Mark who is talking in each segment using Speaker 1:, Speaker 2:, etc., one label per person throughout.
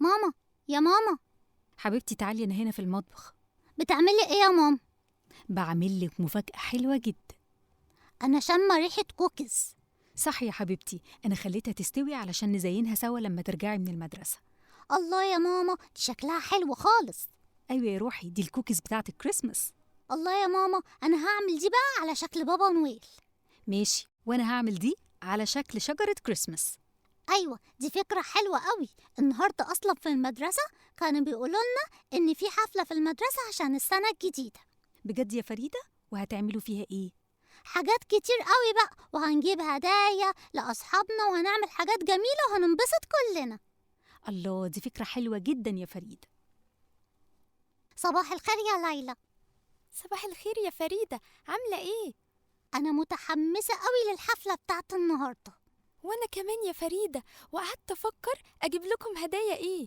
Speaker 1: ماما، يا ماما،
Speaker 2: حبيبتي تعالي، أنا هنا في المطبخ.
Speaker 1: بتعملي ايه يا ماما؟
Speaker 2: بعمل لك مفاجأة حلوة جدا.
Speaker 1: انا شامه ريحه كوكيز.
Speaker 2: صح يا حبيبتي، أنا خليتها تستوي علشان نزينها سوا لما ترجعي من المدرسة.
Speaker 1: الله يا ماما، دي شكلها حلو خالص.
Speaker 2: أيوة يا روحي، دي الكوكيز بتاعت الكريسماس.
Speaker 1: الله يا ماما، انا هعمل دي بقى على شكل بابا نويل.
Speaker 2: ماشي، وأنا هعمل دي على شكل شجرة كريسماس.
Speaker 1: ايوه، دي فكره حلوه قوي. النهارده اصلا في المدرسه كانوا بيقولوا لنا ان في حفله في المدرسه عشان السنه الجديده.
Speaker 2: بجد يا فريدة؟ وهتعملوا فيها إيه؟
Speaker 1: حاجات كتير قوي بقى، وهنجيب هدايا لاصحابنا وهنعمل حاجات جميله وهننبسط كلنا.
Speaker 2: الله، دي فكرة حلوة جدا يا فريدة.
Speaker 1: صباح الخير يا ليلى.
Speaker 3: صباح الخير يا فريدة، عاملة ايه؟
Speaker 1: انا متحمسه قوي للحفله بتاعت النهارده.
Speaker 3: وانا كمان يا فريدة، وقعدت افكر اجيب لكم هدايا ايه.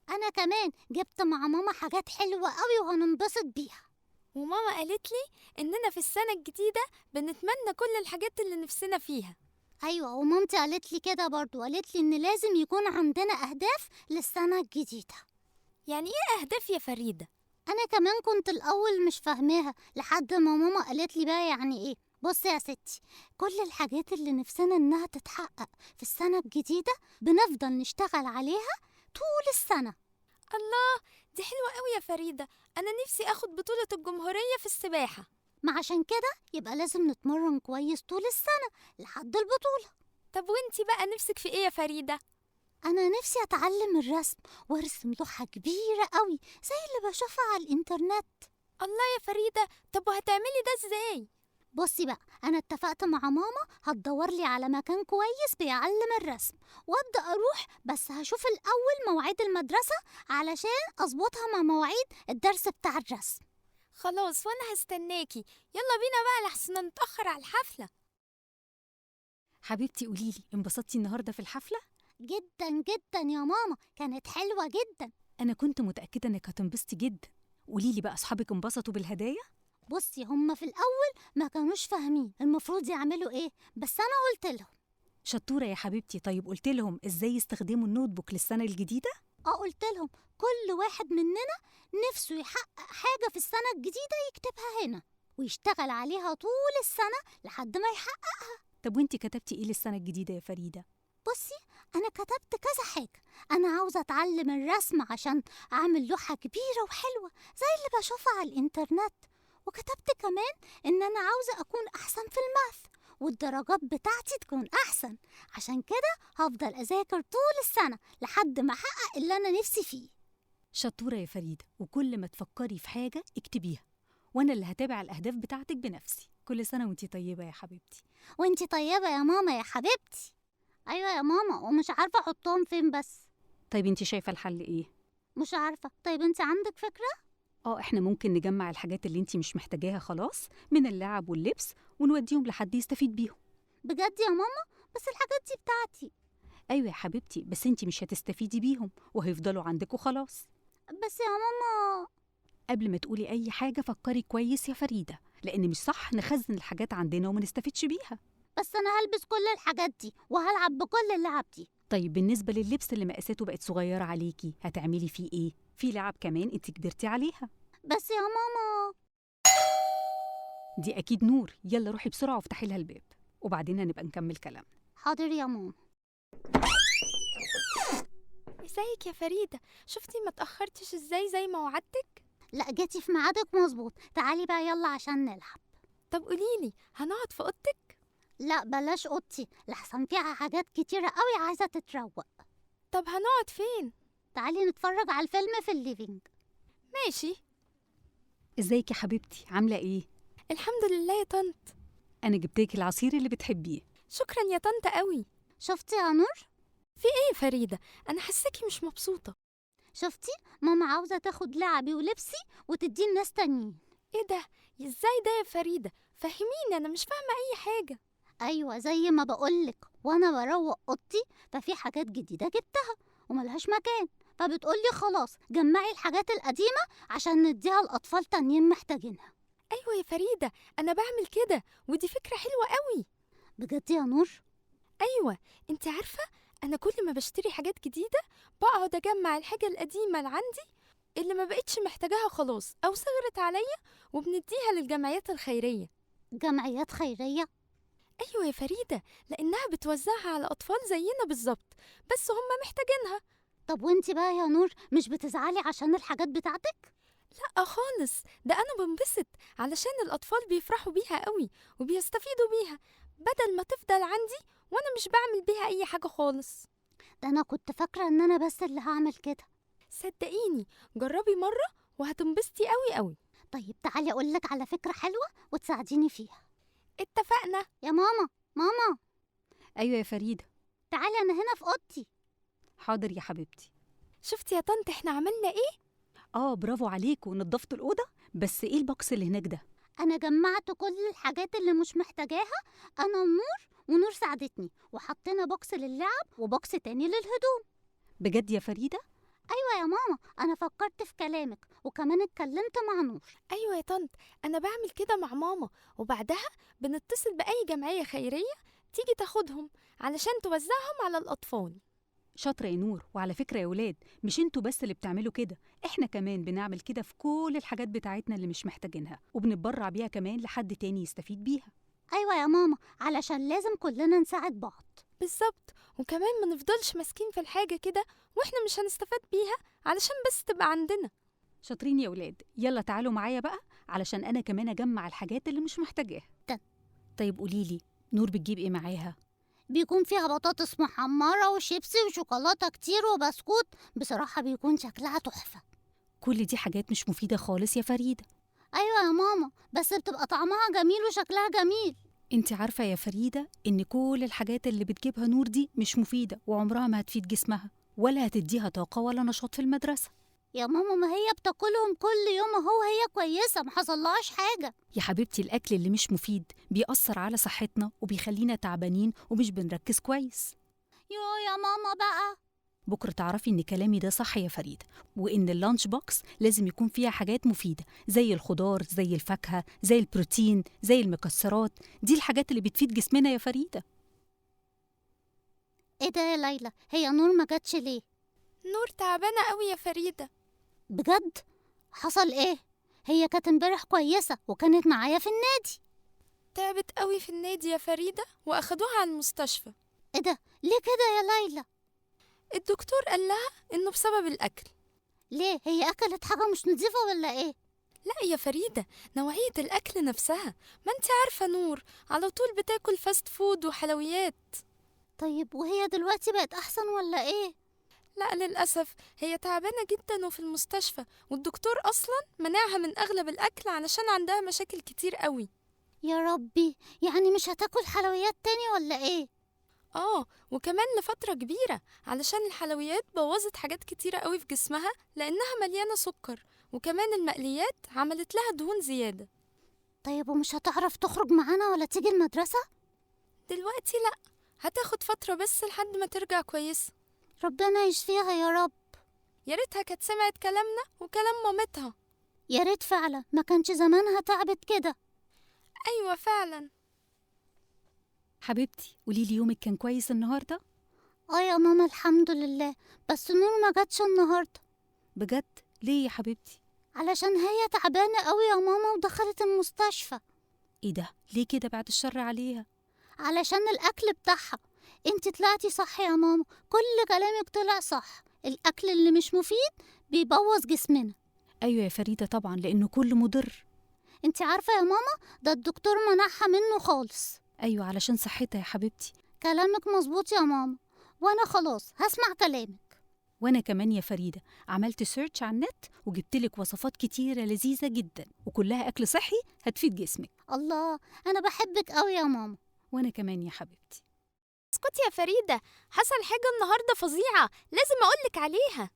Speaker 1: انا كمان جبت مع ماما حاجات حلوه قوي وهننبسط بيها.
Speaker 3: وماما قالت لي اننا في السنة الجديدة بنتمنى كل الحاجات اللي نفسنا فيها.
Speaker 1: ايوه، ومامتي قالت لي كده برضو، قالت لي ان لازم يكون عندنا اهداف للسنه الجديده.
Speaker 3: يعني ايه اهداف يا فريدة؟
Speaker 1: انا كمان كنت الاول مش فاهماها لحد ما ماما قالت لي بقى يعني ايه. بصي يا ستي، كل الحاجات اللي نفسنا انها تتحقق في السنه الجديده بنفضل نشتغل عليها طول السنه.
Speaker 3: الله، دي حلوة قوي يا فريدة. انا نفسي اخد بطولة الجمهورية في السباحة.
Speaker 1: ما عشان كده يبقى لازم نتمرن كويس طول السنه لحد البطوله.
Speaker 3: طب وانتي بقى نفسك في ايه يا فريدة؟
Speaker 1: أنا نفسي أتعلم الرسم وأرسم لوحة كبيرة قوي زي اللي بشوفها على الإنترنت.
Speaker 3: الله يا فريدة، طب وهتعملي ده ازاي؟
Speaker 1: بصي بقى، أنا اتفقت مع ماما هتدور لي على مكان كويس بيعلم الرسم وأبدأ أروح، بس هشوف الأول مواعيد المدرسة علشان أظبطها مع مواعيد الدرس بتاع الرسم.
Speaker 3: خلاص، وانا هستناكي. يلا بينا بقى لحسن نتأخر على الحفلة.
Speaker 2: حبيبتي قوليلي، انبسطتي النهاردة في الحفلة؟
Speaker 1: جدا جدا يا ماما، كانت حلوة جدا.
Speaker 2: أنا كنت متأكدة إنك هتنبسطي جدا. قوليلي بقى، أصحابك انبسطوا بالهدايا؟
Speaker 1: بصي، هما في الأول ما كانوش فاهمين المفروض يعملوا إيه، بس أنا قلت لهم.
Speaker 2: شطورة يا حبيبتي. طيب قلت لهم إزاي يستخدموا النوت بوك للسنة الجديدة؟
Speaker 1: قلت لهم كل واحد مننا نفسه يحقق حاجة في السنة الجديدة يكتبها هنا ويشتغل عليها طول السنة لحد ما يحقق.
Speaker 2: طب وانتي كتبتي إيه للسنة الجديدة يا فريدة؟
Speaker 1: بصي، أنا كتبت كذا حاجة. أنا عاوزة أتعلم الرسم عشان أعمل لوحة كبيرة وحلوة زي اللي بشوفها على الإنترنت، وكتبت كمان إن أنا عاوزة أكون أحسن في الماث والدرجات بتاعتي تكون أحسن. عشان كده هفضل أذاكر طول السنة لحد ما أحقق اللي أنا نفسي فيه.
Speaker 2: شطورة يا فريدة، وكل ما تفكري في حاجة اكتبيها، وأنا اللي هتابع الأهداف بتاعتك بنفسي. كل سنة وانتي طيبة يا حبيبتي.
Speaker 1: وانتي طيبة يا ماما يا حبيبتي. أيوة يا ماما، ومش عارفة أحطهم فين بس.
Speaker 2: طيب انتي شايفة الحل إيه؟
Speaker 1: مش عارفة. طيب انتي عندك فكرة؟
Speaker 2: احنا ممكن نجمع الحاجات اللي انتي مش محتاجاها خلاص من اللعب واللبس ونوديهم لحد يستفيد بيهم.
Speaker 1: بجد يا ماما؟ بس الحاجات دي بتاعتي.
Speaker 2: أيوة يا حبيبتي، بس انتي مش هتستفيدي بيهم وهيفضلوا عندك وخلاص.
Speaker 1: بس يا ماما.
Speaker 2: قبل ما تقولي أي حاجة فكري كويس يا فريدة، لأن مش صح نخزن الحاجات عندنا وما نستفيدش بيها.
Speaker 1: بس أنا هلبس كل الحاجات دي وهلعب بكل اللعب دي.
Speaker 2: طيب بالنسبة لللبس اللي مقاساته بقت صغيرة عليكي هتعملي فيه ايه؟ في لعب كمان انت كبرتي عليها.
Speaker 1: بس يا ماما.
Speaker 2: دي أكيد نور. يلا روحي بسرعة وافتحي لها الباب، وبعدين هنبقى نكمل كلام.
Speaker 1: حاضر يا ماما.
Speaker 3: ازيك يا فريدة؟ شفتي ما تأخرتش ازاي زي ما وعدتك؟
Speaker 1: لا، جيتي في ميعادك مظبوط. تعالي بقى يلا عشان نلعب.
Speaker 3: طب قوليلي، هنقعد في اوضتك؟
Speaker 1: لا، بلاش اوضتي لحسن فيها حاجات كتيرة قوي عايزة تتروق.
Speaker 3: طب هنقعد فين؟
Speaker 1: تعالي نتفرج على الفيلم في الليفينج.
Speaker 3: ماشي.
Speaker 2: ازيك يا حبيبتي، عاملة ايه؟
Speaker 3: الحمد لله يا طنط.
Speaker 2: أنا جبتلك العصير اللي بتحبيه.
Speaker 3: شكرا يا طنط قوي.
Speaker 1: شفتي يا نور؟
Speaker 3: في ايه يا فريدة؟ انا حاساكي مش مبسوطة.
Speaker 1: شفتي؟ ماما عاوزة تاخد لعبي ولبسي وتديه لناس تانيين.
Speaker 3: ايه ده؟ ازاي ده يا فريدة؟ فهميني، انا مش فاهمة اي حاجة.
Speaker 1: ايوه، زي ما بقولك، وانا بروق اوضتي ففي حاجات جديده جبتها وملهاش مكان، فبتقولي خلاص جمعي الحاجات القديمه عشان نديها لاطفال تانيين محتاجينها.
Speaker 3: ايوه يا فريدة، انا بعمل كده، ودي فكرة حلوة قوي.
Speaker 1: بجد يا نور؟
Speaker 3: أيوة، انت عارفة، أنا كل ما بشتري حاجات جديدة بقعد أجمع الحاجة القديمة اللي عندي اللي ما بقتش محتاجاها خلاص أو صغرت عليا، وبنديها للجمعيات الخيرية.
Speaker 1: جمعيات خيرية؟
Speaker 3: أيوة يا فريدة، لأنها بتوزعها على أطفال زينا بالظبط، بس هم محتاجينها.
Speaker 1: طب وانت بقى يا نور مش بتزعلي عشان الحاجات بتاعتك؟
Speaker 3: لأ خالص، ده أنا بنبسط علشان الأطفال بيفرحوا بيها قوي وبيستفيدوا بيها، بدل ما تفضل عندي وأنا مش بعمل بيها أي حاجة خالص.
Speaker 1: ده انا كنت فاكرة ان انا بس اللي هعمل كده.
Speaker 3: صدقيني، جربي مرة وهتنبسطي قوي قوي.
Speaker 1: طيب تعالي اقولك على فكرة حلوة وتساعديني فيها.
Speaker 3: اتفقنا.
Speaker 1: يا ماما، ماما،
Speaker 2: أيوة يا فريدة.
Speaker 1: تعالي انا هنا في اوضتي.
Speaker 2: حاضر يا حبيبتي.
Speaker 3: شفتي يا طنط احنا عملنا ايه؟
Speaker 2: برافو عليكوا، نضفتوا الأوضة. بس إيه البوكس اللي هناك ده؟
Speaker 1: انا جمعت كل الحاجات اللي مش محتاجاها، انا ونور ساعدتني، وحطينا بوكس للعب وبوكس تاني للهدوم.
Speaker 2: بجد يا فريدة؟
Speaker 1: ايوه يا ماما، انا فكرت في كلامك وكمان اتكلمت مع نور.
Speaker 3: ايوه يا طنط، انا بعمل كده مع ماما، وبعدها بنتصل بأي جمعية خيرية تيجي تاخدهم علشان توزعهم على الأطفال.
Speaker 2: شاطرة يا نور. وعلى فكرة يا ولاد، مش انتوا بس اللي بتعملوا كده، احنا كمان بنعمل كده في كل الحاجات بتاعتنا اللي مش محتاجينها، وبنتبرع بيها كمان لحد تاني يستفيد بيها.
Speaker 1: ايوه يا ماما، علشان لازم كلنا نساعد بعض.
Speaker 3: بالظبط، وكمان ما نفضلش ماسكين في الحاجة كده واحنا مش هنستفاد بيها علشان بس تبقى عندنا.
Speaker 2: شاطرين يا ولاد. يلا تعالوا معايا بقى علشان انا كمان اجمع الحاجات اللي مش محتاجاها. طيب قوليلي، نور بتجيب ايه معاها؟
Speaker 1: بيكون فيها بطاطس محمرة وشيبسي وشوكولاتة كتير وبسكوت، بصراحة بيكون شكلها تحفة.
Speaker 2: كل دي حاجات مش مفيدة خالص يا فريدة.
Speaker 1: ايوه يا ماما، بس بتبقى طعمها جميل وشكلها جميل.
Speaker 2: انت عارفة يا فريدة ان كل الحاجات اللي بتجيبها نور دي مش مفيدة، وعمرها ما هتفيد جسمها ولا هتديها طاقة ولا نشاط في المدرسة.
Speaker 1: يا ماما، ما هي بتاكلهم كل يوم اهو، هي كويسة ما حصلهاش حاجة.
Speaker 2: يا حبيبتي، الأكل اللي مش مفيد بيأثر على صحتنا وبيخلينا تعبانين ومش بنركز كويس.
Speaker 1: يا ماما بقى.
Speaker 2: بكرة تعرفي إن كلامي ده صح يا فريدة، وإن اللانش بوكس لازم يكون فيها حاجات مفيدة زي الخضار، زي الفاكهة، زي البروتين، زي المكسرات. دي الحاجات اللي بتفيد جسمنا يا فريدة.
Speaker 1: ايه ده يا ليلى، هي نور ما جاتش ليه؟
Speaker 3: نور تعبانة قوي يا فريدة.
Speaker 1: بجد؟ حصل ايه؟ هي كانت امبارح كويسة وكانت معايا في النادي.
Speaker 3: تعبت قوي في النادي يا فريدة واخدوها على المستشفى.
Speaker 1: ايه ده؟ ليه كده يا ليلى؟
Speaker 3: الدكتور قال لها انه بسبب الاكل.
Speaker 1: ليه؟ هي اكلت حاجة مش نظيفة ولا ايه؟
Speaker 3: لا يا فريدة، نوعية الاكل نفسها، ما انت عارفة نور على طول بتاكل فاست فود وحلويات.
Speaker 1: طيب وهي دلوقتي بقت احسن ولا ايه؟
Speaker 3: لا للأسف، هي تعبانة جدا وفي المستشفى، والدكتور أصلا منعها من أغلب الأكل علشان عندها مشاكل كتير قوي.
Speaker 1: يا ربي، يعني مش هتاكل حلويات تاني ولا ايه؟
Speaker 3: وكمان لفترة كبيرة علشان الحلويات بوظت حاجات كتيرة قوي في جسمها لأنها مليانة سكر، وكمان المقليات عملت لها دهون زيادة.
Speaker 1: طيب ومش هتعرف تخرج معانا ولا تيجي المدرسة؟
Speaker 3: دلوقتي لأ، هتاخد فترة بس لحد ما ترجع كويسة.
Speaker 1: ربنا يشفيها يا رب.
Speaker 3: يا ريتها كانت سمعت كلامنا وكلام مامتها.
Speaker 1: يا ريت فعلا، ما كانش زمانها تعبت كده.
Speaker 3: أيوة فعلا.
Speaker 2: حبيبتي قوليلي، يومك كان كويس النهاردة؟
Speaker 1: يا ماما الحمد لله، بس نور ما جاتش النهارده.
Speaker 2: بجد؟ ليه يا حبيبتي؟
Speaker 1: علشان هي تعبانة قوي يا ماما ودخلت المستشفى.
Speaker 2: ايه ده؟ ليه كده بعد الشر عليها؟
Speaker 1: علشان الأكل بتاعها. انت طلعتي صح يا ماما، كل كلامك طلع صح. الأكل اللي مش مفيد بيبوظ جسمنا.
Speaker 2: ايوه يا فريدة طبعا، لانه كله مضر.
Speaker 1: انت عارفة يا ماما، ده الدكتور منعها منه خالص.
Speaker 2: ايوه علشان صحتها يا حبيبتي.
Speaker 1: كلامك مظبوط يا ماما، وانا خلاص هسمع كلامك.
Speaker 2: وانا كمان يا فريدة عملت سيرش على النت وجبتلك وصفات كتيرة لذيذة جدا وكلها اكل صحي هتفيد جسمك.
Speaker 1: الله، انا بحبك قوي يا ماما.
Speaker 2: وانا كمان يا حبيبتي.
Speaker 3: اسكتي يا فريدة، حصل حاجة النهاردة فظيعة لازم أقولك عليها.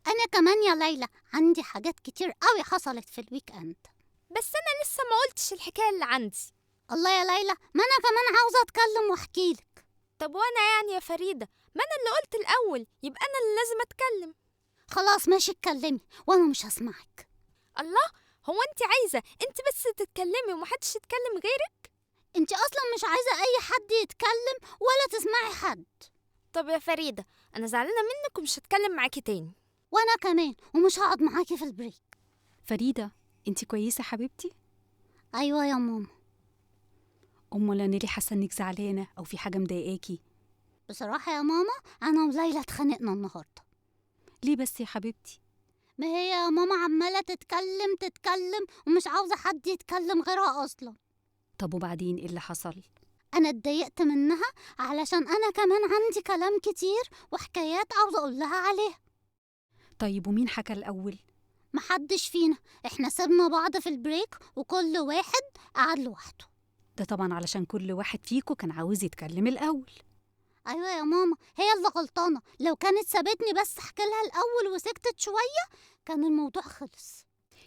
Speaker 1: انا كمان يا ليلى عندي حاجات كتير قوي حصلت في الويك اند.
Speaker 3: بس أنا لسه ما قلتش الحكاية اللي عندي.
Speaker 1: الله يا ليلى، ما انا كمان عاوزة اتكلم واحكيلك.
Speaker 3: طب وأنا يعني يا فريدة، ما أنا اللي قلت الأول، يبقى أنا اللي لازم أتكلم.
Speaker 1: خلاص ماشي، اتكلمي وانا مش هسمعك.
Speaker 3: الله، هو أنت عايزة أنت بس تتكلمي ومحدش يتكلم غيرك؟
Speaker 1: انت اصلا مش عايزة اي حد يتكلم ولا تسمعي حد.
Speaker 3: طب يا فريدة، أنا زعلانة منك ومش هتكلم معاكي تاني.
Speaker 1: وانا كمان، ومش هقعد معاكي في البريك.
Speaker 2: فريدة، انت كويسة حبيبتي؟
Speaker 1: ايوه يا ماما.
Speaker 2: أمال أنا ليه حاسة إنك زعلانة أو في حاجة مضايقاكي؟
Speaker 1: بصراحة يا ماما، انا وليلى اتخانقنا النهاردة.
Speaker 2: ليه بس يا حبيبتي؟
Speaker 1: ما هي يا ماما عمالة تتكلم تتكلم ومش عاوزة حد يتكلم غيرها اصلا.
Speaker 2: طب وبعدين إيه اللي حصل؟
Speaker 1: انا اتضايقت منها علشان انا كمان عندي كلام كتير وحكايات عاوزة اقول لها عليها.
Speaker 2: طيب ومين حكى الأول؟
Speaker 1: محدش فينا، احنا سيبنا بعض في البريك وكل واحد قعد لوحده.
Speaker 2: ده طبعا علشان كل واحد فيكو كان عاوز يتكلم الأول.
Speaker 1: ايوه يا ماما، هي اللي غلطانة. لو كانت سابتني بس احكي لها الاول وسكتت شوية كان الموضوع خلص.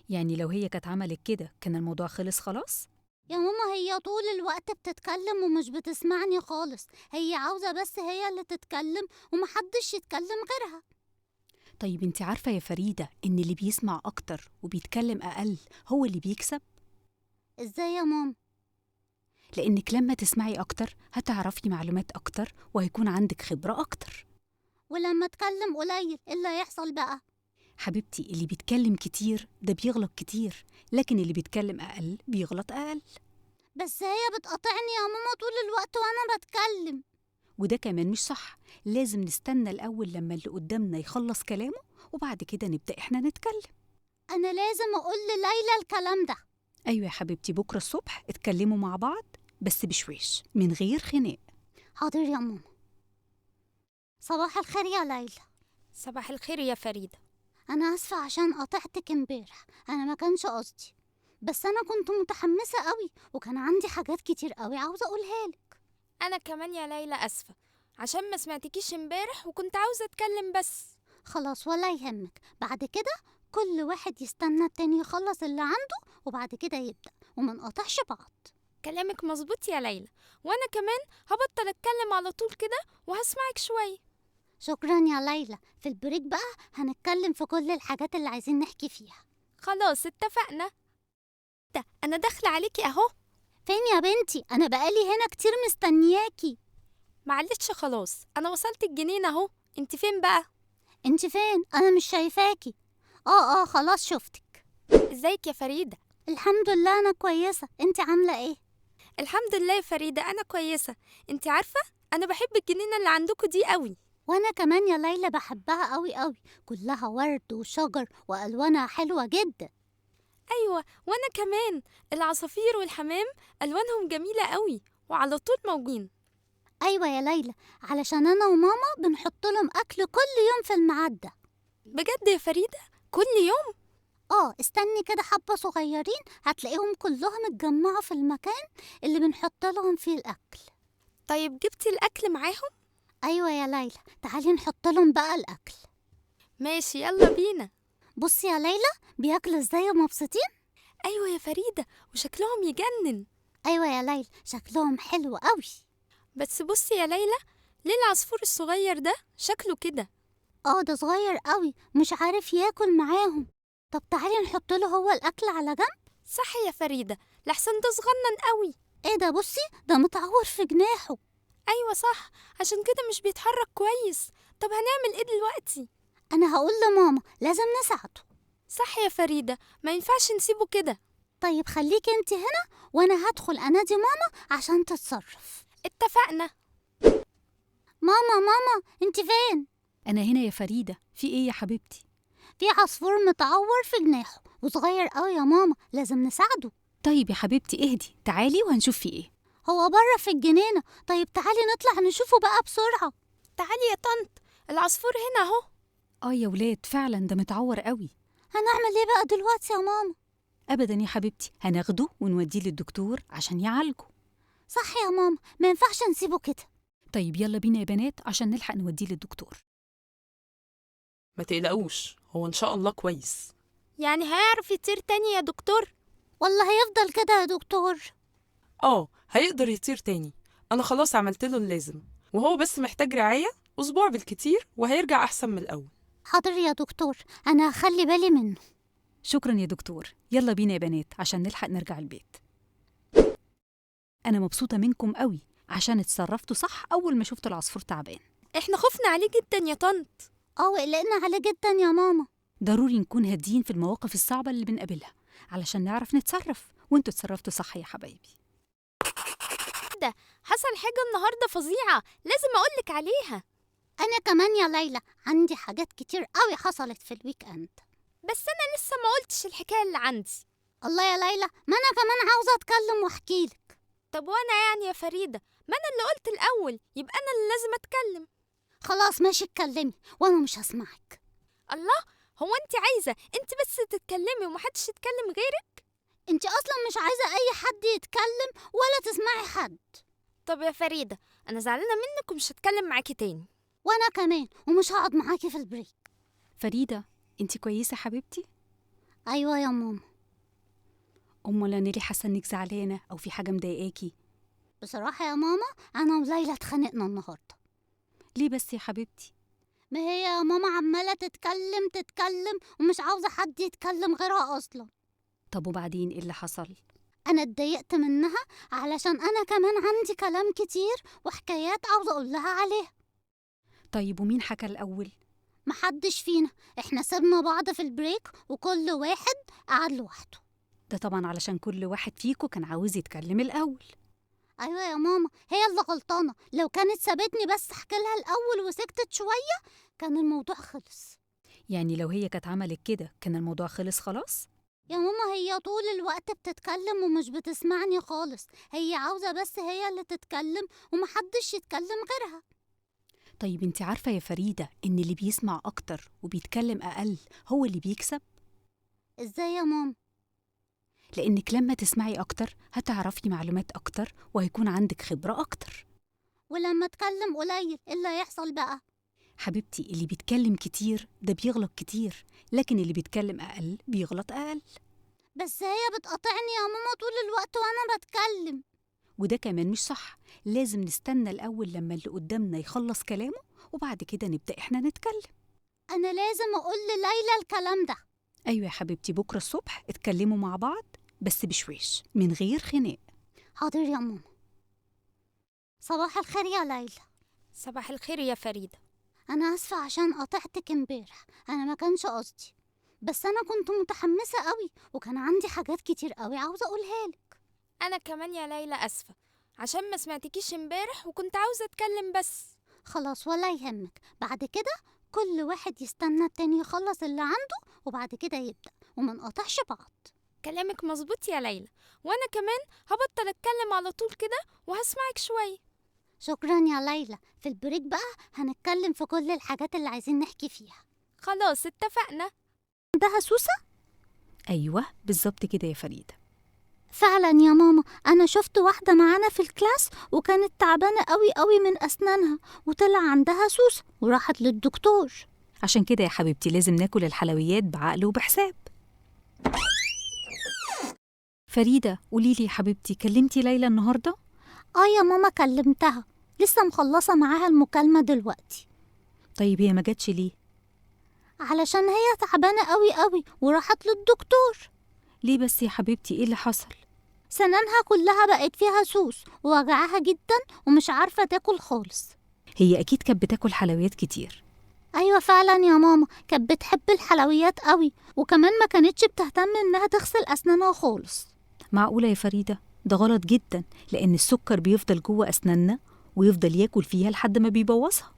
Speaker 2: يعني لو هي كانت عملت كده كان الموضوع خلص خلاص؟
Speaker 1: يا ماما، هي طول الوقت بتتكلم ومش بتسمعني خالص. هي عاوزة بس هي اللي تتكلم ومحدش يتكلم غيرها.
Speaker 2: طيب انت عارفة يا فريدة إن اللي بيسمع أكتر وبيتكلم أقل هو اللي بيكسب؟
Speaker 1: ازاي يا ماما؟
Speaker 2: لأنك لما تسمعي أكتر هتعرفي معلومات أكتر وهيكون عندك خبرة أكتر.
Speaker 1: ولما اتكلم قليل ايه اللي هيحصل بقى؟
Speaker 2: حبيبتي، اللي بيتكلم كتير ده بيغلط كتير، لكن اللي بيتكلم أقل بيغلط أقل.
Speaker 1: بس هي بتقاطعني يا ماما طول الوقت وانا بتكلم.
Speaker 2: وده كمان مش صح. لازم نستنى الأول لما اللي قدامنا يخلص كلامه وبعد كده نبدأ إحنا نتكلم.
Speaker 1: انا لازم اقول لليلى الكلام ده.
Speaker 2: أيوة يا حبيبتي، بكرة الصبح اتكلموا مع بعض بس بشويش من غير خناق.
Speaker 1: حاضر يا ماما. صباح الخير يا ليلى.
Speaker 3: صباح الخير يا فريدة.
Speaker 1: انا اسفه عشان قطعتك امبارح، انا ما كانش قصدي. بس انا كنت متحمسه قوي وكان عندي حاجات كتير قوي عاوزه اقولها لك.
Speaker 3: أنا كمان يا ليلى أسفة عشان ما سمعتكيش امبارح وكنت عاوزة أتكلم بس.
Speaker 1: خلاص ولا يهمك، بعد كده كل واحد يستنى التاني يخلص اللي عنده وبعد كده يبدأ وما نقطعش بعض.
Speaker 3: كلامك مظبوط يا ليلى، وأنا كمان هبطل أتكلم على طول كده وهسمعك شوية.
Speaker 1: شكرا يا ليلى. في البريك بقى هنتكلم في كل الحاجات اللي عايزين نحكي فيها.
Speaker 3: خلاص اتفقنا. ده أنا داخلة عليكي أهو.
Speaker 1: فين يا بنتي؟ انا بقالي هنا كتير مستنياكي.
Speaker 3: معلش خلاص، أنا وصلت الجنينة أهو. انت فين بقى؟
Speaker 1: انت فين؟ انا مش شايفاكي. اه خلاص شفتك.
Speaker 3: ازيك يا فريدة؟
Speaker 1: الحمد لله انا كويسه، انت عامله ايه؟
Speaker 3: الحمد لله يا فريدة، أنا كويسة. انت عارفة أنا بحب الجنينة اللي عندكم دي قوي.
Speaker 1: وانا كمان يا ليلى بحبها قوي قوي، كلها ورد وشجر والوانها حلوه جدا.
Speaker 3: أيوة، وأنا كمان. العصافير والحمام ألوانهم جميلة قوي وعلى طول موجودين.
Speaker 1: ايوه يا ليلى، علشان انا وماما بنحط لهم اكل كل يوم في الميعاد ده.
Speaker 3: بجد يا فريدة؟ كل يوم؟
Speaker 1: استني كده حبه صغيرين هتلاقيهم كلهم اتجمعوا في المكان اللي بنحط لهم فيه الاكل.
Speaker 3: طيب جبتي الأكل معاهم؟
Speaker 1: ايوه يا ليلى، تعالي نحط لهم بقى الاكل.
Speaker 3: ماشي، يلا بينا.
Speaker 1: بصي يا ليلى بياكلوا ازاي ومبسوطين.
Speaker 3: أيوة يا فريدة، وشكلهم يجنن.
Speaker 1: ايوه يا ليلى، شكلهم حلو قوي.
Speaker 3: بس بصي يا ليلى، ليه العصفور الصغير ده شكله كده؟
Speaker 1: ده صغير قوي مش عارف ياكل معاهم. طب تعالي نحط له هو الاكل على جنب.
Speaker 3: صح يا فريدة، لحسن ده صغنن قوي.
Speaker 1: ايه ده؟ بصي ده متعور في جناحه.
Speaker 3: أيوة صح، عشان كده مش بيتحرك كويس. طب هنعمل ايه دلوقتي؟
Speaker 1: انا هقول لماما لازم نساعده.
Speaker 3: صح يا فريدة، ما ينفعش نسيبه كده.
Speaker 1: طيب خليكي انت هنا وانا هدخل انادي ماما عشان تتصرف.
Speaker 3: اتفقنا.
Speaker 1: ماما انت فين؟
Speaker 2: أنا هنا يا فريدة. في إيه يا حبيبتي؟
Speaker 1: في عصفور متعور في جناحه وصغير قوي يا ماما، لازم نساعده.
Speaker 2: طيب يا حبيبتي اهدي، تعالي وهنشوف في إيه.
Speaker 1: هو بره في الجنينة. طيب تعالي نطلع نشوفه بقى بسرعة.
Speaker 3: تعالي يا طنط، العصفور هنا اهو.
Speaker 2: يا ولاد فعلا ده متعور قوي.
Speaker 1: هنعمل ايه بقى دلوقتي يا ماما؟
Speaker 2: أبدا يا حبيبتي، هناخده ونوديه للدكتور عشان يعالجه.
Speaker 1: صح يا ماما، ما ينفعش نسيبه كده.
Speaker 2: طيب يلا بينا يا بنات عشان نلحق نوديه للدكتور.
Speaker 4: ما تقلقوش، هو إن شاء الله كويس.
Speaker 3: يعني هيعرف يطير تاني يا دكتور؟
Speaker 1: ولا هيفضل كده يا دكتور؟
Speaker 4: هيقدر يطير تاني. أنا خلاص عملت له اللازم، وهو بس محتاج رعاية أسبوع بالكتير وهيرجع أحسن من الأول.
Speaker 1: حاضر يا دكتور، أنا هخلي بالي منه.
Speaker 2: شكرا يا دكتور. يلا بينا يا بنات عشان نلحق نرجع البيت. أنا مبسوطة منكم قوي عشان اتصرفتوا صح أول ما شفتوا العصفور تعبان.
Speaker 3: احنا خفنا عليه جدا يا طنط.
Speaker 1: وقلقنا عليه جدا يا ماما.
Speaker 2: ضروري نكون هاديين في المواقف الصعبة اللي بنقابلها علشان نعرف نتصرف، وانتوا اتصرفتوا صح يا حبايبي.
Speaker 3: حصل حاجة النهاردة فظيعة، لازم أقولك عليها.
Speaker 1: أنا كمان يا ليلى عندي حاجات كتير قوي حصلت في الويك اند.
Speaker 3: بس أنا لسه ما قلتش الحكاية اللي عندي.
Speaker 1: الله يا ليلى، ما أنا كمان عاوزة أتكلم وأحكيلك.
Speaker 3: طب وأنا يعني يا فريدة، ما أنا اللي قلت الأول، يبقى أنا اللي لازم أتكلم.
Speaker 1: خلاص ماشي اتكلمي وأنا مش هسمعك.
Speaker 3: الله، هو أنت عايزة أنت بس تتكلمي ومحدش يتكلم غيرك؟
Speaker 1: انت أصلا مش عايزة أي حد يتكلم ولا تسمعي حد.
Speaker 3: طب يا فريدة، أنا زعلانة منك ومش هتكلم معاكي تاني.
Speaker 1: وأنا كمان، ومش هقعد معاكي في البريك.
Speaker 2: فريدة، انت كويسة حبيبتي؟
Speaker 1: أيوة يا ماما.
Speaker 2: أمال أنا ليه حاسة إنك زعلانة أو في حاجة مضايقاكي؟
Speaker 1: بصراحة يا ماما أنا وليلى اتخانقنا النهاردة.
Speaker 2: ليه بس يا حبيبتي؟
Speaker 1: ما هي يا ماما عمالة تتكلم ومش عاوزة حد يتكلم غيرها أصلا.
Speaker 2: طب وبعدين إيه اللي حصل؟
Speaker 1: أنا اتضايقت منها علشان أنا كمان عندي كلام كتير وحكايات عاوزة أقول لها عليها.
Speaker 2: طيب ومين حكى الأول؟
Speaker 1: محدش فينا، احنا سيبنا بعض في البريك وكل واحد قعد لوحده.
Speaker 2: ده طبعا علشان كل واحد فيكو كان عاوز يتكلم الأول.
Speaker 1: أيوة يا ماما، هي اللي غلطانة. لو كانت سابتني بس أحكي لها الأول وسكتت شوية كان الموضوع خلص.
Speaker 2: يعني لو هي كانت عملت كده كان الموضوع خلص خلاص؟
Speaker 1: يا ماما هي طول الوقت بتتكلم ومش بتسمعني خالص. هي عاوزة بس هي اللي تتكلم ومحدش يتكلم غيرها.
Speaker 2: طيب انت عارفة يا فريدة إن اللي بيسمع أكتر وبيتكلم أقل هو اللي بيكسب؟
Speaker 1: ازاي يا ماما؟
Speaker 2: لأنك لما تسمعي أكتر هتعرفي معلومات أكتر وهيكون عندك خبرة أكتر.
Speaker 1: ولما اتكلم قليل ايه اللي هيحصل بقى؟
Speaker 2: حبيبتي، اللي بيتكلم كتير ده بيغلط كتير، لكن اللي بيتكلم أقل بيغلط أقل.
Speaker 1: بس هي بتقاطعني يا ماما طول الوقت وانا بتكلم.
Speaker 2: وده كمان مش صح، لازم نستنى الأول لما اللي قدامنا يخلص كلامه وبعد كده نبدأ إحنا نتكلم.
Speaker 1: انا لازم اقول لليلى الكلام ده.
Speaker 2: أيوة يا حبيبتي، بكرة الصبح اتكلموا مع بعض بس بشويش من غير خناق.
Speaker 1: حاضر يا ماما. صباح الخير يا ليلى.
Speaker 3: صباح الخير يا فريدة.
Speaker 1: انا اسفة عشان قطعتك امبارح، انا ما كانش قصدي، بس انا كنت متحمسة قوي وكان عندي حاجات كتير قوي عاوزة اقولها لك.
Speaker 3: أنا كمان يا ليلى أسفة عشان ما سمعتكيش امبارح وكنت عاوزة أتكلم بس.
Speaker 1: خلاص ولا يهمك، بعد كده كل واحد يستنى التاني يخلص اللي عنده وبعد كده يبدأ وما نقطعش بعض.
Speaker 3: كلامك مظبوط يا ليلى، وأنا كمان هبطل أتكلم على طول كده وهسمعك شوية.
Speaker 1: شكرا يا ليلى. في البريك بقى هنتكلم في كل الحاجات اللي عايزين نحكي فيها.
Speaker 3: خلاص اتفقنا.
Speaker 1: عندها سوسة؟
Speaker 2: أيوة بالظبط كده يا فريدة.
Speaker 1: فعلا يا ماما، أنا شفت واحدة معانا في الكلاس وكانت تعبانة قوي من أسنانها وطلع عندها سوسة وراحت للدكتور.
Speaker 2: عشان كده يا حبيبتي لازم ناكل الحلويات بعقل وبحساب. فريدة قوليلي يا حبيبتي، كلمتي ليلى النهاردة؟
Speaker 1: يا ماما كلمتها، لسه مخلصة معاها المكالمة دلوقتي.
Speaker 2: طيب هي ما جاتش ليه؟
Speaker 1: علشان هي تعبانة قوي وراحت للدكتور.
Speaker 2: ليه بس يا حبيبتي، ايه اللي حصل؟
Speaker 1: سنانها كلها بقت فيها سوس ووجعها جدا ومش عارفة تاكل خالص.
Speaker 2: هي أكيد كانت بتاكل حلويات كتير.
Speaker 1: أيوة فعلا يا ماما، كانت بتحب الحلويات قوي وكمان ما كانتش بتهتم إنها تغسل أسنانها خالص.
Speaker 2: معقولة يا فريدة؟ ده غلط جدا، لأن السكر بيفضل جوه أسناننا ويفضل ياكل فيها لحد ما بيبوظها.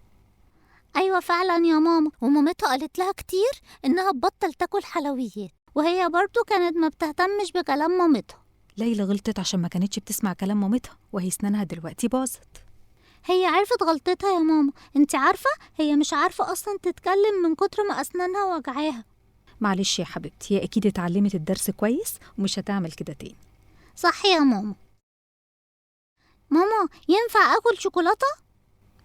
Speaker 1: أيوة فعلا يا ماما، ومامتها قالت لها كتير إنها تبطل تاكل حلويات، وهي برضو كانت ما بتهتمش بكلام مامتها.
Speaker 2: ليلى غلطت عشان ما كانتش بتسمع كلام مامتها وهي أسنانها دلوقتي باظت.
Speaker 1: هي عرفت غلطتها يا ماما، انت عارفة هي مش عارفة أصلا تتكلم من كتر ما أسنانها وجعاها.
Speaker 2: معلش يا حبيبتي، هي أكيد اتعلمت الدرس كويس ومش هتعمل كده تاني.
Speaker 1: صح يا ماما. ماما ينفع أكل شوكولاتة؟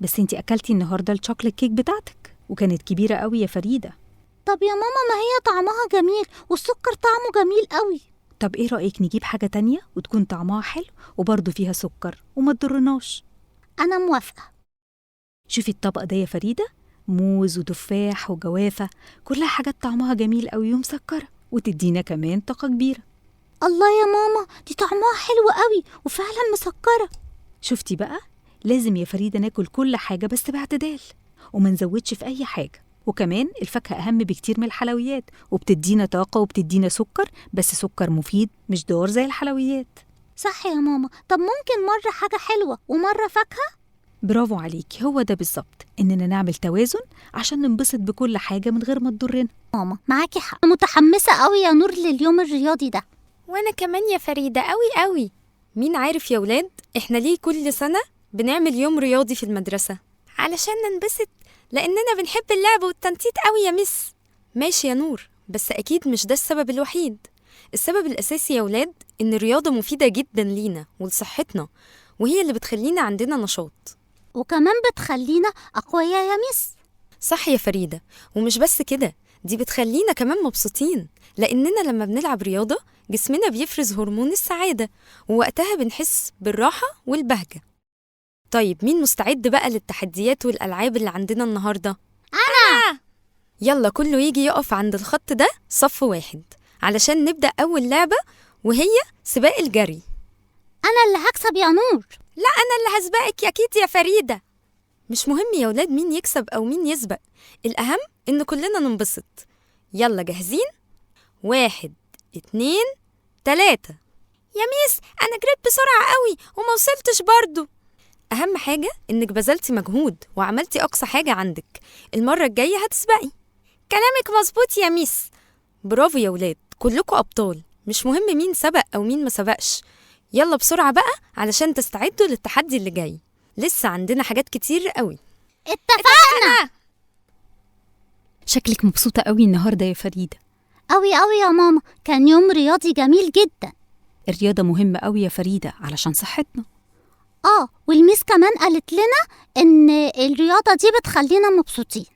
Speaker 2: بس انتي أكلتي النهاردة الشوكليت كيك بتاعتك وكانت كبيرة قوي يا فريدة.
Speaker 1: طب يا ماما ما هي طعمها جميل والسكر طعمه جميل قوي.
Speaker 2: طب ايه رأيك نجيب حاجة تانية وتكون طعمها حلو وبرضه فيها سكر وما تضرناش؟
Speaker 1: أنا موافقة.
Speaker 2: شوفي الطبق ده يا فريدة، موز وتفاح وجوافة، كلها حاجات طعمها جميل قوي ومسكرة وتدينا كمان طاقة كبيرة.
Speaker 1: الله يا ماما، دي طعمها حلو قوي وفعلا مسكرة.
Speaker 2: شفتي بقى؟ لازم يا فريدة ناكل كل حاجة بس باعتدال، وما نزودش في أي حاجة. وكمان الفاكهة أهم بكتير من الحلويات، وبتدينا طاقة وبتدينا سكر، بس سكر مفيد مش ضار زي الحلويات.
Speaker 1: صح يا ماما. طب ممكن مرة حاجة حلوة ومرة فاكهة؟
Speaker 2: برافو عليكي، هو ده بالظبط، إننا نعمل توازن عشان ننبسط بكل حاجة من غير ما تضرنا.
Speaker 1: ماما معاكي حق، متحمسة قوي يا نور لليوم الرياضي ده.
Speaker 3: وانا كمان يا فريدة قوي قوي. مين عارف يا ولاد احنا ليه كل سنة بنعمل يوم رياضي في المدرسة؟ علشان ننبسط، لاننا بنحب اللعب والتنطيط قوي يا مس. ماشي يا نور، بس اكيد مش ده السبب الوحيد. السبب الاساسي يا ولاد ان الرياضة مفيدة جدا لينا ولصحتنا، وهي اللي بتخلينا عندنا نشاط.
Speaker 1: وكمان بتخلينا أقوياء يا مس.
Speaker 3: صح يا فريدة، ومش بس كده، دي بتخلينا كمان مبسوطين، لأننا لما بنلعب رياضة جسمنا بيفرز هرمون السعادة، ووقتها بنحس بالراحة والبهجة. طيب مين مستعد بقى للتحديات والألعاب اللي عندنا النهاردة؟ أنا! يلا كله يجي يقف عند الخط ده صف واحد علشان نبدأ أول لعبة، وهي سباق الجري.
Speaker 1: أنا اللي هكسب يا نور.
Speaker 3: لا أنا اللي هسبقك أكيد يا فريدة. مش مهم يا ولاد مين يكسب أو مين يسبق، الأهم إن كلنا ننبسط. يلا جاهزين؟ 1 2 3. يا ميس أنا جريت بسرعة قوي وما وصلتش برضو. أهم حاجة إنك بذلتي مجهود وعملتي أقصى حاجة عندك. المرة الجاية هتسبقي. كلامك مظبوط يا ميس. برافو يا ولاد، كلكم أبطال، مش مهم مين سبق أو مين ما سبقش. يلا بسرعة بقى علشان تستعدوا للتحدي اللي جاي. لسه عندنا حاجات كتير قوي.
Speaker 1: اتفقنا.
Speaker 2: شكلك مبسوطة قوي النهاردة يا فريدة.
Speaker 1: قوي قوي يا ماما، كان يوم رياضي جميل جدا.
Speaker 2: الرياضة مهمة قوي يا فريدة علشان صحتنا.
Speaker 1: والميس كمان قالت لنا إن الرياضة دي بتخلينا مبسوطين.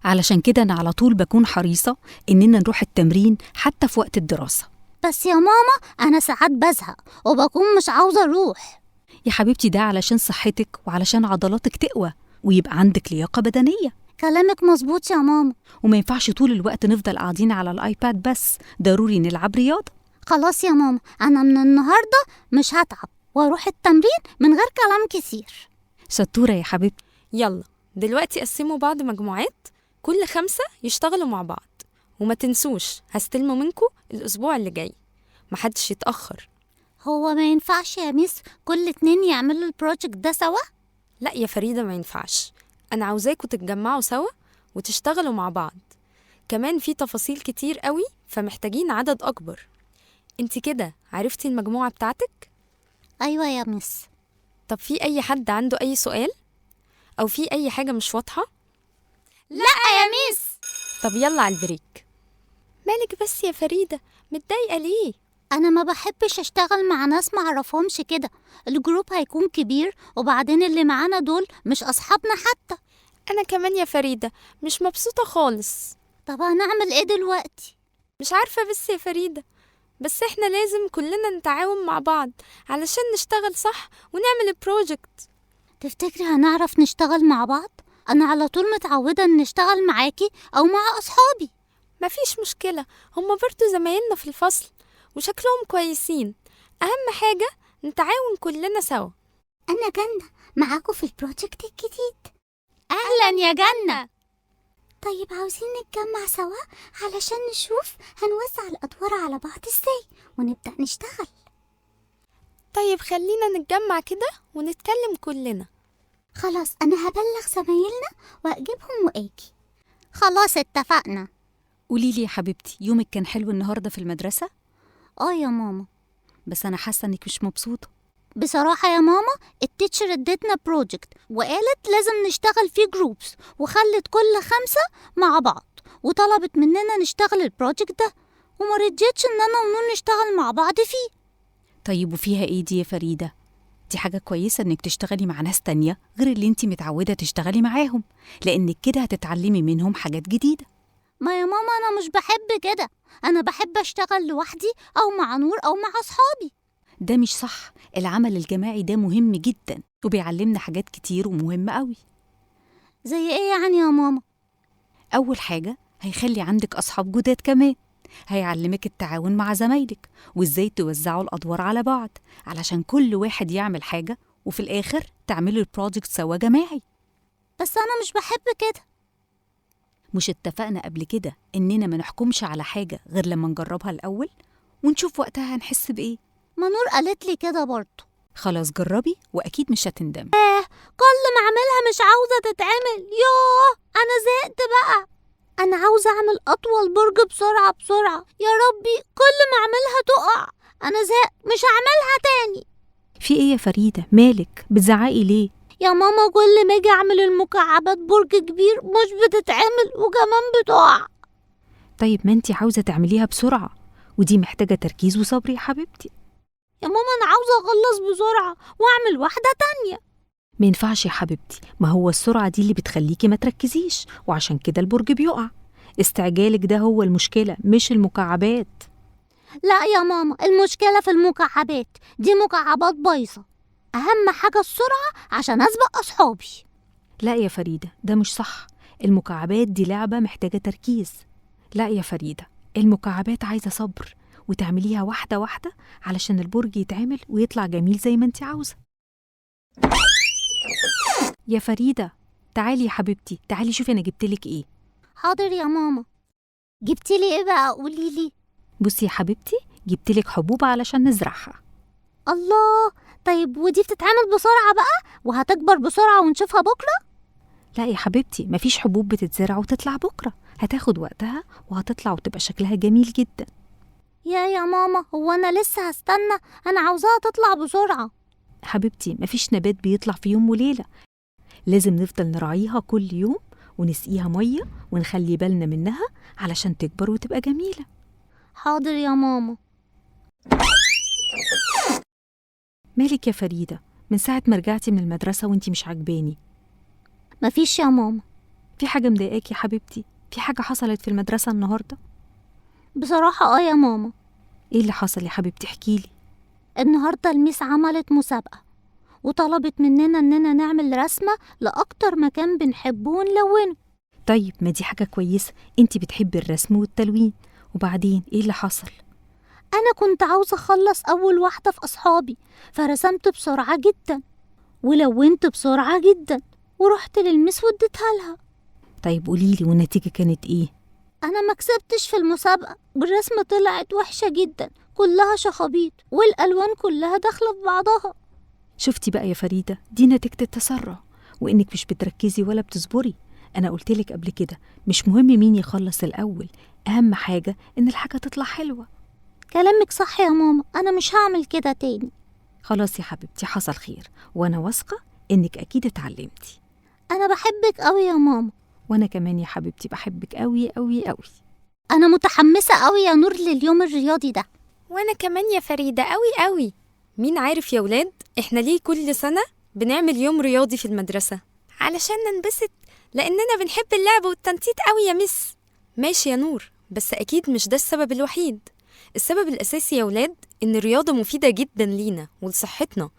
Speaker 2: علشان كده أنا على طول بكون حريصة إننا نروح التمرين حتى في وقت الدراسة.
Speaker 1: بس يا ماما أنا ساعات بزهق وبكون مش عاوزة أروح.
Speaker 2: يا حبيبتي ده علشان صحتك وعلشان عضلاتك تقوى ويبقى عندك لياقة بدنية.
Speaker 1: كلامك مظبوط يا ماما.
Speaker 2: وما ينفعش طول الوقت نفضل قاعدين على الآيباد بس، ضروري نلعب رياضة.
Speaker 1: خلاص يا ماما، أنا من النهاردة مش هتعب وأروح التمرين من غير كلام كتير.
Speaker 2: شطورة يا حبيبتي.
Speaker 3: يلا دلوقتي قسموا بعض مجموعات، كل 5 يشتغلوا مع بعض. وما تنسوش هستلمه منكم الأسبوع اللي جاي، محدش يتأخر.
Speaker 1: هو ما ينفعش يا ميس كل 2 يعملوا البروجكت ده سوا؟
Speaker 3: لا يا فريدة ما ينفعش، أنا عاوزاكم تتجمعوا سوا وتشتغلوا مع بعض. كمان في تفاصيل كتير قوي فمحتاجين عدد أكبر. انت كده عرفتي المجموعة بتاعتك؟
Speaker 1: أيوة يا ميس.
Speaker 3: طب في أي حد عنده أي سؤال؟ أو في أي حاجة مش واضحة؟
Speaker 1: لا يا ميس.
Speaker 3: طب يلا على البريك. مالك بس يا فريدة، متضايقة ليه؟
Speaker 1: أنا ما بحبش أشتغل مع ناس ما أعرفهمش كده، الجروب هيكون كبير وبعدين اللي معانا دول مش أصحابنا حتى.
Speaker 3: أنا كمان يا فريدة مش مبسوطة خالص.
Speaker 1: طب هنعمل إيه دلوقتي؟
Speaker 3: مش عارفة بس يا فريدة، بس إحنا لازم كلنا نتعاون مع بعض علشان نشتغل صح ونعمل البروجكت.
Speaker 1: تفتكري هنعرف نشتغل مع بعض؟ أنا على طول متعودة إن نشتغل معاكي أو مع أصحابي.
Speaker 3: مفيش مشكلة، هما برضو زمايلنا في الفصل وشكلهم كويسين. أهم حاجة نتعاون كلنا سوا.
Speaker 1: أنا جنة معاكم في البروجكت الجديد.
Speaker 3: أهلا يا جنة.
Speaker 1: طيب عاوزين نتجمع سوا علشان نشوف هنوزع الأدوار على بعض إزاي ونبدأ نشتغل.
Speaker 3: طيب خلينا نتجمع كده ونتكلم كلنا.
Speaker 1: خلاص أنا هبلغ زمايلنا وأجيبهم وآجي. خلاص اتفقنا.
Speaker 2: قوليلي يا حبيبتي، يومك كان حلو النهاردة في المدرسة؟
Speaker 1: يا ماما.
Speaker 2: بس أنا حاسة إنك مش مبسوطة.
Speaker 1: بصراحة يا ماما التيتشر ادتنا بروجكت وقالت لازم نشتغل فيه جروبس، وخلت كل 5 مع بعض وطلبت مننا نشتغل البروجكت ده، وما رضيتش إن أنا ونور نشتغل مع بعض فيه.
Speaker 2: طيب وفيها إيه دي يا فريدة؟ دي حاجة كويسة إنك تشتغلي مع ناس تانية غير اللي انتي متعودة تشتغلي معاهم، لأنك كده هتتعلمي منهم حاجات جديدة.
Speaker 1: ما يا ماما أنا مش بحب كده، أنا بحب أشتغل لوحدي أو مع نور أو مع أصحابي.
Speaker 2: ده مش صح، العمل الجماعي ده مهم جدا وبيعلمنا حاجات كتير ومهمة قوي.
Speaker 1: زي إيه يعني يا ماما؟
Speaker 2: أول حاجة هيخلي عندك أصحاب جداد كمان، هيعلمك التعاون مع زمايلك وإزاي توزعوا الأدوار على بعض علشان كل واحد يعمل حاجة وفي الآخر تعملوا البروجكت سوا جماعي.
Speaker 1: بس أنا مش بحب كده.
Speaker 2: مش اتفقنا قبل كده إننا ما نحكمش على حاجة غير لما نجربها الأول ونشوف وقتها هنحس بإيه؟
Speaker 1: ما نور قالت لي كده برضه.
Speaker 2: خلاص جربي وأكيد مش هتندمي.
Speaker 1: كل ما أعملها مش عاوزة تتعمل. يوه أنا زهقت بقى. أنا عاوزة أعمل أطول برج بسرعة بسرعة. يا ربي كل ما أعملها تقع. أنا زهقت مش هعملها تاني.
Speaker 2: في إيه يا فريدة؟ مالك بتزعقي ليه؟
Speaker 1: يا ماما كل ما أجي أعمل المكعبات برج كبير مش بتتعمل وكمان بتقع.
Speaker 2: طيب ما انتي عاوزة تعمليها بسرعة ودي محتاجة تركيز وصبر يا حبيبتي.
Speaker 1: يا ماما أنا عاوزة أخلص بسرعة وأعمل واحدة تانية.
Speaker 2: ما ينفعش يا حبيبتي، ما هو السرعة دي اللي بتخليكي ما تركزيش وعشان كده البرج بيقع. استعجالك ده هو المشكلة مش المكعبات.
Speaker 1: لا يا ماما المشكلة في المكعبات دي، مكعبات بايظة. أهم حاجة السرعة عشان أسبق أصحابي.
Speaker 2: لا يا فريدة ده مش صح، المكعبات دي لعبة محتاجة تركيز. لا يا فريدة المكعبات عايزة صبر وتعمليها واحدة واحدة علشان البرج يتعمل ويطلع جميل زي ما انت عاوزة. يا فريدة تعالي يا حبيبتي، تعالي شوفي أنا جبتلك إيه.
Speaker 1: حاضر يا ماما. جبتيلي إيه بقى قوليلي؟
Speaker 2: بصي يا حبيبتي جبتلك حبوب علشان نزرعها.
Speaker 1: الله، طيب ودي بتتعمل بسرعة بقى وهتكبر بسرعة ونشوفها بكرة؟
Speaker 2: لا يا حبيبتي مفيش حبوب بتتزرع وتطلع بكرة، هتاخد وقتها وهتطلع وتبقى شكلها جميل جدا.
Speaker 1: يا ماما هو أنا لسه هستنى؟ أنا عاوزاها تطلع بسرعة.
Speaker 2: حبيبتي مفيش نبات بيطلع في يوم وليلة، لازم نفضل نراعيها كل يوم ونسقيها مية ونخلي بالنا منها علشان تكبر وتبقى جميلة.
Speaker 1: حاضر يا ماما.
Speaker 2: مالك يا فريدة؟ من ساعة ما رجعتي من المدرسة وانتي مش عجباني.
Speaker 1: مفيش يا ماما.
Speaker 2: في حاجة مضايقاكي يا حبيبتي؟ في حاجة حصلت في المدرسة النهاردة؟
Speaker 1: بصراحة يا ماما.
Speaker 2: ايه اللي حصل يا حبيبتي؟ احكيلي.
Speaker 1: النهاردة الميس عملت مسابقة وطلبت مننا إننا نعمل رسمة لأكتر مكان بنحبه ونلونه.
Speaker 2: طيب ما دي حاجة كويسة، انتي بتحبي الرسم والتلوين، وبعدين ايه اللي حصل؟
Speaker 1: أنا كنت عاوزة أخلص أول واحدة في أصحابي فرسمت بسرعة جدا ولونت بسرعة جدا ورحت للميس واديتها لها.
Speaker 2: طيب قوليلي والنتيجة كانت ايه؟
Speaker 1: أنا ما كسبتش في المسابقة والرسمة طلعت وحشة جدا، كلها شخابيط والألوان كلها داخلة في بعضها.
Speaker 2: شفتي بقى يا فريدة، دي نتيجة التسرع وإنك مش بتركزي ولا بتصبري. أنا قلتلك قبل كده مش مهم مين يخلص الأول، أهم حاجة إن الحاجة تطلع حلوة.
Speaker 1: كلامك صح يا ماما، أنا مش هعمل كده تاني.
Speaker 2: خلاص يا حبيبتي حصل خير، وأنا واثقة إنك أكيد اتعلمتي.
Speaker 1: أنا بحبك أوي يا ماما.
Speaker 2: وأنا كمان يا حبيبتي بحبك أوي أوي أوي.
Speaker 1: أنا متحمسة أوي يا نور لليوم الرياضي ده.
Speaker 3: وأنا كمان يا فريدة أوي أوي. مين عارف يا ولاد إحنا ليه كل سنة بنعمل يوم رياضي في المدرسة؟ علشان ننبسط، لأننا بنحب اللعب والتنطيط أوي يا مس. ماشي يا نور، بس أكيد مش ده السبب الوحيد. السبب الأساسي يا ولاد إن الرياضة مفيدة جدا لينا ولصحتنا،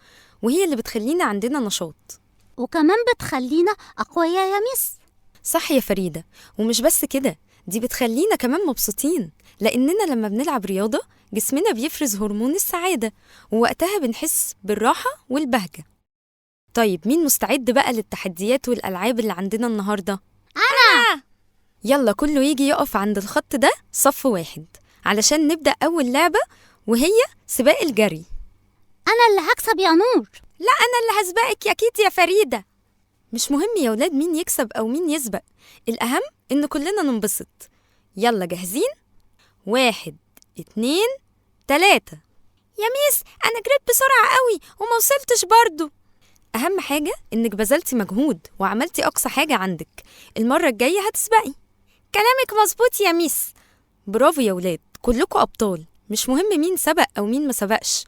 Speaker 3: وهي اللي بتخلينا عندنا نشاط
Speaker 1: وكمان بتخلينا أقوياء يا مس.
Speaker 3: صح يا فريدة، ومش بس كده، دي بتخلينا كمان مبسوطين، لأننا لما بنلعب رياضة جسمنا بيفرز هرمون السعادة ووقتها بنحس بالراحة والبهجة. طيب مين مستعد بقى للتحديات والألعاب اللي عندنا النهاردة؟
Speaker 1: أنا.
Speaker 3: يلا كله يجي يقف عند الخط ده صف واحد علشان نبدأ أول لعبة، وهي سباق الجري.
Speaker 1: أنا اللي هكسب يا نور.
Speaker 3: لا أنا اللي هسبقك أكيد يا فريدة. مش مهم يا ولاد مين يكسب أو مين يسبق، الأهم إن كلنا ننبسط. يلا جاهزين؟ 1 2 3. يا ميس أنا جريت بسرعة قوي وما وصلتش برضو. أهم حاجة إنك بذلتي مجهود وعملتي أقصى حاجة عندك، المرة الجاية هتسبقي. كلامك مظبوط يا ميس. برافو يا ولاد، كلكم أبطال، مش مهم مين سبق أو مين ما سبقش.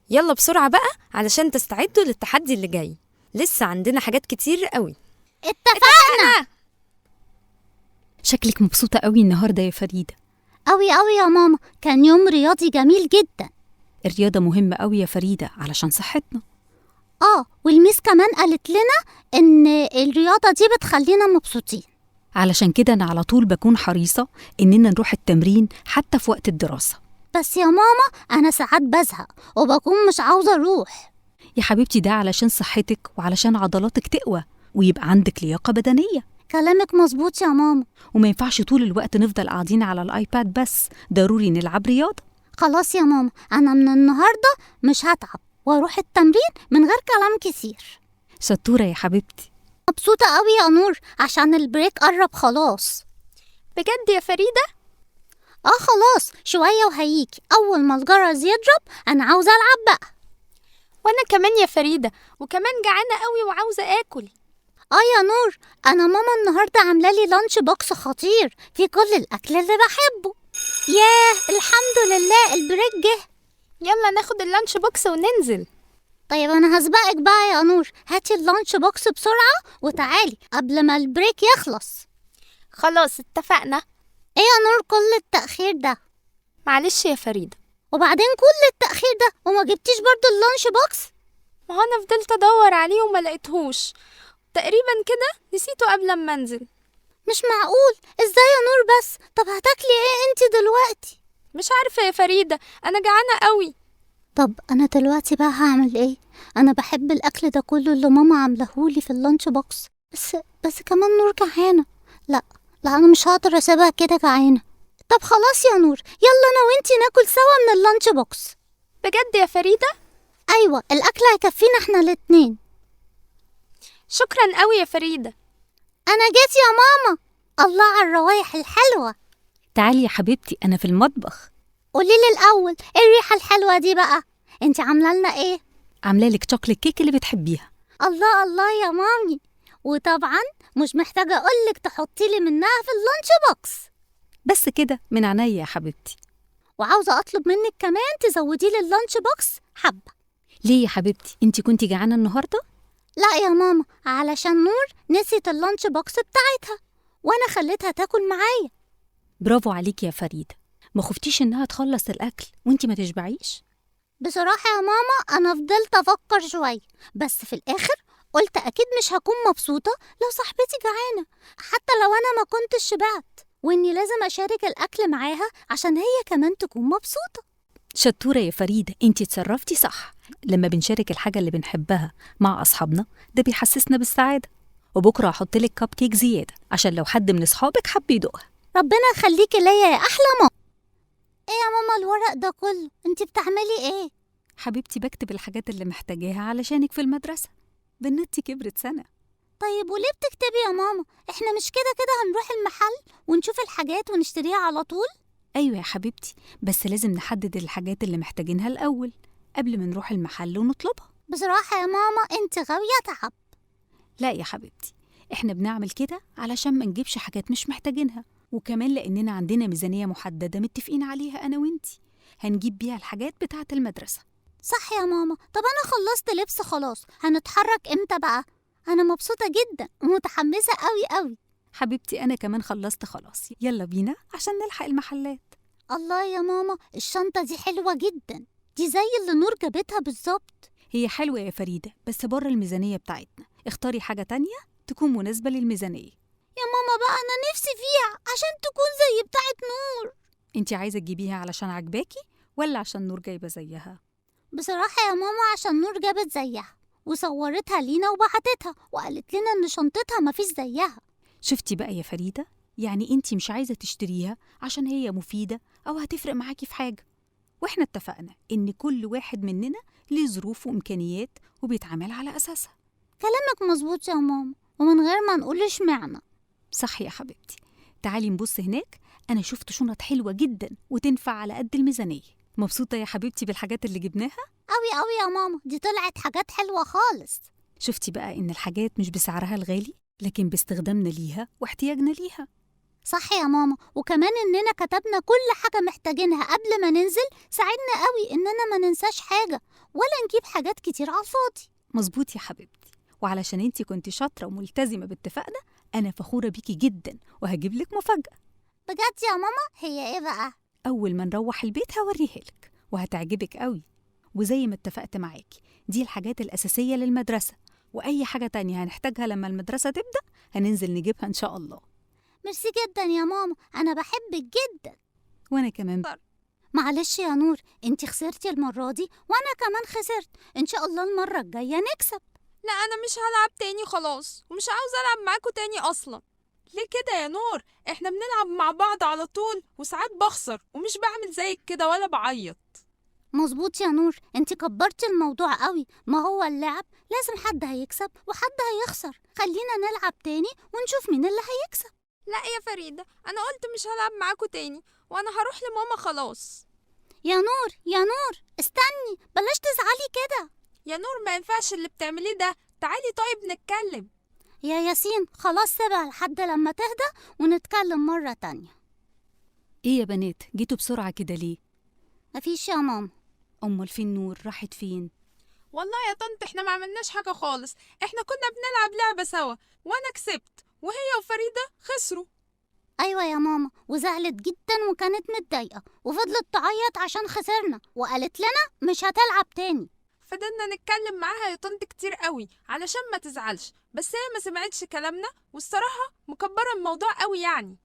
Speaker 3: يلا بسرعة بقى علشان تستعدوا للتحدي اللي جاي، لسه عندنا حاجات كتير قوي.
Speaker 1: اتفقنا.
Speaker 2: شكلك مبسوطة قوي النهاردة يا فريدة.
Speaker 1: أوي أوي يا ماما، كان يوم رياضي جميل جدا.
Speaker 2: الرياضة مهمة قوي يا فريدة علشان صحتنا.
Speaker 1: والميس كمان قالت لنا إن الرياضة دي بتخلينا مبسوطين.
Speaker 2: علشان كده أنا على طول بكون حريصة إننا نروح التمرين حتى في وقت الدراسة.
Speaker 1: بس يا ماما أنا ساعات بزهق وبكون مش عاوزة أروح.
Speaker 2: يا حبيبتي ده علشان صحتك وعلشان عضلاتك تقوى ويبقى عندك لياقة بدنية.
Speaker 1: كلامك مظبوط يا ماما.
Speaker 2: وما ينفعش طول الوقت نفضل قاعدين على الآيباد بس، ضروري نلعب رياضة.
Speaker 1: خلاص يا ماما، أنا من النهاردة مش هتعب وأروح التمرين من غير كلام كتير.
Speaker 2: شطورة يا حبيبتي.
Speaker 1: مبسوطة قوي يا نور عشان البريك قرب خلاص.
Speaker 3: بجد يا فريدة؟
Speaker 1: خلاص شوية وهيجي، أول ما الجرس يضرب أنا عاوزة ألعب بقى.
Speaker 3: وأنا كمان يا فريدة، وكمان جعانة قوي وعاوزة آكل.
Speaker 1: يا نور، أنا ماما النهاردة عاملة لي لانش بوكس خطير فيه كل الأكل اللي بحبه. ياه الحمد لله البريك جه.
Speaker 3: يلا ناخد اللانش بوكس وننزل.
Speaker 1: طيب أنا هسبقك بقى يا نور، هاتي اللانش بوكس بسرعة وتعالي قبل ما البريك يخلص.
Speaker 3: خلاص اتفقنا.
Speaker 1: إيه يا نور كل التأخير ده؟
Speaker 3: معلش يا فريدة.
Speaker 1: وبعدين كل التأخير ده وما جبتيش برضو اللانش بوكس؟
Speaker 3: ما هو أنا فضلت أدور عليه وما لقيتهوش، تقريبا كده نسيته قبل ما انزل.
Speaker 1: مش معقول، ازاي يا نور بس؟ طب هتاكلي ايه انتي دلوقتي؟
Speaker 3: مش عارفة يا فريدة، أنا جعانة قوي.
Speaker 1: طب أنا دلوقتي بقى هعمل ايه؟ أنا بحب الأكل ده كله اللي ماما عاملهولي في اللانش بوكس، بس كمان نور جعانة. لا أنا مش هقدر أسيبها كده جعانة. طب خلاص يا نور، يلا أنا وانتي ناكل سوا من اللانش بوكس.
Speaker 3: بجد يا فريدة؟
Speaker 1: أيوة الأكل هيكفينا احنا الاتنين.
Speaker 3: شكرا قوي يا فريدة.
Speaker 1: أنا جيت يا ماما. الله على الروايح الحلوة.
Speaker 2: تعالي يا حبيبتي أنا في المطبخ.
Speaker 1: قوليلي الأول ايه الريحة الحلوة دي بقى؟ انتي عاملة لنا ايه؟
Speaker 2: عاملالك شوكليت كيك اللي بتحبيها.
Speaker 1: الله الله يا مامي، وطبعا مش محتاجة أقولك تحطيلي منها في اللانش بوكس.
Speaker 2: بس كده من عينيا يا حبيبتي.
Speaker 1: وعاوزة أطلب منك كمان تزوديلي اللانش بوكس حبة.
Speaker 2: ليه يا حبيبتي انتي كنتي جعانة النهاردة؟
Speaker 1: لا يا ماما، علشان نور نسيت اللانش بوكس بتاعتها وأنا خليتها تاكل معايا.
Speaker 2: برافو عليكي يا فريدة، ما خفتيش إنها تخلص الأكل وانتي ما تشبعيش؟
Speaker 1: بصراحة يا ماما أنا فضلت أفكر شوية، بس في الآخر قلت أكيد مش هكون مبسوطة لو صاحبتي جعانة حتى لو أنا ما كنتش شبعت، وإني لازم أشارك الأكل معاها عشان هي كمان تكون مبسوطة.
Speaker 2: شطورة يا فريدة، انتي اتصرفتي صح. لما بنشارك الحاجة اللي بنحبها مع أصحابنا ده بيحسسنا بالسعادة. وبكرة هحطلك كاب كيك زيادة عشان لو حد من أصحابك حب يدوقها.
Speaker 1: ربنا يخليكي ليا يا أحلى ماما. إيه يا ماما الورق ده كله؟ أنتي بتعملي إيه؟
Speaker 2: حبيبتي بكتب الحاجات اللي محتاجاها علشانك في المدرسة، بنتي كبرت سنة.
Speaker 1: طيب وليه بتكتبي يا ماما؟ إحنا مش كده هنروح المحل ونشوف الحاجات ونشتريها على طول؟
Speaker 2: أيوة يا حبيبتي، بس لازم نحدد الحاجات اللي محتاجينها الأول قبل ما نروح المحل ونطلبها.
Speaker 1: بصراحة يا ماما أنت غاوية تعب.
Speaker 2: لا يا حبيبتي، احنا بنعمل كده علشان ما نجيبش حاجات مش محتاجينها، وكمان لأننا عندنا ميزانية محددة متفقين عليها أنا وإنتي هنجيب بيها الحاجات بتاعة المدرسة.
Speaker 1: صح يا ماما. طب أنا خلصت لبس خلاص، هنتحرك إمتى بقى؟ أنا مبسوطة جدا ومتحمسة قوي.
Speaker 2: حبيبتي أنا كمان خلصت خلاص، يلا بينا عشان نلحق المحلات.
Speaker 1: الله يا ماما، الشنطة دي حلوة جدا، دي زي اللي نور جابتها بالظبط.
Speaker 2: هي حلوة يا فريدة بس بره الميزانية بتاعتنا، اختاري حاجة تانية تكون مناسبة للميزانية.
Speaker 1: يا ماما بقى أنا نفسي فيها عشان تكون زي بتاعت نور.
Speaker 2: انتي عايزة تجيبيها علشان عجباكي ولا عشان نور جايبة زيها؟
Speaker 1: بصراحة يا ماما عشان نور جابت زيها وصورتها لينا وبعتتها وقالت لنا إن شنطتها مفيش زيها.
Speaker 2: شفتي بقى يا فريدة، يعني انتي مش عايزة تشتريها عشان هي مفيدة أو هتفرق معاكي في حاجة، واحنا اتفقنا إن كل واحد مننا ليه ظروف وإمكانيات وبيتعامل على أساسها.
Speaker 1: كلامك مظبوط يا ماما، ومن غير ما نقول اشمعنى.
Speaker 2: صح يا حبيبتي. تعالي نبص هناك، أنا شفت شنط حلوة جدا وتنفع على قد الميزانية. مبسوطة يا حبيبتي بالحاجات اللي جبناها؟
Speaker 1: قوي يا ماما، دي طلعت حاجات حلوة خالص.
Speaker 2: شفتي بقى إن الحاجات مش بسعرها الغالي لكن باستخدامنا ليها واحتياجنا ليها.
Speaker 1: صح يا ماما، وكمان إننا كتبنا كل حاجة محتاجينها قبل ما ننزل ساعدنا قوي إننا ما ننساش حاجة ولا نجيب حاجات كتير على الفاضي.
Speaker 2: مظبوط يا حبيبتي، وعلشان انتي كنتي شاطرة وملتزمة باتفاقنا أنا فخورة بيكي جدا وهجيب لك مفاجأة.
Speaker 1: بجد يا ماما؟ هي إيه بقى؟
Speaker 2: أول ما نروح البيت هوريها لك وهتعجبك قوي. وزي ما اتفقت معاكي دي الحاجات الأساسية للمدرسة، وأي حاجة تانية هنحتاجها لما المدرسة تبدأ هننزل نجيبها إن شاء الله.
Speaker 1: ميرسي جدا يا ماما، أنا بحبك جدا.
Speaker 2: وأنا كمان.
Speaker 1: معلش يا نور، انتي خسرتي المرة دي وأنا كمان خسرت. إن شاء الله المرة الجاية نكسب.
Speaker 3: لا أنا مش هلعب تاني خلاص، ومش عاوزة ألعب معاكوا تاني أصلا.
Speaker 4: ليه كده يا نور؟ احنا بنلعب مع بعض على طول، وساعات بخسر ومش بعمل زيك كده ولا بعيط.
Speaker 1: مظبوط يا نور، انتي كبرتي الموضوع قوي. ما هو اللعب لازم حد هيكسب وحد هيخسر. خلينا نلعب تاني ونشوف مين اللي هيكسب.
Speaker 3: لا يا فريدة، أنا قلت مش هلعب معاكوا تاني، وأنا هروح لماما خلاص.
Speaker 1: يا نور يا نور، استني، بلاش تزعلي كده.
Speaker 4: يا نور ما ينفعش اللي بتعمليه ده، تعالي طيب نتكلم.
Speaker 1: يا ياسين خلاص سيبها لحد لما تهدى ونتكلم مرة تانية.
Speaker 2: إيه يا بنات، جيتوا بسرعة كده ليه؟
Speaker 1: مفيش يا ماما.
Speaker 2: أمال فين نور؟ راحت فين؟
Speaker 4: والله يا طنط احنا ما عملناش حاجة خالص، احنا كنا بنلعب لعبة سوا وانا كسبت وهي وفريدة خسروا.
Speaker 1: أيوة يا ماما، وزعلت جدا وكانت متضايقة وفضلت تعيط عشان خسرنا وقالت لنا مش هتلعب تاني.
Speaker 4: فضلنا نتكلم معاها يا طنط كتير قوي علشان ما تزعلش، بس هي ما سمعتش كلامنا، والصراحة مكبرة الموضوع قوي يعني.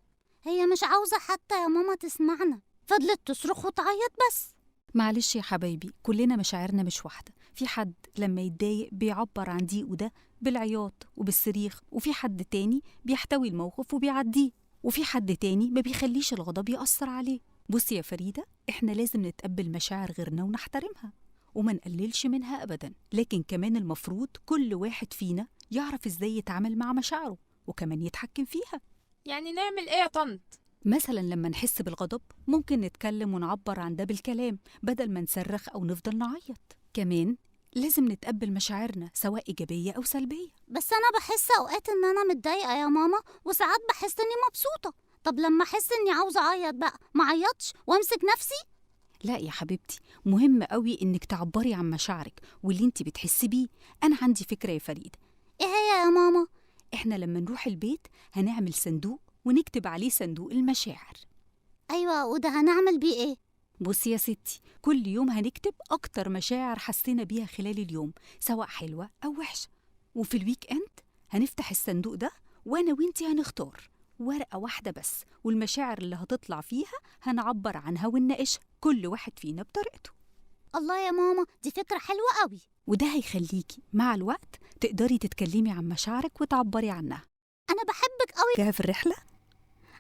Speaker 1: هي مش عاوزة حتى يا ماما تسمعنا، فضلت تصرخ وتعيط بس.
Speaker 2: معلش يا حبايبي، كلنا مشاعرنا مش واحدة. في حد لما يتضايق بيعبر عن ضيقه ده بالعياط وبالصريخ، وفي حد تاني بيحتوي الموقف وبيعديه، وفي حد تاني ما بيخليش الغضب يأثر عليه. بصي يا فريدة، احنا لازم نتقبل مشاعر غيرنا ونحترمها وما نقللش منها أبدا، لكن كمان المفروض كل واحد فينا يعرف ازاي يتعامل مع مشاعره وكمان يتحكم فيها.
Speaker 4: يعني نعمل ايه يا طنط؟
Speaker 2: مثلا لما نحس بالغضب ممكن نتكلم ونعبر عن ده بالكلام بدل ما نصرخ أو نفضل نعيط. كمان لازم نتقبل مشاعرنا سواء إيجابية أو سلبية.
Speaker 1: بس أنا بحس أوقات إن أنا متضايقة يا ماما، وساعات بحس إني مبسوطة. طب لما أحس إني عاوزة أعيط بقى ما أعيطش وأمسك نفسي؟
Speaker 2: لا يا حبيبتي، مهم قوي إنك تعبري عن مشاعرك واللي انت بتحسي بيه. أنا عندي فكرة يا فريدة.
Speaker 1: إيه هي يا ماما؟
Speaker 2: إحنا لما نروح البيت هنعمل صندوق ونكتب عليه صندوق المشاعر.
Speaker 1: أيوة، وده هنعمل بيه إيه؟
Speaker 2: بصي يا ستي، كل يوم هنكتب أكتر مشاعر حسينا بيها خلال اليوم، سواء حلوة أو وحشة. وفي الويك إند هنفتح الصندوق ده وأنا وإنتي هنختار ورقة واحدة بس، والمشاعر اللي هتطلع فيها هنعبر عنها ونناقشها كل واحد فينا بطريقته.
Speaker 1: الله يا ماما، دي فكرة حلوة قوي.
Speaker 2: وده هيخليكي مع الوقت تقدري تتكلمي عن مشاعرك وتعبري عنها.
Speaker 1: أنا بحبك قوي.
Speaker 2: جاهزة في الرحلة؟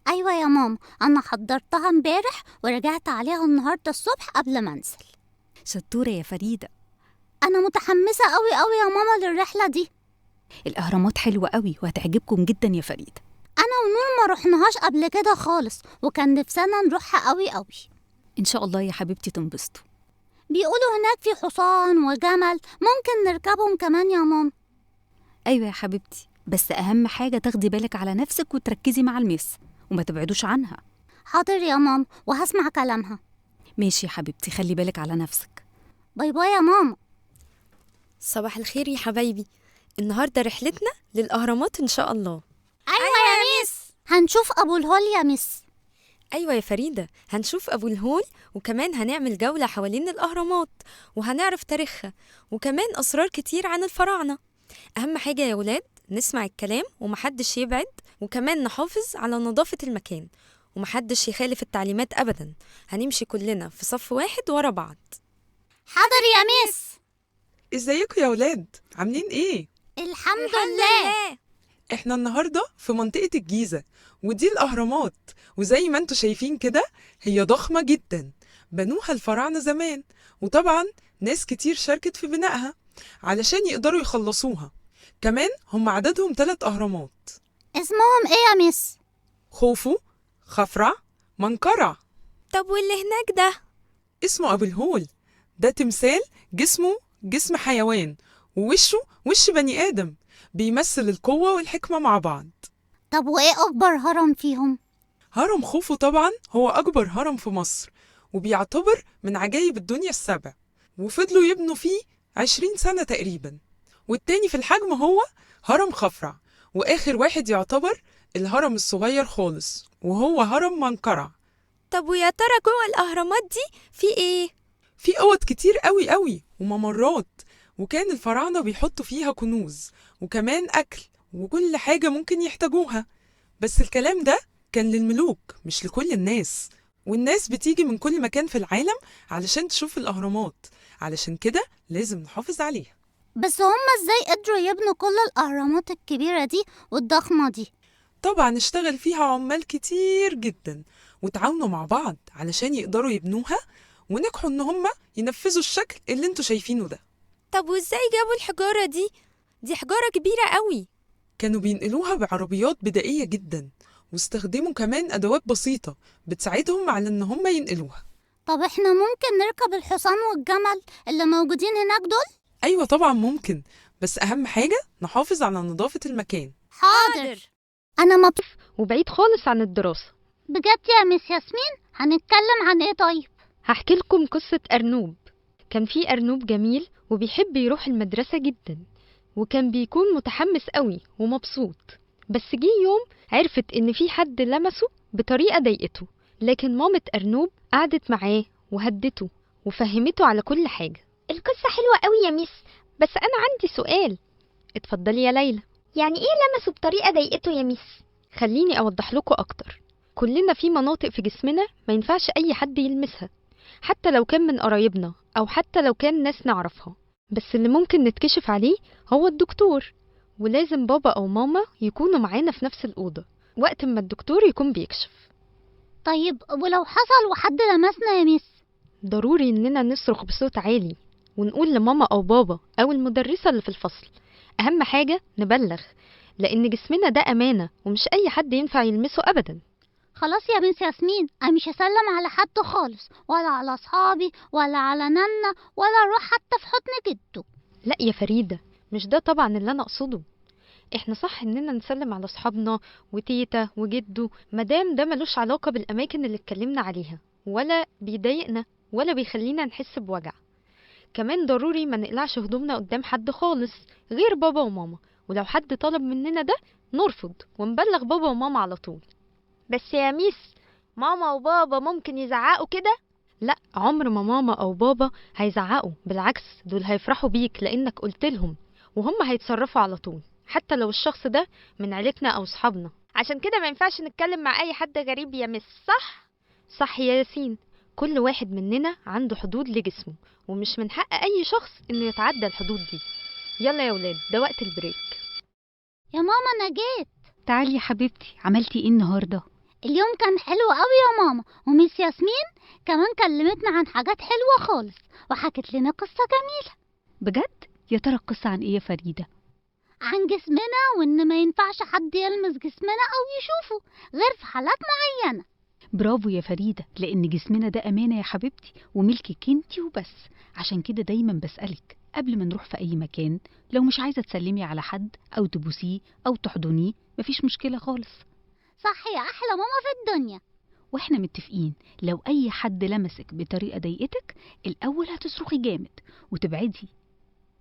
Speaker 1: أيوة يا ماما، أنا حضرتها امبارح ورجعت عليها النهاردة الصبح قبل ما أنزل.
Speaker 2: شطورة يا فريدة.
Speaker 1: أنا متحمسة قوي قوي يا ماما للرحلة دي.
Speaker 2: الأهرامات حلوة قوي وهتعجبكم جدا يا فريدة.
Speaker 1: أنا ونور ما رحناهاش قبل كده خالص، وكان نفسنا نروحها قوي قوي.
Speaker 2: إن شاء الله يا حبيبتي تنبسطوا.
Speaker 1: بيقولوا هناك في حصان وجمل ممكن نركبهم كمان يا ماما.
Speaker 2: أيوة يا حبيبتي، بس أهم حاجة تاخدي بالك على نفسك وتركزي مع الميس وما تبعدوش عنها.
Speaker 1: حاضر يا ماما، وهسمع كلامها.
Speaker 2: ماشي يا حبيبتي، خلي بالك على نفسك.
Speaker 1: باي باي يا ماما.
Speaker 3: صباح الخير يا حبايبي، النهاردة رحلتنا للأهرامات إن شاء الله.
Speaker 1: أيوة يا ميس. هنشوف أبو الهول يا ميس.
Speaker 3: أيوة يا فريدة، هنشوف أبو الهول، وكمان هنعمل جولة حوالين الأهرامات وهنعرف تاريخها وكمان أسرار كتير عن الفراعنة. أهم حاجة يا ولاد نسمع الكلام ومحدش يبعد، وكمان نحافظ على نظافة المكان ومحدش يخالف التعليمات أبدا. هنمشي كلنا في صف واحد ورا بعض.
Speaker 1: حاضر يا ميس.
Speaker 5: ازيكم يا ولاد؟ عاملين ايه؟
Speaker 1: الحمد لله.
Speaker 5: احنا النهارده في منطقة الجيزة، ودي الأهرامات، وزي ما انتوا شايفين كده هي ضخمة جدا، بنوها الفراعنة زمان، وطبعا ناس كتير شاركت في بنائها علشان يقدروا يخلصوها. كمان هم عددهم 3 أهرامات.
Speaker 1: اسمهم ايه يا ميس؟
Speaker 5: خوفو، خفرع، منقرع.
Speaker 3: طب واللي هناك ده؟
Speaker 5: اسمه أبو الهول، ده تمثال جسمه جسم حيوان ووشه وش بني آدم، بيمثل القوة والحكمة مع بعض.
Speaker 1: طب وايه أكبر هرم فيهم؟
Speaker 5: هرم خوفو طبعا هو أكبر هرم في مصر، وبيعتبر من عجائب الدنيا ال7، وفضلوا يبنوا فيه 20 سنة تقريبا. والتاني في الحجم هو هرم خفرع، وآخر واحد يعتبر الهرم الصغير خالص وهو هرم منقرع.
Speaker 3: طب ويا ترى جوه الأهرامات دي في إيه؟
Speaker 5: في أوض كتير قوي قوي وممرات، وكان الفراعنة بيحطوا فيها كنوز وكمان أكل وكل حاجة ممكن يحتاجوها. بس الكلام ده كان للملوك مش لكل الناس، والناس بتيجي من كل مكان في العالم علشان تشوف الأهرامات، علشان كده لازم نحافظ عليها.
Speaker 1: بس هما ازاي قدروا يبنوا كل الأهرامات الكبيرة دي والضخمة دي؟
Speaker 5: طبعا اشتغل فيها عمال كتير جدا وتعاونوا مع بعض علشان يقدروا يبنوها، ونجحوا ان هم ينفذوا الشكل اللي انتوا شايفينه ده.
Speaker 3: طب وإزاي جابوا الحجارة دي؟ دي حجارة كبيرة قوي.
Speaker 5: كانوا بينقلوها بعربيات بدائية جدا، واستخدموا كمان أدوات بسيطة بتساعدهم على ان هم ينقلوها.
Speaker 1: طب احنا ممكن نركب الحصان والجمل اللي موجودين هناك دول؟
Speaker 5: ايوه طبعا ممكن، بس اهم حاجة نحافظ على نظافة المكان.
Speaker 1: حاضر. أنا مبسوط
Speaker 3: وبعيد خالص عن الدراسة.
Speaker 1: بجد يا مس ياسمين. هنتكلم عن ايه طيب؟
Speaker 3: هحكي لكم قصة أرنوب. كان في أرنوب جميل وبيحب يروح المدرسة جدا، وكان بيكون متحمس قوي ومبسوط. بس جه يوم عرفت إن في حد لمسه بطريقة ضايقته، لكن مامة أرنوب قعدت معاه وهدته وفهمته على كل حاجة. القصة حلوة قوي يا ميس، بس أنا عندي سؤال. اتفضلي يا ليلى. يعني إيه لمسه بطريقة ضايقته يا ميس؟ خليني أوضح لكم أكتر. كلنا في مناطق في جسمنا ما ينفعش أي حد يلمسها، حتى لو كان من قرايبنا أو حتى لو كان ناس نعرفها. بس اللي ممكن نتكشف عليه هو الدكتور، ولازم بابا أو ماما يكونوا معانا في نفس الأوضة وقت ما الدكتور يكون بيكشف.
Speaker 1: طيب ولو حصل وحد لمسنا يا مس؟
Speaker 3: ضروري إننا نصرخ بصوت عالي ونقول لماما أو بابا أو المدرسة اللي في الفصل. أهم حاجة نبلغ، لأن جسمنا ده أمانة ومش أي حد ينفع يلمسه أبدا.
Speaker 1: خلاص يا مس ياسمين، أنا مش هسلم على حد خالص، ولا على أصحابي ولا على نانا، ولا أروح حتى في حضن جده.
Speaker 3: لا يا فريدة، مش ده طبعا اللي أنا أقصده. احنا صح إننا نسلم على أصحابنا وتيتا وجدو مادام ده ملوش علاقة بالأماكن اللي اتكلمنا عليها، ولا بيضايقنا ولا بيخلينا نحس بوجع. كمان ضروري ما نقلعش هدومنا قدام حد خالص غير بابا وماما، ولو حد طلب مننا ده نرفض ونبلغ بابا وماما على طول. بس يا ميس، ماما وبابا ممكن يزعقوا كده؟ لا، عمر ما ماما او بابا هيزعقوا، بالعكس دول هيفرحوا بيك لانك قلت لهم، وهم هيتصرفوا على طول حتى لو الشخص ده من عيلتنا او صحابنا. عشان كده ما ينفعش نتكلم مع اي حد غريب يا ميس، صح؟ صح يا ياسين، كل واحد مننا عنده حدود لجسمه، ومش من حق اي شخص انه يتعدى الحدود دي. يلا يا ولاد، ده وقت البريك.
Speaker 1: يا ماما أنا جيت.
Speaker 2: تعالي يا حبيبتي، عملتي ايه النهارده؟
Speaker 1: اليوم كان حلو قوي يا ماما، وميس ياسمين كمان كلمتنا عن حاجات حلوة خالص وحكت لنا قصة جميلة.
Speaker 2: بجد؟ يا ترى القصة عن ايه يا فريدة؟
Speaker 1: عن جسمنا، وإن ما ينفعش حد يلمس جسمنا أو يشوفه غير في حالات معينة.
Speaker 2: برافو يا فريدة، لأن جسمنا ده أمانة يا حبيبتي وملكك انتي وبس. عشان كده دايما بسألك قبل ما نروح في أي مكان، لو مش عايزة تسلمي على حد أو تبوسيه أو تحضنيه مفيش مشكلة خالص.
Speaker 1: صح يا أحلى ماما في الدنيا.
Speaker 2: واحنا متفقين لو أي حد لمسك بطريقة ضايقتك، الأول هتصرخي جامد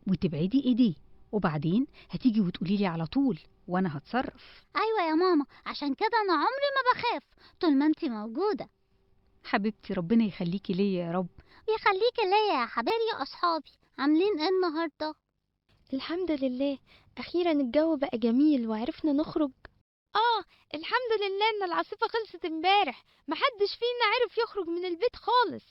Speaker 2: وتبعدي ايديه، وبعدين هتيجي وتقوليلي على طول وانا هتصرف.
Speaker 1: أيوة يا ماما، عشان كده أنا عمري ما بخاف طول ما انتي موجودة.
Speaker 2: حبيبتي ربنا يخليكي ليا يا رب.
Speaker 1: ويخليكي ليا يا حبايبي يا أصحابي. عاملين ايه النهاردة؟
Speaker 3: الحمد لله، أخيرا الجو بقى جميل وعرفنا نخرج. الحمد لله إن العاصفة خلصت امبارح، محدش فينا عرف يخرج من البيت خالص.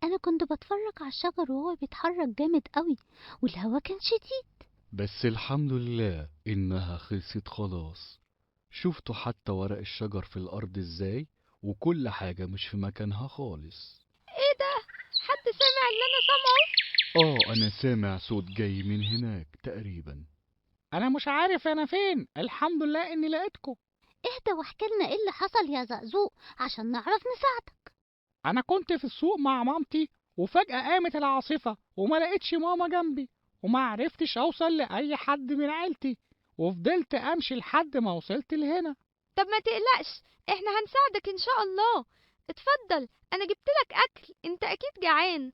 Speaker 1: أنا كنت بتفرج على الشجر وهو بيتحرك جامد قوي، والهوا كان شديد.
Speaker 6: بس الحمد لله إنها خلصت خلاص. شفتوا حتى ورق الشجر في الأرض إزاي، وكل حاجة مش في مكانها خالص.
Speaker 3: ايه ده؟ حد سمع اللي أنا سامعه؟
Speaker 6: أنا سامع صوت جاي من هناك تقريبا.
Speaker 7: أنا مش عارف أنا فين، الحمد لله إني لقيتكم.
Speaker 1: اهدى واحكي لنا ايه اللي حصل يا زقزوق عشان نعرف نساعدك.
Speaker 7: أنا كنت في السوق مع مامتي، وفجأة قامت العاصفة وما لقيتش ماما جنبي، وما عرفتش أوصل لأي حد من عيلتي، وفضلت أمشي لحد ما وصلت لهنا.
Speaker 3: طب ما تقلقش، احنا هنساعدك إن شاء الله. اتفضل، أنا جبتلك أكل، انت أكيد جعان.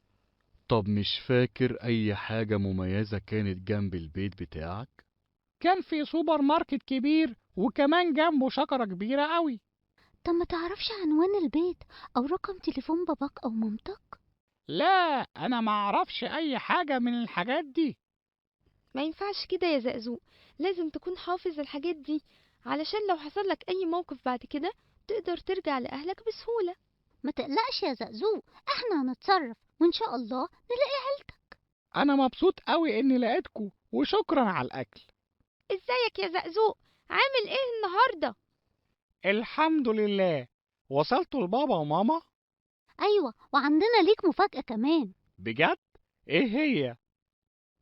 Speaker 6: طب مش فاكر أي حاجة مميزة كانت جنب البيت بتاعك؟
Speaker 7: كان في سوبر ماركت كبير، وكمان جنبه شجرة كبيرة قوي.
Speaker 1: طب ما تعرفش عنوان البيت او رقم تليفون باباك او مامتك؟
Speaker 7: لا، أنا ما أعرفش أي حاجة من الحاجات دي.
Speaker 3: ما ينفعش كده يا زقزوق، لازم تكون حافظ الحاجات دي علشان لو حصل لك أي موقف بعد كده تقدر ترجع لأهلك بسهولة.
Speaker 1: ما تقلقش يا زقزوق، احنا هنتصرف وإن شاء الله نلاقي عيلتك.
Speaker 7: أنا مبسوط قوي إني لقيتكوا وشكرا على الأكل.
Speaker 3: ازيك يا زقزوق؟ عامل ايه النهاردة؟
Speaker 7: الحمد لله. وصلتوا لبابا وماما؟
Speaker 1: أيوة، وعندنا ليك مفاجأة كمان.
Speaker 7: بجد؟ إيه هي؟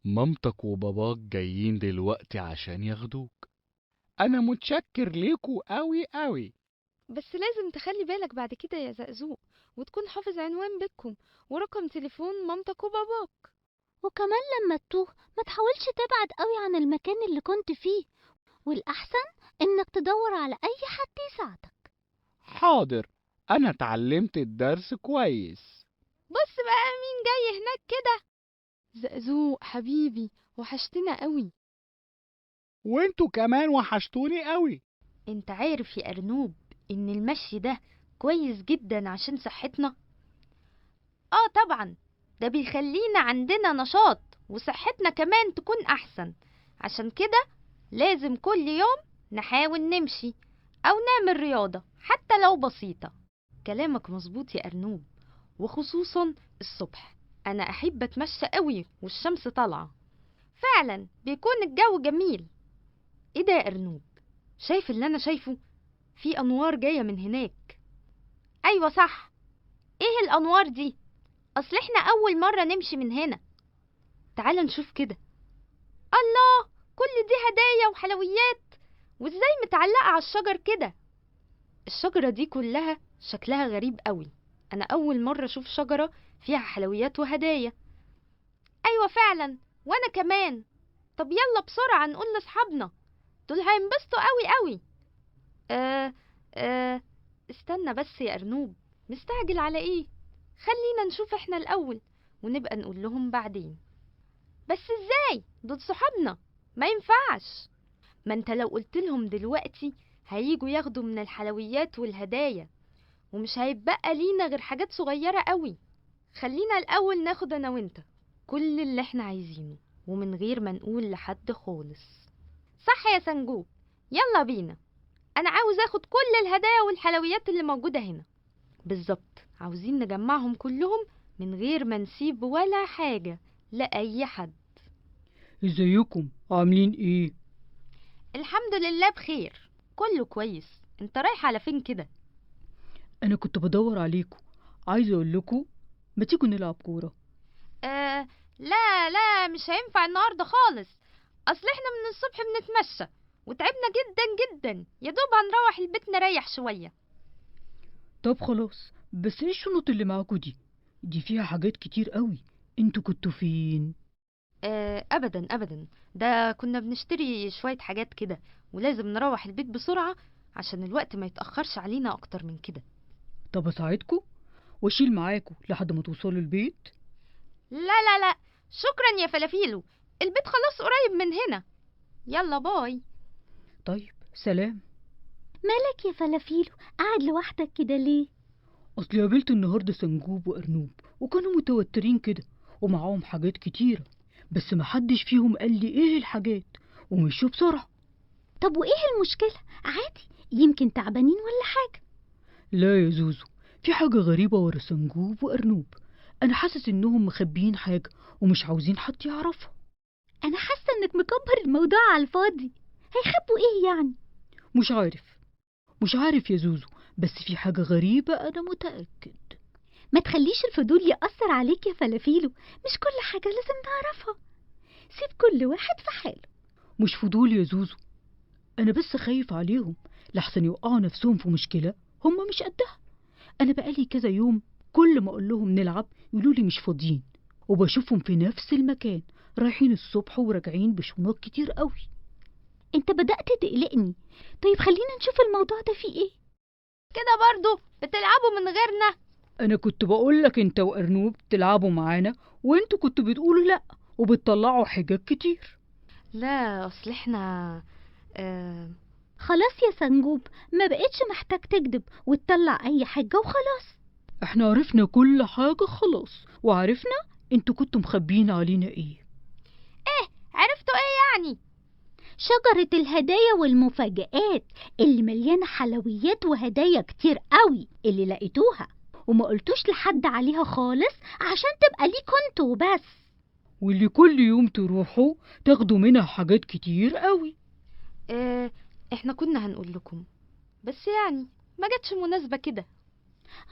Speaker 6: مامتك وباباك جايين دلوقتي عشان ياخدوك.
Speaker 7: أنا متشكر ليكوا قوي قوي.
Speaker 3: بس لازم تخلي بالك بعد كده يا زقزوق، وتكون حافظ عنوان بيتكم ورقم تليفون مامتك وباباك.
Speaker 1: وكمان لما تتوه ما تحاولش تبعد قوي عن المكان اللي كنت فيه، والأحسن إنك تدور على أي حد يساعدك.
Speaker 7: حاضر، أنا اتعلمت الدرس كويس.
Speaker 3: بص بقى مين جاي هناك كده. زقزوق حبيبي، وحشتنا قوي.
Speaker 7: وانتوا كمان وحشتوني قوي.
Speaker 3: انت عارف يا أرنوب إن المشي ده كويس جدا عشان صحتنا؟ طبعا، ده بيخلينا عندنا نشاط وصحتنا كمان تكون أحسن. عشان كده لازم كل يوم نحاول نمشي أو نعمل رياضة حتى لو بسيطة. كلامك مظبوط يا أرنوب، وخصوصا الصبح أنا أحب أتمشى قوي والشمس طالعة، فعلا بيكون الجو جميل. إيه ده يا أرنوب؟ شايف اللي أنا شايفه؟ في أنوار جاية من هناك. أيوة صح. إيه الأنوار دي؟ أصل إحنا أول مرة نمشي من هنا. تعال نشوف كده. الله، كل دي هدايا وحلويات، وإزاي متعلقة على الشجر كده؟ الشجرة دي كلها شكلها غريب قوي. أنا أول مرة أشوف شجرة فيها حلويات وهدايا. أيوة فعلا، وأنا كمان. طب يلا بسرعة نقول لأصحابنا، دول هينبسطوا قوي قوي. استنى بس يا أرنوب، مستعجل على إيه؟ خلينا نشوف إحنا الأول ونبقى نقول لهم بعدين. بس إزاي؟ دول صحابنا، ما ينفعش. ما انت لو قلت لهم دلوقتي هييجوا ياخدوا من الحلويات والهدايا، ومش هيتبقى لينا غير حاجات صغيرة قوي. خلينا الأول ناخد أنا وانت كل اللي احنا عايزينه، ومن غير ما نقول لحد خالص. صح يا سنجوب، يلا بينا. أنا عاوز أخد كل الهدايا والحلويات اللي موجودة هنا. بالظبط، عاوزين نجمعهم كلهم من غير ما نسيب ولا حاجة لأي حد.
Speaker 8: ازيكم عاملين ايه؟
Speaker 3: الحمد لله بخير، كله كويس. انت رايح على فين كده؟
Speaker 8: انا كنت بدور عليكم، عايزه اقول لكم ما تيجوا نلعب كوره.
Speaker 3: لا لا، مش هينفع النهارده خالص. اصل احنا من الصبح بنتمشى وتعبنا جدا جدا، يا دوب هنروح البيت نريح شويه.
Speaker 8: طب خلاص، بس ايه الشنط اللي معاكوا دي فيها حاجات كتير قوي. انتوا كنتوا فين؟
Speaker 3: ابدا ابدا، ده كنا بنشتري شويه حاجات كده، ولازم نروح البيت بسرعه عشان الوقت ما يتاخرش علينا اكتر من كده.
Speaker 8: طب اساعدكم واشيل معاكم لحد ما توصلوا البيت؟
Speaker 3: لا لا لا، شكرا يا فلافيلو، البيت خلاص قريب من هنا. يلا باي.
Speaker 8: طيب سلام.
Speaker 1: مالك يا فلافيلو قاعد لوحدك كده ليه؟
Speaker 8: اصلي قابلت النهارده سنجوب وارنوب وكانوا متوترين كده ومعاهم حاجات كتيره، بس محدش فيهم قال لي ايه الحاجات ومشوا بسرعه.
Speaker 1: طب وايه المشكلة؟ عادي، يمكن تعبانين ولا حاجة.
Speaker 8: لا يا زوزو، في حاجه غريبه ورا سنجوب وارنوب. انا حاسس انهم مخبيين حاجه ومش عاوزين حد يعرفها.
Speaker 1: انا حاسة انك مكبر الموضوع على الفاضي. هيخبوا ايه يعني؟
Speaker 8: مش عارف يا زوزو، بس في حاجه غريبه انا متاكد.
Speaker 1: ما تخليش الفضول يأثر عليك يا فلافيلو، مش كل حاجة لازم نعرفها. سيب كل واحد في حاله.
Speaker 8: مش فضول يا زوزو، انا بس خايف عليهم لحسن يوقعوا نفسهم في مشكله هم مش قدها. انا بقالي كذا يوم كل ما اقول لهم نلعب يقولوا لي مش فاضيين، وبشوفهم في نفس المكان رايحين الصبح وراجعين بشنط كتير قوي.
Speaker 1: انت بدأت تقلقني. طيب خلينا نشوف الموضوع ده فيه ايه.
Speaker 3: كده برضو بتلعبوا من غيرنا؟
Speaker 8: انا كنت بقول لك انت وارنوب تلعبوا معانا، وانتوا كنتوا بتقولوا لا وبتطلعوا حجج كتير.
Speaker 3: لا، اصل احنا
Speaker 1: خلاص يا سنجوب، ما بقتش محتاج تكذب وتطلع اي حاجة وخلاص.
Speaker 8: احنا عرفنا كل حاجة خلاص، وعرفنا انتوا كنتوا مخبيين علينا ايه.
Speaker 3: عرفتوا ايه يعني؟
Speaker 1: شجرة الهدايا والمفاجآت اللي مليانة حلويات وهدايا كتير قوي اللي لقيتوها وما قلتوش لحد عليها خالص عشان تبقى ليكوا انتوا بس.
Speaker 8: واللي كل يوم تروحوا تاخدوا منها حاجات كتير قوي.
Speaker 3: احنا كنا هنقول لكم، بس يعني ما جاتش مناسبة كده.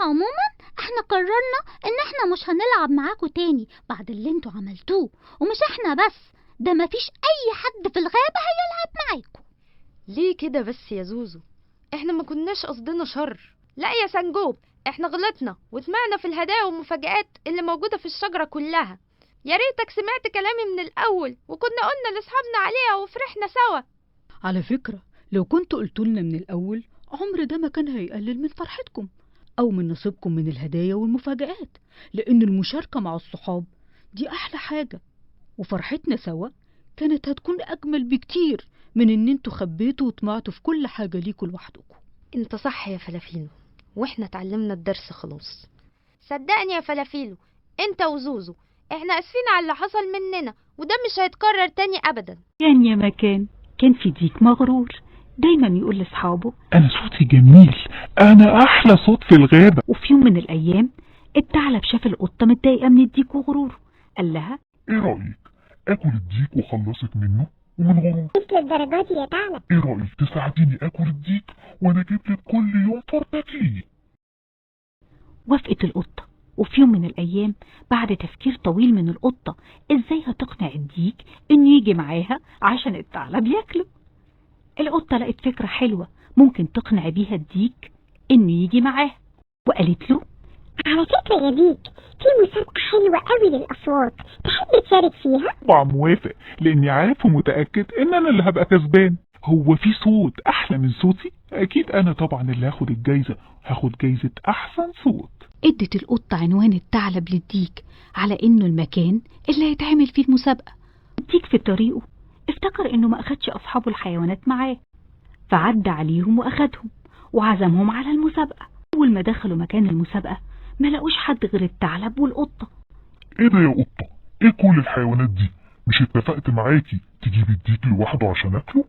Speaker 1: عموما احنا قررنا ان احنا مش هنلعب معاكوا تاني بعد اللي انتوا عملتوه، ومش احنا بس، ده مفيش اي حد في الغابة هيلعب معاكوا.
Speaker 3: ليه كده بس يا زوزو؟ احنا ما كناش قصدنا شر. لا يا سنجوب، احنا غلطنا وطمعنا في الهدايا والمفاجآت اللي موجودة في الشجرة كلها. يا ريتك سمعت كلامي من الأول وكنا قلنا لأصحابنا عليها وفرحنا سوا.
Speaker 8: على فكرة لو كنتوا قلتولنا من الأول عمر ده ما كان هيقلل من فرحتكم أو من نصيبكم من الهدايا والمفاجآت، لأن المشاركة مع الصحاب دي أحلى حاجة، وفرحتنا سوا كانت هتكون أجمل بكتير من إن انتوا خبيتوا وطمعتوا في كل حاجة ليكوا لوحدكم.
Speaker 3: انت صح يا فلافيلو، واحنا اتعلمنا الدرس خلاص. صدقني يا فلافيلو، انت وزوزو احنا اسفين على اللي حصل مننا، وده مش هيتكرر تاني ابدا.
Speaker 8: كان يا مكان كان في ديك مغرور دايما يقول لاصحابه
Speaker 9: انا صوتي جميل، انا احلى صوت في الغابة.
Speaker 8: وفي يوم من الايام الثعلب شاف القطة متضايقة من الديك وغروره، قال لها
Speaker 9: ايه رأيك اكل الديك وخلصك منه ومن غرور؟
Speaker 10: مش للدرجة دي يا ثعلب.
Speaker 9: ايه رأيك تساعديني اكل الديك وانا اجيب لك كل يوم فرصة فيه؟
Speaker 8: وافقت القطة. وفي يوم من الأيام بعد تفكير طويل من القطة إزاي هتقنع الديك إنه يجي معاها عشان الثعلب ياكله، القطة لقت فكرة حلوة ممكن تقنع بيها الديك إنه يجي معاها، وقالت له
Speaker 10: على فكرة يا ديك، في مسابقة حلوة قوي للأصوات، تحب تشارك فيها؟
Speaker 9: طبعا موافق، لاني عارف ومتأكد ان انا اللي هبقى كسبان. هو في صوت احلى من صوتي؟ اكيد انا طبعا اللي هاخد الجايزة، هاخد جايزة احسن صوت.
Speaker 2: ادت القطة عنوان الثعلب للديك على انه المكان اللي هيتعمل فيه المسابقة.
Speaker 8: الديك في طريقه افتكر انه ما اخدش اصحابه الحيوانات معاه، فعدى عليهم واخدهم وعزمهم على المسابقة. اول ما دخلوا مكان المسابقة ما لقوش حد غير الثعلب والقطة.
Speaker 9: ايه ده يا قطة؟ ايه كل الحيوانات دي؟ مش اتفقت معاكي تجيبي الديك لوحده عشان اكله؟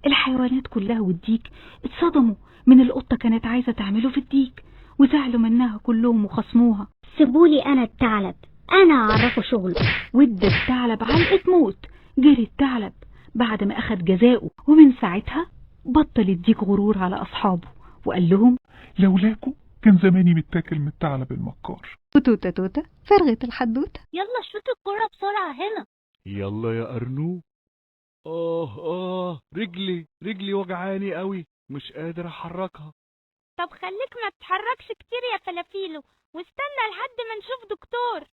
Speaker 8: الحيوانات كلها والديك اتصدموا من القطة كانت عايزة تعمله في الديك، وزعلوا منها كلهم وخصموها.
Speaker 10: سيبولي أنا الثعلب، أنا أعرفه شغله.
Speaker 8: وادى الثعلب علقة موت. جري الثعلب بعد ما أخد جزاؤه، ومن ساعتها بطل الديك غرور على أصحابه وقال لهم
Speaker 9: لولاكوا كان زماني متاكل من الثعلب المكار.
Speaker 2: وتوتة توتة فرغت الحدوتة.
Speaker 1: يلا شوت الكرة بسرعة هنا.
Speaker 6: يلا يا أرنوب. رجلي وجعاني قوي، مش قادر أحركها.
Speaker 10: طب خليك ما تتحركش كتير يا فلافيلو، واستنى لحد ما نشوف دكتور.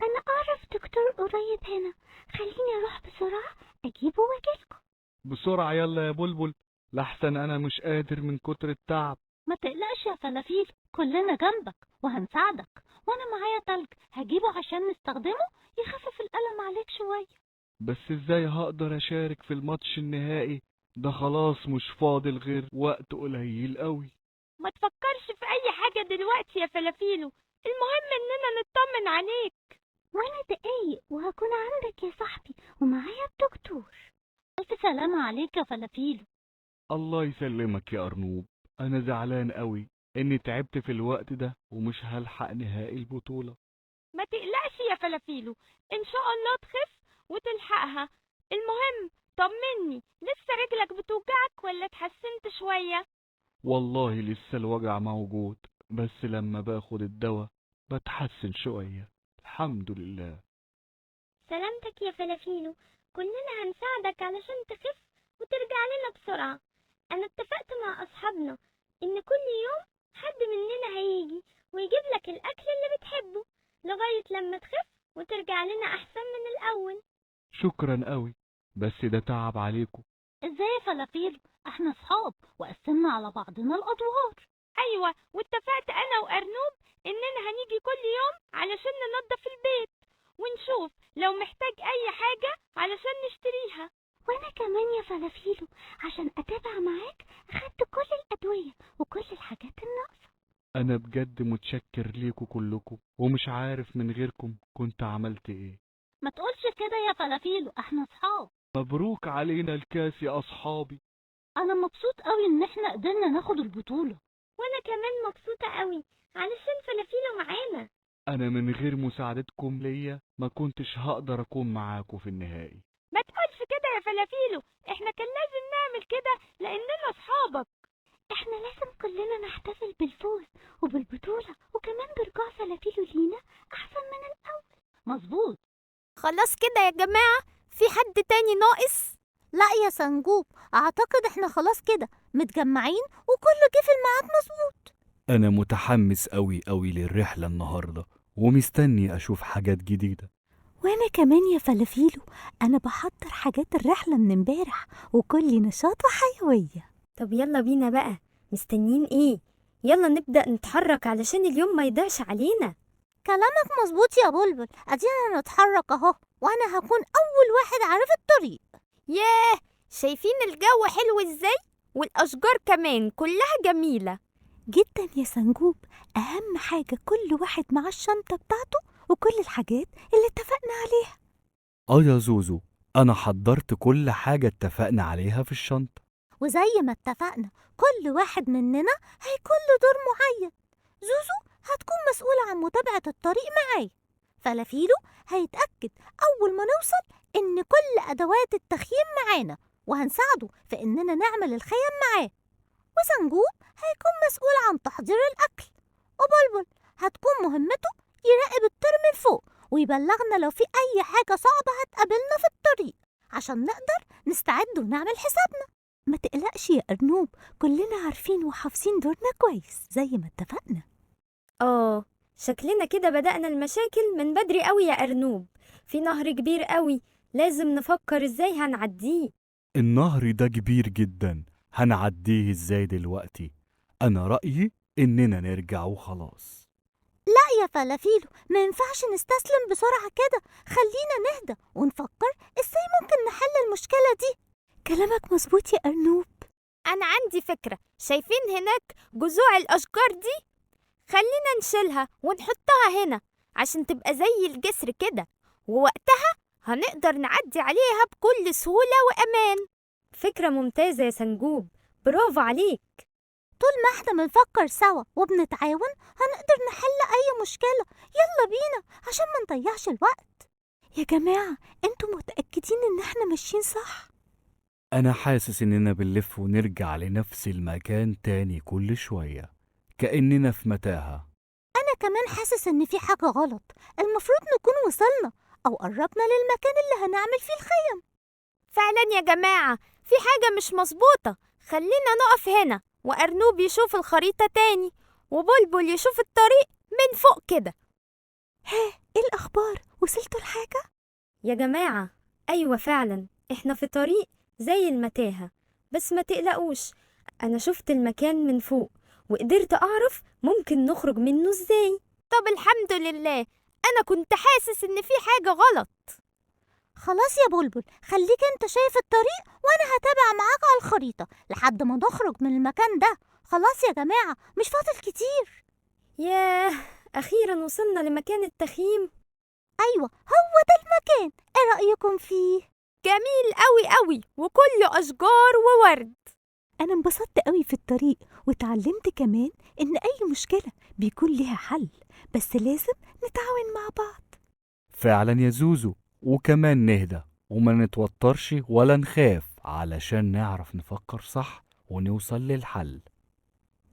Speaker 10: أنا أعرف دكتور قريب هنا، خليني أروح بسرعة أجيبه وأجيلكوا.
Speaker 6: بسرعة يلا يا بلبل، لحسن أنا مش قادر من كتر التعب.
Speaker 1: ما تقلقش يا فلافيل، كلنا جنبك وهنساعدك، وانا معايا تلج هجيبه عشان نستخدمه يخفف الألم عليك شوية.
Speaker 6: بس ازاي هقدر أشارك في الماتش النهائي ده؟ خلاص مش فاضل غير وقت قليل قوي.
Speaker 10: ما تفكرش في أي حاجة دلوقتي يا فلافيلو، المهم إننا نطمن عليك. وأنا دقايق وهكون عندك يا صاحبي ومعايا الدكتور.
Speaker 1: ألف سلامة عليك يا فلافيلو.
Speaker 6: الله يسلمك يا أرنوب، أنا زعلان قوي إني تعبت في الوقت ده ومش هلحق نهائي البطولة.
Speaker 10: ما تقلقش يا فلافيلو، إن شاء الله تخف وتلحقها. المهم طمني، لسه رجلك بتوجعك ولا اتحسنت شوية؟
Speaker 6: والله لسه الوجع موجود، بس لما باخد الدواء بتحسن شوية الحمد لله.
Speaker 10: سلامتك يا فلافيلو، كلنا هنساعدك علشان تخف وترجع لنا بسرعة. أنا اتفقت مع أصحابنا إن كل يوم حد مننا هيجي ويجيب لك الأكل اللي بتحبه لغاية لما تخف وترجع لنا أحسن من الأول.
Speaker 6: شكرا قوي، بس ده تعب عليكم.
Speaker 1: ازاي يا فلافيلو؟ احنا صحاب وقسمنا على بعضنا الأدوار.
Speaker 10: أيوة، واتفقت أنا وأرنوب إننا هنيجي كل يوم علشان ننظف البيت ونشوف لو محتاج أي حاجة علشان نشتريها. وأنا كمان يا فلافيلو عشان أتابع معاك أخدت كل الأدوية وكل الحاجات الناقصة.
Speaker 6: أنا بجد متشكر ليكوا كلكم، ومش عارف من غيركم كنت عملت إيه.
Speaker 1: ما تقولش كده يا فلافيلو، احنا صحاب.
Speaker 6: مبروك علينا الكاس يا أصحابي.
Speaker 1: أنا مبسوط قوي إن إحنا قدرنا ناخد البطولة.
Speaker 10: وانا كمان مبسوطة قوي علشان فلافيلو معانا.
Speaker 6: أنا من غير مساعدتكم ليا ما كنتش هقدر أكون معاكم في النهائي.
Speaker 10: ما تقولش كده يا فلافيلو، احنا كان لازم نعمل كده لاننا اصحابك.
Speaker 1: إحنا لازم كلنا نحتفل بالفوز وبالبطولة وكمان برجوع فلافيلو لينا أحسن من الأول. مظبوط.
Speaker 3: خلاص كده يا جماعة، في حد تاني ناقص؟
Speaker 1: لا يا سنجوب، أعتقد إحنا خلاص كده متجمعين وكله جه في الميعاد مظبوط.
Speaker 6: أنا متحمس أوي للرحلة النهاردة ومستني أشوف حاجات جديدة.
Speaker 1: وأنا كمان يا فلافيلو، أنا بحضر حاجات الرحلة من امبارح وكل نشاط وحيوية.
Speaker 3: طب يلا بينا بقى، مستنيين ايه؟ يلا نبدأ نتحرك علشان اليوم ما يضيعش علينا.
Speaker 1: كلامك مظبوط يا بلبل، أدينا نتحرك أهو، وأنا هكون أول واحد عارف الطريق.
Speaker 3: ياه، شايفين الجو حلو ازاي؟ والأشجار كمان كلها جميلة
Speaker 1: جدا يا سنجوب. أهم حاجة كل واحد معاه الشنطة بتاعته وكل الحاجات اللي اتفقنا عليها.
Speaker 6: يا زوزو، أنا حضرت كل حاجة اتفقنا عليها في الشنطة.
Speaker 1: وزي ما اتفقنا كل واحد مننا هيكون له دور معين. زوزو هتكون مسؤولة عن متابعة الطريق معايا. فلافيلو هيتأكد أول ما نوصل إن كل أدوات التخييم معانا وهنساعده في إننا نعمل الخيم معاه. وسنجوب هيكون مسؤول عن تحضير الأكل. وبلبل هتكون مهمته يراقب الطير من فوق ويبلغنا لو في أي حاجة صعبة هتقابلنا في الطريق عشان نقدر نستعد ونعمل حسابنا. ما تقلقش يا أرنوب، كلنا عارفين وحافظين دورنا كويس زي ما اتفقنا.
Speaker 3: شكلنا كده بدأنا المشاكل من بدري قوي يا أرنوب. في نهر كبير قوي، لازم نفكر ازاي هنعديه.
Speaker 6: النهر ده كبير جدا، هنعديه ازاي دلوقتي؟ أنا رأيي إننا نرجع وخلاص.
Speaker 1: لا يا فلافيلو، ما ينفعش نستسلم بسرعة كده. خلينا نهدى ونفكر ازاي ممكن نحل المشكلة دي. كلامك مظبوط يا أرنوب.
Speaker 3: أنا عندي فكرة، شايفين هناك جذوع الأشجار دي؟ خلينا نشيلها ونحطها هنا عشان تبقى زي الجسر كده، ووقتها هنقدر نعدي عليها بكل سهولة وأمان. فكرة ممتازة يا سنجوب، برافو عليك.
Speaker 1: طول ما احنا بنفكر سوا وبنتعاون هنقدر نحل أي مشكلة. يلا بينا عشان ما نضيعش الوقت. يا جماعة، انتوا متأكدين ان احنا ماشيين صح؟
Speaker 6: أنا حاسس إننا بنلف ونرجع لنفس المكان تاني كل شوية، كأننا في متاهة.
Speaker 1: أنا كمان حاسس إن في حاجة غلط. المفروض نكون وصلنا أو قربنا للمكان اللي هنعمل فيه الخيم.
Speaker 3: فعلا يا جماعة، في حاجة مش مظبوطة. خلينا نقف هنا وأرنوب يشوف الخريطة تاني وبلبل يشوف الطريق من فوق كده.
Speaker 1: ايه الأخبار؟ وصلتوا لحاجة؟
Speaker 3: يا جماعة، أيوة فعلا احنا في طريق زي المتاهة، بس ما تقلقوش، أنا شفت المكان من فوق وقدرت أعرف ممكن نخرج منه ازاي. طب الحمد لله، أنا كنت حاسس إن في حاجة غلط.
Speaker 1: خلاص يا بلبل، خليك انت شايف الطريق وانا هتابع معاك على الخريطة لحد ما نخرج من المكان ده. خلاص يا جماعة، مش فاضل كتير.
Speaker 3: ياه، أخيرا وصلنا لمكان التخييم.
Speaker 1: أيوة، هو ده المكان. ايه رأيكم فيه؟
Speaker 3: جميل قوي قوي وكله أشجار وورد.
Speaker 1: أنا انبسطت قوي في الطريق وتعلمت كمان إن أي مشكلة بيكون ليها حل، بس لازم نتعاون مع بعض.
Speaker 6: فعلا يا زوزو، وكمان نهدى وما نتوترش ولا نخاف علشان نعرف نفكر صح ونوصل للحل.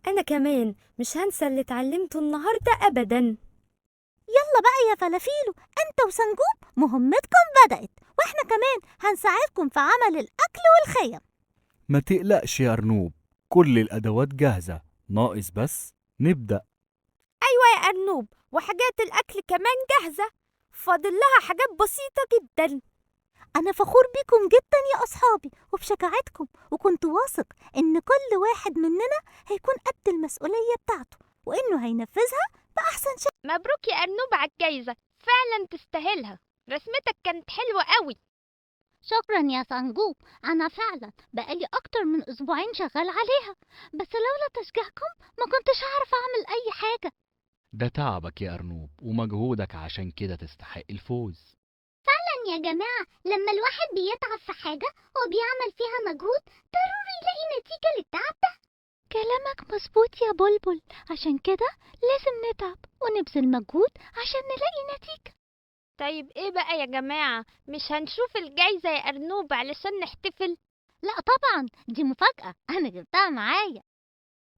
Speaker 3: أنا كمان مش هنسى اللي اتعلمته النهاردة أبدا.
Speaker 1: يلا بقى يا فلافيلو، انت وسنجوب مهمتكم بدأت، واحنا كمان هنساعدكم في عمل الأكل والخيم.
Speaker 6: ما تقلقش يا أرنوب، كل الأدوات جاهزة، ناقص بس نبدأ.
Speaker 3: أيوة يا أرنوب، وحاجات الأكل كمان جاهزة، فاضل لها حاجات بسيطة جدا.
Speaker 1: أنا فخور بيكم جدا يا أصحابي وبشجاعتكم، وكنت واثق إن كل واحد مننا هيكون قد المسؤولية بتاعته وإنه هينفذها بأحسن شكل.
Speaker 3: مبروك يا أرنوب على الجايزة، فعلا تستاهلها، رسمتك كانت حلوة قوي.
Speaker 1: شكرا يا سنجوب، أنا فعلا بقالي أكتر من أسبوعين شغال عليها، بس لولا تشجيعكم ما كنتش هعرف أعمل أي حاجة.
Speaker 6: ده تعبك يا أرنوب ومجهودك، عشان كده تستحق الفوز.
Speaker 1: فعلا
Speaker 10: يا جماعة لما الواحد بيتعب في حاجة وبيعمل فيها مجهود ضروري يلاقي نتيجة للتعب ده.
Speaker 1: كلامك مظبوط يا بلبل، عشان كده لازم نتعب ونبذل مجهود عشان نلاقي نتيجة.
Speaker 11: طيب ايه بقى يا جماعة، مش هنشوف الجايزة يا أرنوب علشان نحتفل؟
Speaker 1: لا طبعا، دي مفاجأة أنا جبتها معايا.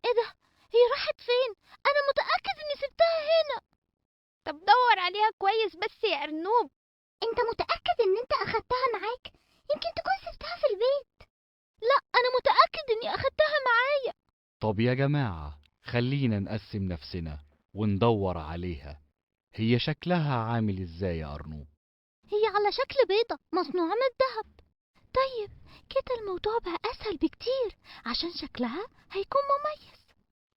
Speaker 1: ايه ده؟ هي راحت فين؟ أنا متأكد إني سبتها هنا.
Speaker 11: طب دور عليها كويس بس يا أرنوب.
Speaker 10: انت متأكد ان انت اخدتها معاك؟ يمكن تكون سبتها في البيت.
Speaker 1: لا، أنا متأكد إني أخدتها معايا.
Speaker 6: طب يا جماعة خلينا نقسم نفسنا وندور عليها. هي شكلها عامل ازاي يا أرنوب؟
Speaker 1: هي على شكل بيضة مصنوعة من الذهب. طيب كده الموضوع بقى أسهل بكتير عشان شكلها هيكون مميز.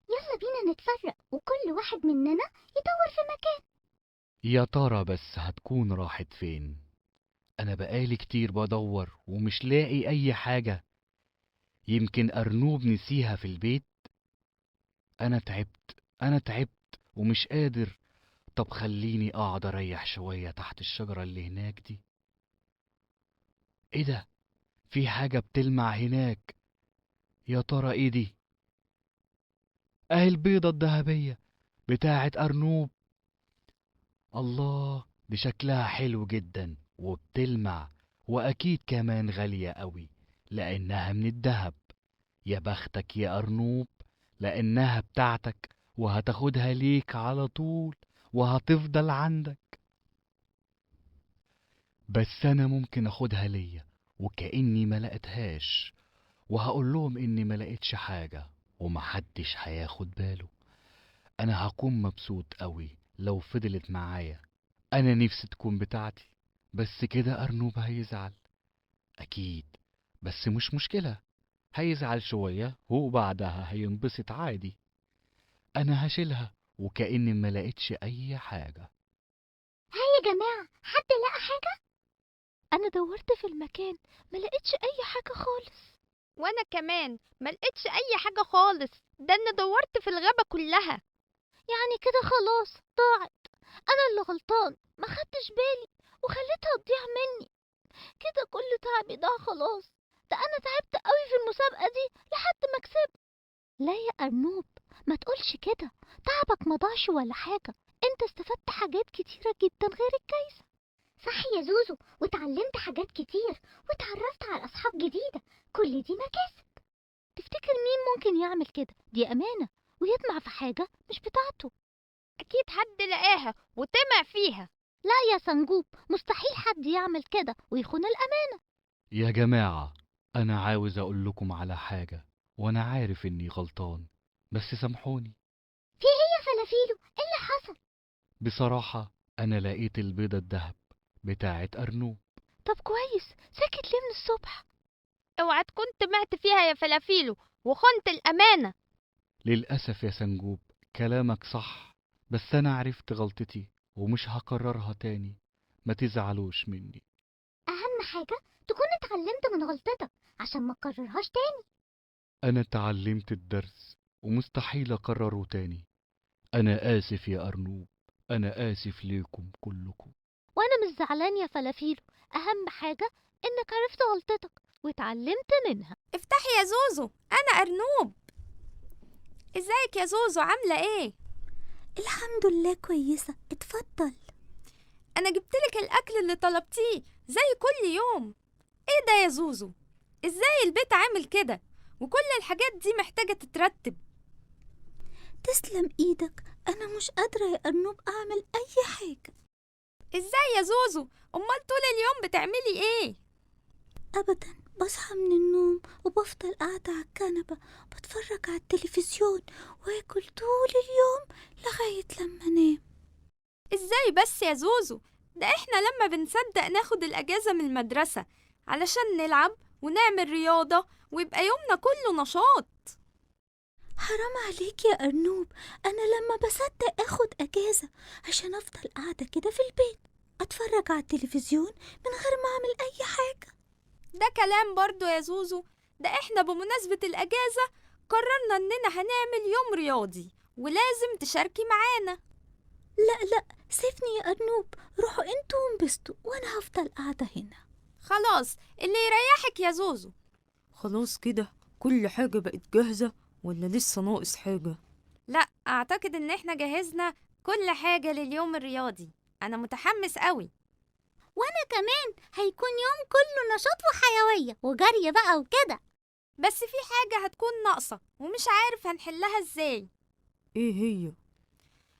Speaker 10: يلا بينا نتفرق وكل واحد مننا يدور في مكان.
Speaker 6: يا ترى بس هتكون راحت فين؟ أنا بقالي كتير بدور ومش لاقي أي حاجة. يمكن أرنوب نسيها في البيت؟ أنا تعبت ومش قادر. طب خليني أقعد أريح شوية تحت الشجرة اللي هناك دي. إيه ده؟ في حاجة بتلمع هناك. يا ترى إيه دي؟ أهي البيضة الذهبية بتاعت أرنوب. الله، دي شكلها حلو جدا وبتلمع، وأكيد كمان غالية قوي لأنها من الذهب. يا بختك يا أرنوب، لأنها بتاعتك وهتاخدها ليك على طول وهتفضل عندك. بس أنا ممكن أخدها ليا وكأني ما لقيتهاش، وهقول لهم إني ما لقيتش حاجة ومحدش هياخد باله. أنا هكون مبسوط قوي لو فضلت معايا. أنا نفسي تكون بتاعتي، بس كده أرنوب هيزعل أكيد. بس مش مشكلة، هيزعل شوية وبعدها هينبسط عادي. أنا هشيلها وكأني ما لقيتش أي حاجة.
Speaker 10: هاي يا جماعة، حد لقى حاجة؟
Speaker 1: أنا دورت في المكان ما لقيتش أي حاجة خالص.
Speaker 11: وانا كمان ما لقيتش اي حاجة خالص، ده انا دورت في الغابة كلها.
Speaker 1: يعني كده خلاص ضاعت. أنا اللي غلطان، ما خدتش بالي وخليتها تضيع مني. كده كل تعبي ضاع خلاص. ده أنا تعبت قوي في المسابقة دي لحد ما كسبت. لا يا أرنوب، ما تقولش كده. تعبك ما ضاعش ولا حاجة، انت استفدت حاجات كتيرة جدا غير الجايزة.
Speaker 10: صح يا زوزو، واتعلمت حاجات كتير واتعرفت على أصحاب جديدة. كل دي مكاسب.
Speaker 1: تفتكر مين ممكن يعمل كده؟ دي أمانة، ويطمع في حاجة مش بتاعته.
Speaker 11: اكيد حد لقاها وطمع فيها.
Speaker 1: لا يا سنجوب، مستحيل حد يعمل كده ويخون الأمانة.
Speaker 6: يا جماعة، أنا عاوز أقول لكم على حاجة، وأنا عارف إني غلطان، بس سامحوني.
Speaker 10: في ايه يا فلافيلو؟ ايه اللي حصل؟
Speaker 6: بصراحة أنا لقيت البيضة الذهب بتاعت أرنوب.
Speaker 1: طب كويس، ساكت ليه من الصبح؟
Speaker 11: اوعى تكون طمعت فيها يا فلافيلو وخنت الأمانة.
Speaker 6: للأسف يا سنجوب، كلامك صح، بس أنا عرفت غلطتي ومش هكررها تاني. ما تزعلوش مني.
Speaker 10: أهم حاجة تكون اتعلمت من غلطتك عشان ما تكررهاش تاني.
Speaker 6: أنا اتعلمت الدرس ومستحيل أكرره تاني. أنا آسف يا أرنوب، أنا آسف ليكم كلكم.
Speaker 1: وأنا مش زعلان يا فلافيلو، أهم حاجة إنك عرفت غلطتك واتعلمت منها.
Speaker 3: افتحي يا زوزو، أنا أرنوب. ازيك يا زوزو، عاملة ايه؟
Speaker 1: الحمد لله كويسة، اتفضل.
Speaker 3: أنا جبتلك الأكل اللي طلبتيه زي كل يوم. ايه ده يا زوزو؟ ازاي البيت عامل كده وكل الحاجات دي محتاجة تترتب؟
Speaker 1: تسلم ايدك، أنا مش قادرة يا أرنوب أعمل أي حاجة.
Speaker 3: ازاي يا زوزو؟ أمال طول اليوم بتعملي ايه؟
Speaker 1: أبدا، بصحى من النوم وبفضل قاعدة على الكنبة بتفرج على التلفزيون واكل طول اليوم لغاية لما انام.
Speaker 3: ازاي بس يا زوزو؟ ده احنا لما بنصدق ناخد الأجازة من المدرسة علشان نلعب ونعمل رياضة ويبقى يومنا كله نشاط.
Speaker 1: حرام عليك يا أرنوب، أنا لما بصدق أخد أجازة عشان أفضل قاعدة كده في البيت أتفرج على التلفزيون من غير ما أعمل أي حاجة.
Speaker 3: ده كلام برضو يا زوزو. ده احنا بمناسبة الأجازة قررنا إننا هنعمل يوم رياضي ولازم تشاركي معانا.
Speaker 1: لا لا، سيبني يا أرنوب، روحوا انتوا وانبسطوا وأنا هفضل قاعدة هنا.
Speaker 3: خلاص اللي يريحك يا زوزو.
Speaker 12: خلاص كده كل حاجة بقت جاهزة ولا لسه ناقص حاجة؟
Speaker 3: لا، أعتقد إن إحنا جهزنا كل حاجة لليوم الرياضي. أنا متحمس قوي.
Speaker 1: وأنا كمان هيكون يوم كله نشاط وحيوية وجري بقى وكده.
Speaker 3: بس في حاجة هتكون ناقصة ومش عارف هنحلها إزاي.
Speaker 12: ايه هي؟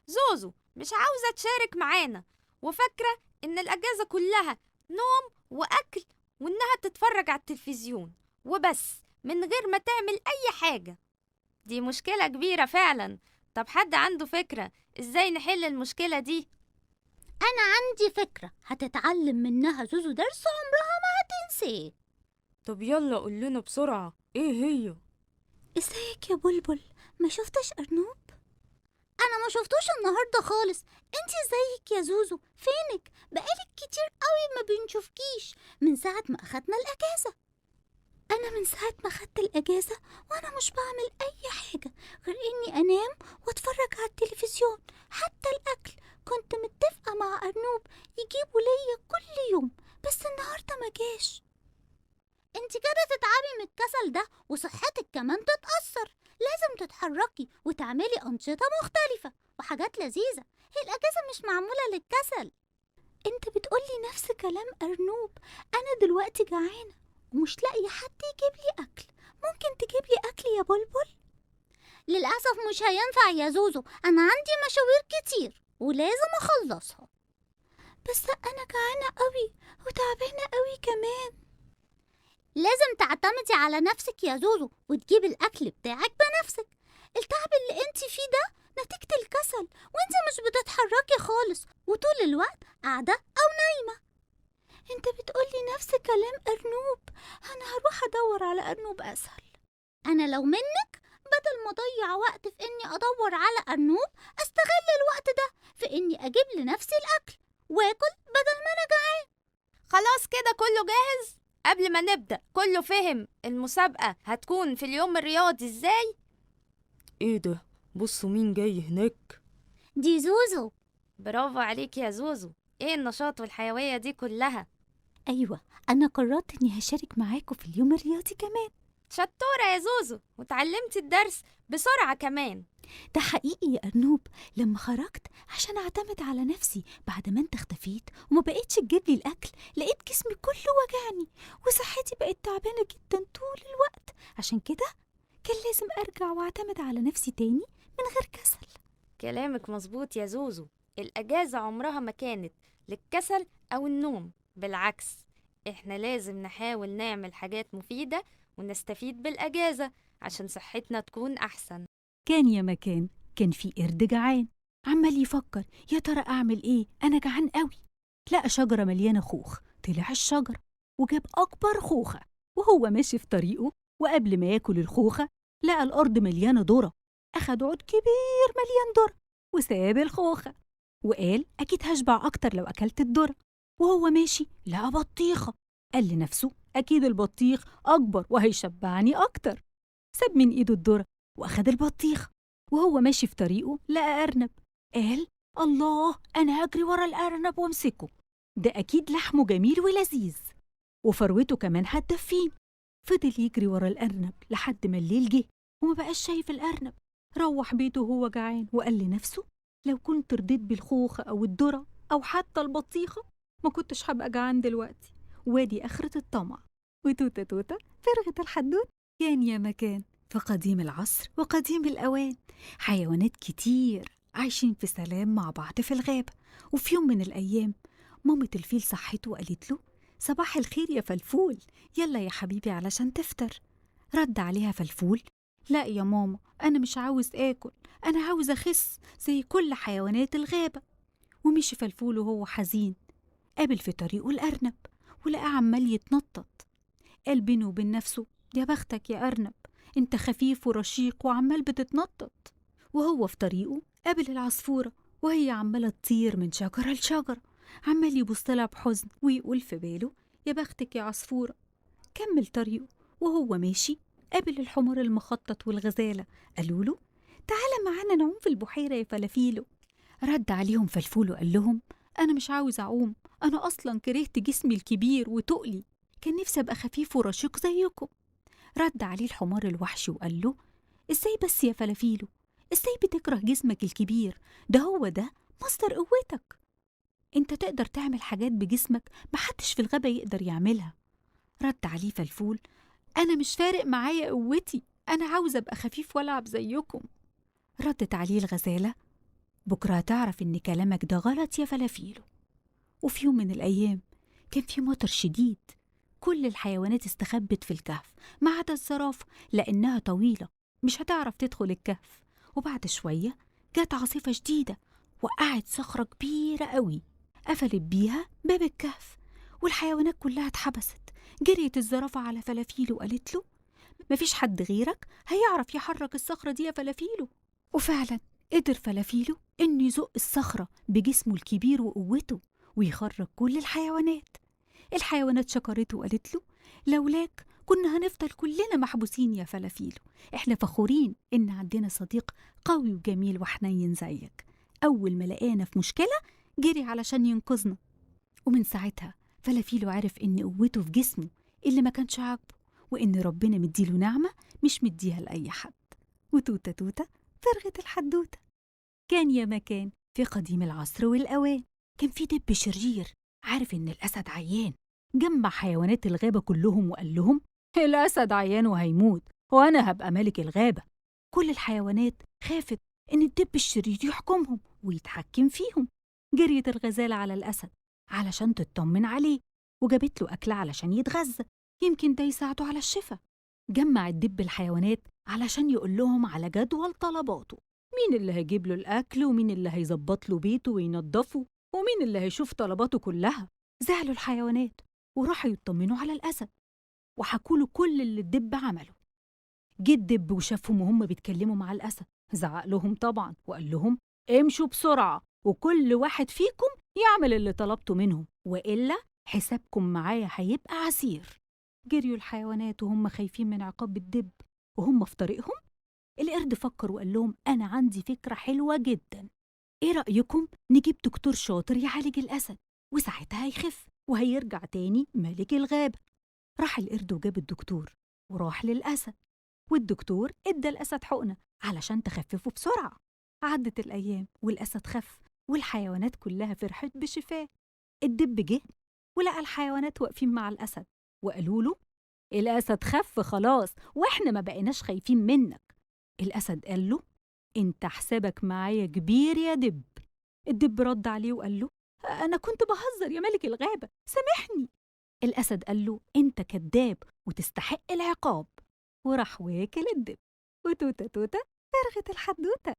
Speaker 3: زوزو مش عاوزة تشارك معانا، وفاكرة إن الأجازة كلها نوم وأكل وإنها تتفرج على التلفزيون وبس من غير ما تعمل أي حاجة. دي مشكلة كبيرة فعلا. طب حد عنده فكرة إزاي نحل المشكلة دي؟
Speaker 1: أنا عندي فكرة هتتعلم منها زوزو درس عمرها ما هتنسيه.
Speaker 12: طب يلا قول لنا بسرعة ايه هي؟
Speaker 1: ازيك يا بلبل؟ ما شفتش أرنوب؟ أنا ما شفتوش النهاردة خالص. انتي ازيك يا زوزو؟ فينك؟ بقالك كتير قوي ما بنشوفكيش من ساعة ما أخدنا الأجازة. أنا من ساعة ما أخدت الأجازة وأنا مش بعمل أي حاجة غير إني أنام وأتفرج على التلفزيون. حتى الأكل كنت متفقة مع أرنوب يجيبوا ليا كل يوم، بس النهاردة ما جاش. انت كده تتعبي من الكسل ده وصحتك كمان تتأثر. لازم تتحركي وتعملي أنشطة مختلفة وحاجات لذيذة. هي الأجازة مش معمولة للكسل. انت بتقولي نفس كلام أرنوب. أنا دلوقتي جعانة ومش لاقي حد يجيب لي أكل. ممكن تجيب لي أكل يا بلبل؟ للأسف مش هينفع يا زوزو، أنا عندي مشاوير كتير ولازم أخلصها. بس أنا جعانة قوي وتعبانة قوي كمان. لازم تعتمدي على نفسك يا زوزو وتجيبي الأكل بتاعك بنفسك. التعب اللي انت فيه ده نتيجة الكسل، وانت مش بتتحركي خالص وطول الوقت قاعدة أو نايمة. انت بتقولي نفس كلام أرنوب. أنا هروح أدور على أرنوب أسهل. أنا لو منك بدل ما أضيع وقت في إني أدور على أرنوب، أستغل الوقت ده في إني أجيب لنفسي الأكل وآكل بدل ما أنا جعان.
Speaker 3: خلاص كده كله جاهز؟ قبل ما نبدأ كله فهم المسابقة هتكون في اليوم الرياضي ازاي؟
Speaker 12: ايه ده؟ بصوا مين جاي هناك.
Speaker 1: دي زوزو.
Speaker 3: برافو عليك يا زوزو. ايه النشاط والحيوية دي كلها؟
Speaker 2: أيوة، أنا قررت إني هشارك معاكم في اليوم الرياضي كمان.
Speaker 3: شطورة يا زوزو، وتعلمت الدرس بسرعة كمان.
Speaker 2: ده حقيقي يا أرنوب. لما خرجت عشان أعتمد على نفسي بعد ما أنت اختفيت وما بقيتش تجيب لي الأكل، لقيت جسمي كله وجعني وصحتي بقت تعبانة جدا طول الوقت. عشان كده كان لازم أرجع وأعتمد على نفسي تاني من غير كسل.
Speaker 3: كلامك مظبوط يا زوزو. الأجازة عمرها ما كانت للكسل أو النوم، بالعكس إحنا لازم نحاول نعمل حاجات مفيدة ونستفيد بالأجازة عشان صحتنا تكون أحسن.
Speaker 2: كان يا مكان كان في قرد جعان عمال يفكر يا ترى أعمل إيه، أنا جعان قوي. لقى شجرة مليانة خوخ، طلع الشجرة وجاب أكبر خوخة. وهو ماشي في طريقه وقبل ما ياكل الخوخة لقى الأرض مليانة ذرة. أخد عود كبير مليان ذرة وساب الخوخة وقال أكيد هشبع أكتر لو أكلت الذرة. وهو ماشي لقى بطيخة، قال لنفسه أكيد البطيخ أكبر وهيشبعني أكتر. ساب من إيده الذرة وأخد البطيخة. وهو ماشي في طريقه لقى أرنب، قال الله أنا هجري ورا الأرنب وامسكه، ده أكيد لحمه جميل ولذيذ وفروته كمان هتدفيه. فضل يجري ورا الأرنب لحد ما الليل جه وما بقاش شايف الأرنب. روح بيته وهو جعان وقال لنفسه لو كنت رضيت بالخوخة أو الذرة أو حتى البطيخة ما كنتش هبقى جعان دلوقتي. وادي آخرة الطمع. وتوتة توتة فرغت الحدوت. كان يا مكان في قديم العصر وقديم الأوان حيوانات كتير عايشين في سلام مع بعض في الغابة. وفي يوم من الأيام مامة الفيل صحته وقالت له صباح الخير يا فلفول، يلا يا حبيبي علشان تفطر. رد عليها فلفول لا يا ماما، أنا مش عاوز آكل، أنا عاوز أخس زي كل حيوانات الغابة. ومشي فلفول وهو حزين. قابل في طريقه الأرنب ولقى عمال يتنطط. قال بينه وبين نفسه يا بختك يا أرنب، انت خفيف ورشيق وعمال بتتنطط. وهو في طريقه قابل العصفورة وهي عمالة تطير من شجرة لشجرة، عمال يبص لها بحزن ويقول في باله يا بختك يا عصفورة. كمل طريقه وهو ماشي قابل الحمار المخطط والغزالة، قالوا له تعالى معانا نعوم في البحيرة يا فلافيلو. رد عليهم فلفول وقال لهم: أنا مش عاوز أعوم، أنا أصلا كرهت جسمي الكبير وتقلي، كان نفسي أبقى خفيف ورشيق زيكم. رد عليه الحمار الوحشي وقال له: إزاي بس يا فلافيلو؟ إزاي بتكره جسمك الكبير؟ ده هو ده مصدر قوتك. أنت تقدر تعمل حاجات بجسمك محدش في الغابة يقدر يعملها. رد عليه فلفول: أنا مش فارق معايا قوتي، أنا عاوز أبقى خفيف وألعب زيكم. ردت عليه الغزالة: بكرة هتعرف إن كلامك ده غلط يا فلافيلو. وفي يوم من الأيام كان في مطر شديد، كل الحيوانات استخبت في الكهف ما عدا الزرافة لأنها طويلة مش هتعرف تدخل الكهف. وبعد شوية جت عاصفة شديدة وقعت صخرة كبيرة قوي قفلت بيها باب الكهف، والحيوانات كلها اتحبست. جريت الزرافة على فلافيلو وقالت له: مفيش حد غيرك هيعرف يحرك الصخرة دي يا فلافيلو. وفعلا قدر فلافيلو إنه يزق الصخرة بجسمه الكبير وقوته ويخرج كل الحيوانات. الحيوانات شكرته وقالت له: لولاك كنا هنفضل كلنا محبوسين يا فلافيلو، احنا فخورين إن عندنا صديق قوي وجميل وحنين زيك. أول ما لقانا في مشكلة جري علشان ينقذنا. ومن ساعتها فلافيلو عرف إن قوته في جسمه اللي ما كانش عاجبه، وإن ربنا مديله نعمة مش مديها لأي حد. وتوتة توتة فرغت الحدوتة. كان يا مكان في قديم العصر والأوان كان في دب شرير عارف إن الأسد عيان، جمع حيوانات الغابة كلهم وقال لهم: الأسد عيان وهيموت وأنا هبقى ملك الغابة. كل الحيوانات خافت إن الدب الشرير يحكمهم ويتحكم فيهم. جريت الغزالة على الأسد علشان تطمن عليه وجابت له أكل علشان يتغذى، يمكن ده يساعده على الشفاء. جمع الدب الحيوانات علشان يقول لهم على جدول طلباته، مين اللي هيجيب له الأكل ومين اللي هيظبط له بيته وينظفه ومين اللي هيشوف طلباته كلها. زعلوا الحيوانات وراحوا يطمنوا على الأسد وحكوا له كل اللي الدب عمله. جه الدب وشافهم وهم بيتكلموا مع الأسد، زعق لهم طبعا وقال لهم: امشوا بسرعة وكل واحد فيكم يعمل اللي طلبته منهم، وإلا حسابكم معايا هيبقى عسير. جريوا الحيوانات وهم خايفين من عقاب الدب. وهم في طريقهم القرد فكر وقال لهم: أنا عندي فكرة حلوة جدا، إيه رأيكم نجيب دكتور شاطر يعالج الأسد وساعتها هيخف وهيرجع تاني ملك الغابة. راح القرد وجاب الدكتور وراح للأسد، والدكتور ادى الأسد حقنة علشان تخففه بسرعة. عدت الأيام والأسد خف والحيوانات كلها فرحت بشفاه. الدب جه ولقى الحيوانات واقفين مع الأسد وقالوا له: الأسد خف خلاص وإحنا ما بقيناش خايفين منك. الأسد قال له: انت حسابك معايا كبير يا دب. الدب رد عليه وقال له: أنا كنت بهزر يا ملك الغابة، سامحني. الأسد قال له: انت كذاب وتستحق العقاب. وراح واكل الدب. وتوتة توتة فرغت الحدوتة.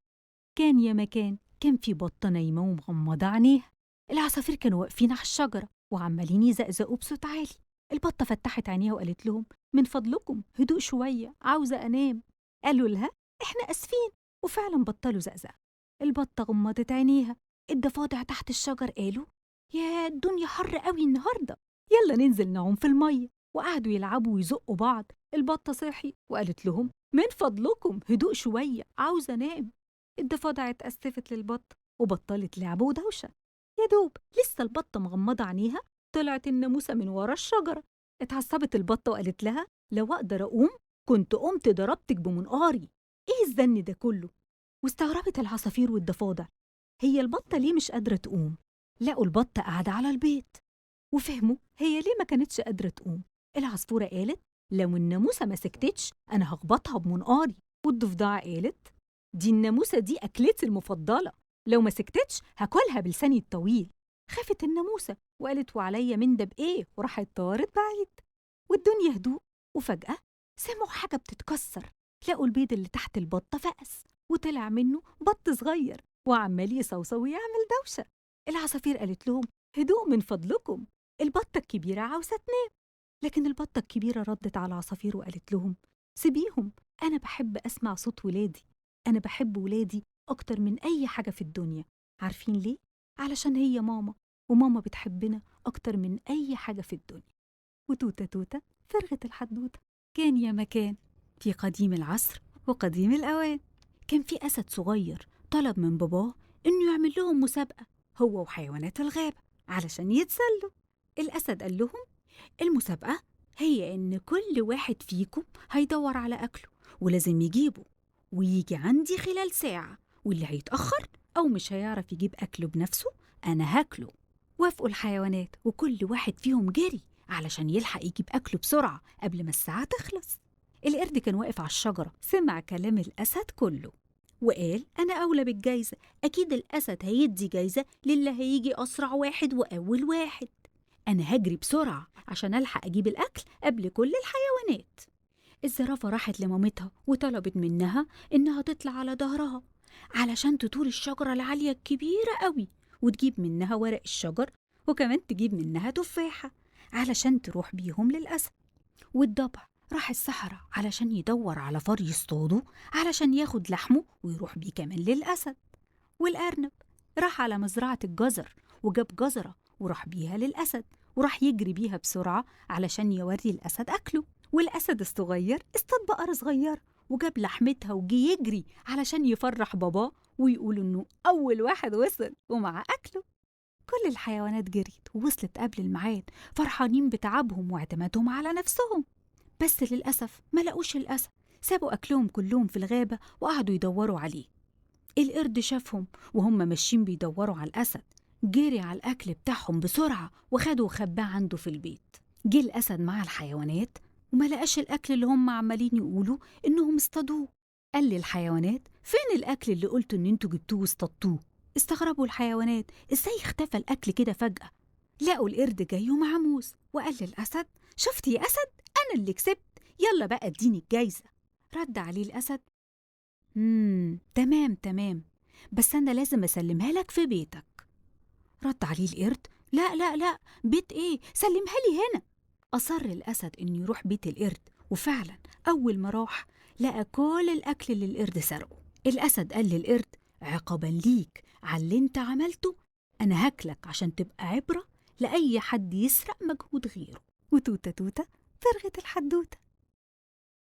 Speaker 2: كان يا مكان كان في بطة نايمة ومغمضة عينيها. العصافير كانوا واقفين على الشجرة وعمالين يزقزقوا بصوت عالي. البطة فتحت عينيها وقالت لهم: من فضلكم هدوء شوية، عاوزة أنام. قالوا لها: إحنا أسفين، وفعلا بطلوا زقزقة. البطة غمضت عينيها. الضفادع تحت الشجر قالوا: يا الدنيا حر قوي النهاردة، يلا ننزل نعوم في المية. وقعدوا يلعبوا ويزقوا بعض. البطة صحي وقالت لهم: من فضلكم هدوء شوية، عاوزة أنام. الضفادع اتأسفت للبطة وبطلت لعب ودوشة. يا دوب لسه البطة مغمضة عينيها طلعت الناموسة من ورا الشجرة. اتعصبت البطة وقالت لها: لو أقدر أقوم كنت قمت ضربتك بمنقاري، إيه الزن ده كله؟ واستغربت العصافير والضفادع، هي البطة ليه مش قادرة تقوم؟ لقوا البطة قاعدة على البيت وفهموا هي ليه ما كانتش قادرة تقوم. العصفورة قالت: لو الناموسة ما سكتتش أنا هخبطها بمنقاري. والضفدعة قالت: دي الناموسة دي أكلتي المفضلة، لو ما سكتتش هاكلها بلساني الطويل. خافت الناموسة وقالت: وعليا من ده بإيه؟ وراحت طارت بعيد. والدنيا هدوء. وفجأة سمعوا حاجة بتتكسر. لقوا البيض اللي تحت البطة فقس وطلع منه بط صغير وعمال يصوصو ويعمل دوشة. العصافير قالت لهم: هدوء من فضلكم، البطة الكبيرة عاوزة تنام. لكن البطة الكبيرة ردت على العصافير وقالت لهم: سيبيهم، أنا بحب أسمع صوت ولادي، أنا بحب ولادي أكتر من أي حاجة في الدنيا. عارفين ليه؟ علشان هي ماما، وماما بتحبنا أكتر من أي حاجة في الدنيا. وتوتة توتة فرغت الحدوتة. كان يا مكان في قديم العصر وقديم الأوان كان في أسد صغير طلب من باباه إنه يعمل لهم مسابقة هو وحيوانات الغابة علشان يتسلوا. الأسد قال لهم المسابقة هي إن كل واحد فيكم هيدور على أكله ولازم يجيبه ويجي عندي خلال ساعة، واللي هيتأخر أو مش هيعرف يجيب أكله بنفسه أنا هاكله. وافقوا الحيوانات وكل واحد فيهم جري علشان يلحق يجيب أكله بسرعة قبل ما الساعة تخلص. القرد كان واقف على الشجرة، سمع كلام الأسد كله وقال أنا أولى بالجايزة، أكيد الأسد هيدي جايزة للي هيجي أسرع واحد وأول واحد. أنا هجري بسرعة عشان ألحق أجيب الأكل قبل كل الحيوانات. الزرافة راحت لمامتها وطلبت منها إنها تطلع على ظهرها علشان تطول الشجرة العالية الكبيرة قوي وتجيب منها ورق الشجر، وكمان تجيب منها تفاحة علشان تروح بيهم للأسد. والضبع راح الصحراء علشان يدور على فار يصطاده علشان ياخد لحمه ويروح بيه كمان للأسد. والأرنب راح على مزرعة الجزر وجاب جزرة وراح بيها للأسد، وراح يجري بيها بسرعة علشان يوري الأسد أكله. والأسد الصغير اصطاد بقرة صغير وجاب لحمتها وجي يجري علشان يفرح باباه ويقول إنه أول واحد وصل ومع أكله. كل الحيوانات جريت ووصلت قبل الميعاد فرحانين بتعبهم واعتمادهم على نفسهم. بس للأسف ما لقوش الأسد، سابوا أكلهم كلهم في الغابة وقعدوا يدوروا عليه. القرد شافهم وهم ماشيين بيدوروا على الأسد، جري على الأكل بتاعهم بسرعة وخده وخباه عنده في البيت. جه الأسد مع الحيوانات وما لقاش الأكل اللي هم عمالين يقولوا إنهم اصطادوه. قال للحيوانات فين الأكل اللي قلتوا إن انتوا جبتوه واصطادتوه؟ استغربوا الحيوانات ازاي اختفى الأكل كده فجأة. لقوا القرد جاي ومعاه موز وقال للأسد شفتي يا أسد أنا اللي كسبت، يلا بقى اديني الجايزة. رد عليه الأسد تمام بس أنا لازم أسلمها لك في بيتك. رد عليه القرد لا بيت إيه، سلمها لي هنا. أصر الأسد إنه يروح بيت القرد، وفعلا أول ما راح لقى كل الأكل اللي القرد سرقه. الأسد قال للقرد عقابا ليك على اللي انت عملته أنا هاكلك عشان تبقى عبرة لأي حد يسرق مجهود غيره. وتوتة توتة فرغت الحدوتة.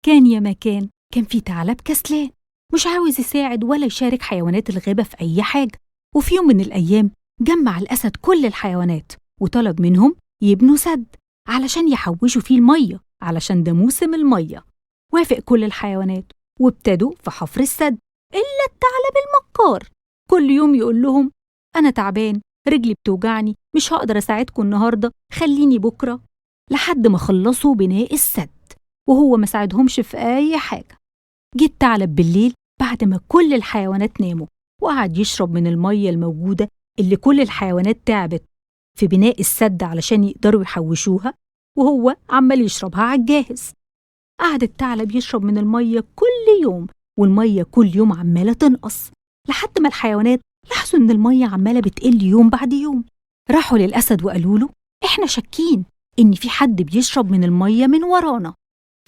Speaker 2: كان يا مكان كان في ثعلب كسلان مش عاوز يساعد ولا يشارك حيوانات الغابة في أي حاجة. وفي يوم من الأيام جمع الأسد كل الحيوانات وطلب منهم يبنوا سد علشان يحوشوا فيه المية علشان ده موسم المية. وافق كل الحيوانات وابتدوا في حفر السد إلا الثعلب المكار كل يوم يقول لهم أنا تعبان، رجلي بتوجعني، مش هقدر أساعدكم النهاردة، خليني بكرة. لحد ما خلصوا بناء السد وهو ما ساعدهمش في أي حاجة. جه الثعلب بالليل بعد ما كل الحيوانات ناموا وقعد يشرب من المية الموجودة اللي كل الحيوانات تعبت في بناء السد علشان يقدروا يحوشوها، وهو عمال يشربها على الجاهز. قعد الثعلب يشرب من المية كل يوم، والمية كل يوم عمالة تنقص لحد ما الحيوانات لاحظوا إن المية عمالة بتقل يوم بعد يوم. راحوا للأسد وقالوا له إحنا شاكين إن في حد بيشرب من المية من ورانا.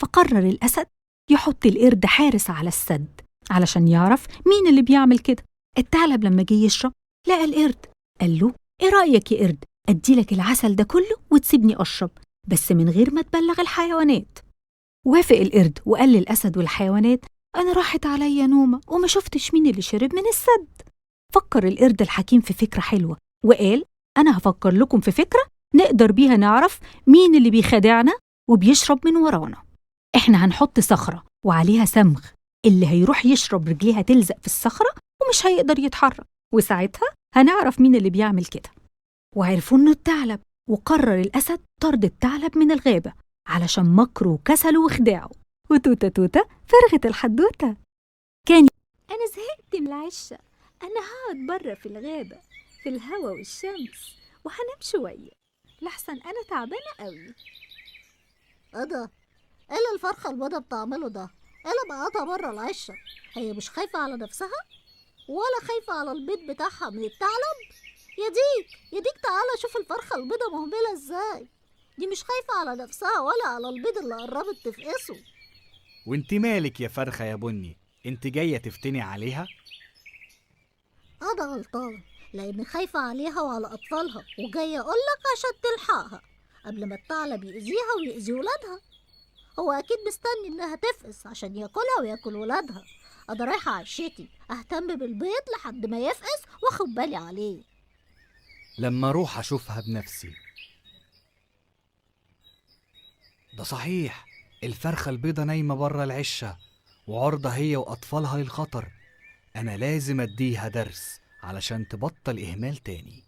Speaker 2: فقرر الأسد يحط القرد حارس على السد علشان يعرف مين اللي بيعمل كده. الثعلب لما جه يشرب لقى القرد، قال له إيه رأيك يا قرد أديلك العسل ده كله وتسيبني أشرب بس من غير ما تبلغ الحيوانات؟ وافق القرد وقال للأسد والحيوانات أنا راحت عليا نومة وما شفتش مين اللي شرب من السد. فكر القرد الحكيم في فكرة حلوة وقال أنا هفكر لكم في فكرة نقدر بيها نعرف مين اللي بيخدعنا وبيشرب من ورانا. إحنا هنحط صخرة وعليها صمغ، اللي هيروح يشرب رجليها تلزق في الصخرة ومش هيقدر يتحرك، وساعتها هنعرف مين اللي بيعمل كده. وعرفوا إنه الثعلب، وقرر الأسد طرد الثعلب من الغابة علشان مكره وكسله وخداعه. وتوتة توتة فرغت الحدوتة.
Speaker 1: أنا زهقت من العشة، أنا هقعد برا في الغابة في الهوا والشمس وهنام شوية لحسن أنا تعبانة قوي.
Speaker 13: ايه ده؟ ايه اللي الفرخة البيضة بتعمله ده؟ ايه اللي بقعدها برا العشة؟ هي مش خايفة على نفسها؟ ولا خايفة على البيض بتاعها من الثعلب؟ يا ديك تعالى شوف الفرخة البيضة مهملة ازاي. دي مش خايفة على نفسها ولا على البيض اللي قربت تفقسه.
Speaker 14: وانت مالك يا فرخة يا بني؟ انت جاية تفتني عليها؟
Speaker 13: أنا غلطان لأني خايفة عليها وعلى أطفالها وجاية أقولك عشان تلحقها قبل ما الثعلب يأذيها ويأذي ولادها. هو أكيد مستني إنها تفقس عشان ياكلها وياكل ولادها. أنا رايحة عشتي أهتم بالبيض لحد ما يفقس وأخد بالي عليه.
Speaker 14: لما أروح أشوفها بنفسي. ده صحيح، الفرخة البيضة نايمة برا العشة وعرضة هي وأطفالها للخطر. أنا لازم أديها درس علشان تبطل إهمال تاني،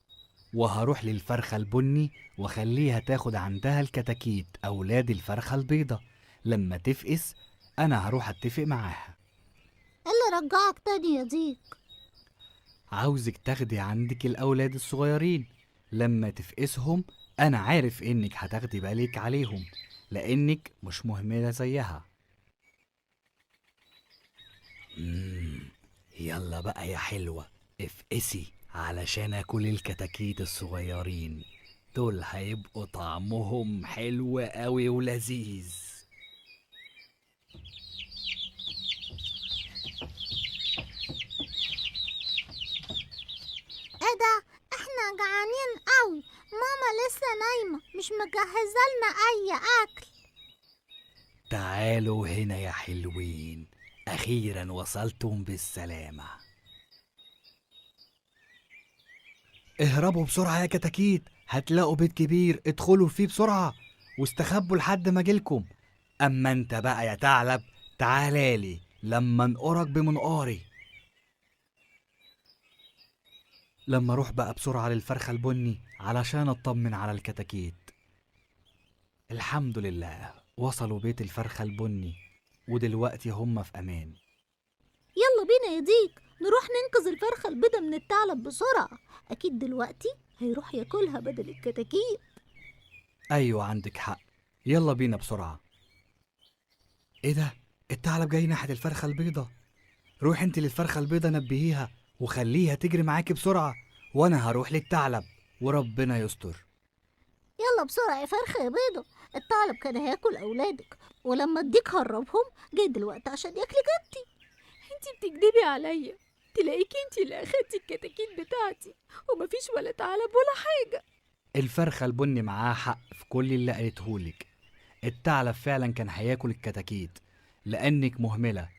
Speaker 14: وهروح للفرخة البني وخليها تاخد عندها الكتاكيت أولاد الفرخة البيضة. لما تفقس أنا هروح أتفق معاها.
Speaker 13: إيه اللي رجعك تاني يا ديك؟
Speaker 14: عاوزك تاخدي عندك الأولاد الصغيرين، لما تفقسهم أنا عارف إنك هتاخدي بالك عليهم لأنك مش مهملة زيها. يلا بقى يا حلوة افقسي علشان أكل الكتاكيت الصغيرين دول، هيبقوا طعمهم حلو قوي ولذيذ.
Speaker 1: ايه ده؟ احنا جعانين قوي، ماما لسه نايمة مش مجهزة لنا اي اكل.
Speaker 14: تعالوا هنا يا حلوين، أخيرا وصلتم بالسلامة. اهربوا بسرعة يا كتاكيت، هتلاقوا بيت كبير ادخلوا فيه بسرعة واستخبوا لحد ما اجيلكم. أما انت بقى يا ثعلب تعالالي لما انقرك بمنقاري. لما اروح بقى بسرعة للفرخة البني علشان اطمن على الكتاكيت. الحمد لله وصلوا بيت الفرخة البني ودلوقتي هم في أمان.
Speaker 13: يلا بينا يا ديك نروح ننقذ الفرخة البيضة من الثعلب بسرعة، أكيد دلوقتي هيروح ياكلها بدل الكتاكيت.
Speaker 14: أيوة عندك حق، يلا بينا بسرعة. إيه ده؟ الثعلب جاي ناحية الفرخة البيضة. روح انت للفرخة البيضة نبهيها وخليها تجري معاكي بسرعة، وأنا هروح للثعلب وربنا يستر.
Speaker 13: يلا بسرعة يا فرخة يا بيضة، الثعلب كان هياكل أولادك ولما الديك هربهم جاي دلوقتي عشان ياكل جدتي.
Speaker 3: انتي بتكدبي عليا، تلاقيكي انتي اللي اخدتي الكتاكيت بتاعتي ومفيش ولا ثعلب ولا حاجة.
Speaker 14: الفرخة البني معاها حق في كل اللي قالتهولك. الثعلب فعلا كان هياكل الكتاكيت لأنك مهملة،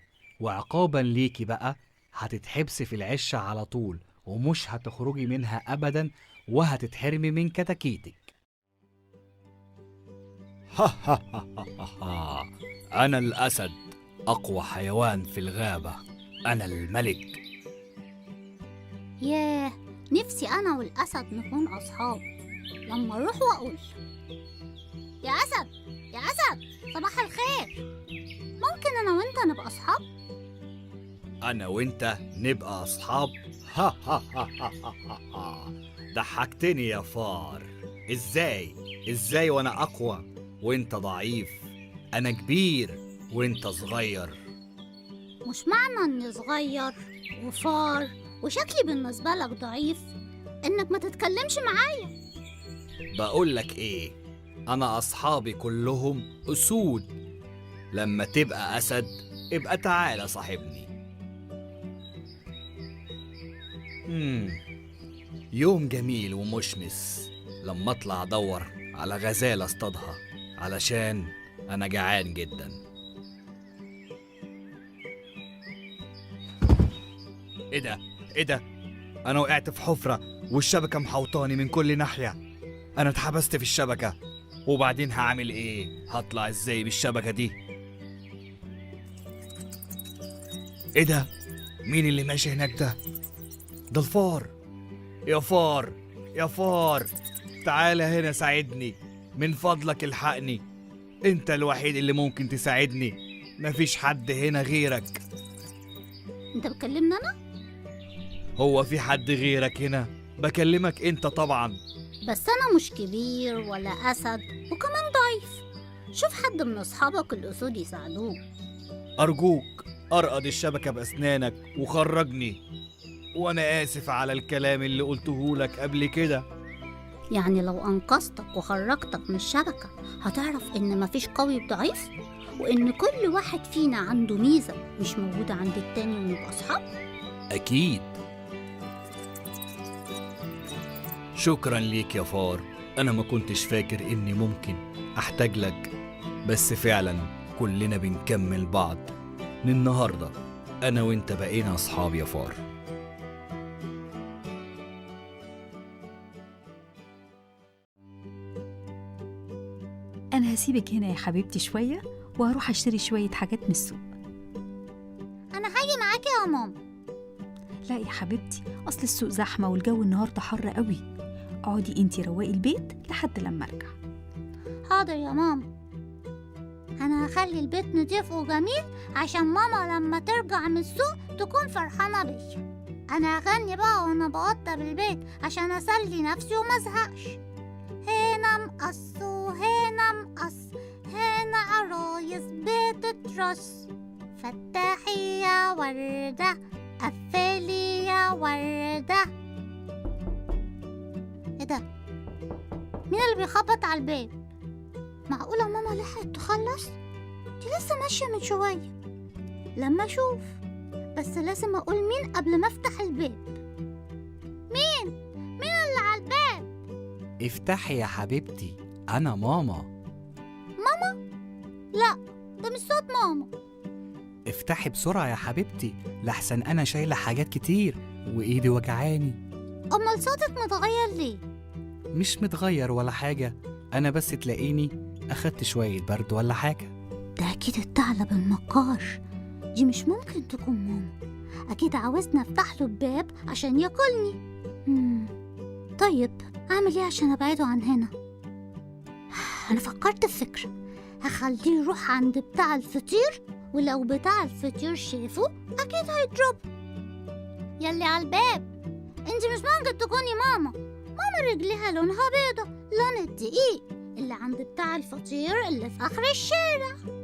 Speaker 14: وعقابا ليكي بقى هتتحبسي في العشة على طول ومش هتخرجي منها أبدا وهتتحرمي من كتاكيتك. أنا الأسد، أقوى حيوان في الغابة، أنا الملك.
Speaker 1: ياه، نفسي انا والاسد نكون اصحاب. لما اروح واقول يا اسد يا اسد صباح الخير، ممكن انا وانت نبقى اصحاب؟
Speaker 14: أنا وإنت نبقى أصحاب؟ ضحكتني يا فار. إزاي وأنا أقوى وإنت ضعيف؟ أنا كبير وإنت صغير.
Speaker 1: مش معنى اني صغير وفار وشكلي بالنسبة لك ضعيف انك ما تتكلمش معايا.
Speaker 14: بقولك إيه، أنا أصحابي كلهم أسود. لما تبقى أسد ابقى تعالى صاحبني. يوم جميل ومشمس لما اطلع ادور على غزالة اصطادها علشان انا جعان جدا. ايه ده انا وقعت في حفرة والشبكة محوطاني من كل ناحية. انا اتحبست في الشبكة وبعدين هعمل ايه؟ هطلع ازاي بالشبكة دي؟ ايه ده؟ مين اللي ماشي هناك ده؟ ده الفار. يا فار تعالى هنا ساعدني من فضلك، الحقني، انت الوحيد اللي ممكن تساعدني، مفيش حد هنا غيرك.
Speaker 1: انت بتكلمني انا؟
Speaker 14: هو في حد غيرك هنا؟ بكلمك انت طبعا.
Speaker 1: بس انا مش كبير ولا اسد وكمان ضعيف، شوف حد من اصحابك الاسود يساعدوك.
Speaker 14: ارجوك ارقد الشبكة باسنانك وخرجني، وانا اسف على الكلام اللي قلتهولك قبل كده.
Speaker 1: يعني لو انقذتك وخرجتك من الشبكة هتعرف ان مفيش قوي وضعيف، وان كل واحد فينا عنده ميزة مش موجودة عند التاني ونبقى اصحاب.
Speaker 14: اكيد. شكرا ليك يا فار، انا ما كنتش فاكر اني ممكن احتاج لك، بس فعلا كلنا بنكمل بعض. من النهاردة أنا وإنت بقينا أصحاب يا فار.
Speaker 2: أنا هسيبك هنا يا حبيبتي شوية وهروح أشتري شوية حاجات من السوق.
Speaker 1: أنا هاجي معاكي يا ماما.
Speaker 2: لا يا حبيبتي، أصل السوق زحمة والجو النهاردة حر قوي. اقعدي انتي روقي البيت لحد لما أرجع.
Speaker 1: حاضر يا ماما. أنا هخلي البيت نضيف وجميل عشان ماما لما ترجع من السوق تكون فرحانة بيا. أنا هغني بقى وأنا بوضب البيت عشان أسلي نفسي ومزهقش. هنا مقص وهنا مقص، هنا عرايس بتترص، فتحي يا وردة قفلي يا وردة. ايه ده؟ مين اللي بيخبط على الباب؟ معقولة ماما لحقت تخلص؟ دي لسه ماشية من شوية. لما اشوف، بس لازم اقول مين قبل ما افتح الباب. مين اللي على الباب؟
Speaker 14: افتحي يا حبيبتي، أنا ماما.
Speaker 1: ماما؟ لا، ده مش صوت ماما.
Speaker 14: افتحي بسرعة يا حبيبتي، لحسن أنا شايلة حاجات كتير وإيدي وجعاني.
Speaker 1: أمال صوتك متغير ليه؟
Speaker 14: مش متغير ولا حاجة، أنا بس تلاقيني أخدت شوية برد ولا حاجة.
Speaker 1: ده أكيد الثعلب المكار. دي مش ممكن تكون ماما. أكيد عاوزني أفتح له الباب عشان ياكلني. طيب أعمل إيه عشان أبعده عن هنا؟ أنا فكرت في فكرة. هخليه يروح عند بتاع الفطير، ولو بتاع الفطير شافه أكيد هيضربه. يلي على الباب، انت مش ممكن تكوني ماما. ماما رجليها لونها بيضة، لون الدقيق اللي عند بتاع الفطير اللي في آخر الشارع.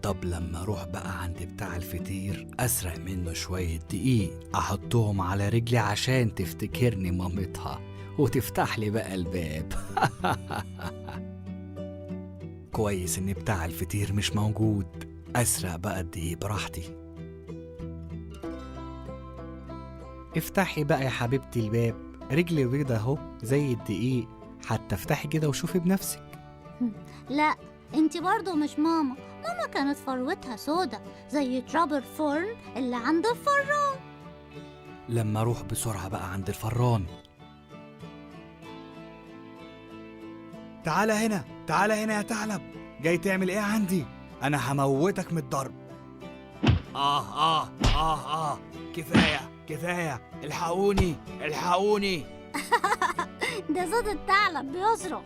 Speaker 14: طب لما أروح بقى عند بتاع الفطير أسرق منه شوية دقيق، أحطهم على رجلي عشان تفتكرني مامتها وتفتح لي بقى الباب. كويس إن بتاع الفطير مش موجود، أسرق بقى الدقيق براحتي. افتحي بقى يا حبيبتي الباب، رجلي بيضة اهو زي الدقيق، حتى افتحي كده وشوفي بنفسك.
Speaker 1: لا، انت برضو مش ماما. ماما كانت فروتها سودا زي تراب الفرن اللي عند الفران.
Speaker 14: لما اروح بسرعة بقى عند الفران. تعالى هنا، تعالى هنا يا ثعلب، جاي تعمل ايه عندي؟ انا هموتك من الضرب. كفاية كفاية، الحقوني الحقوني.
Speaker 1: ده صوت الثعلب بيصرخ.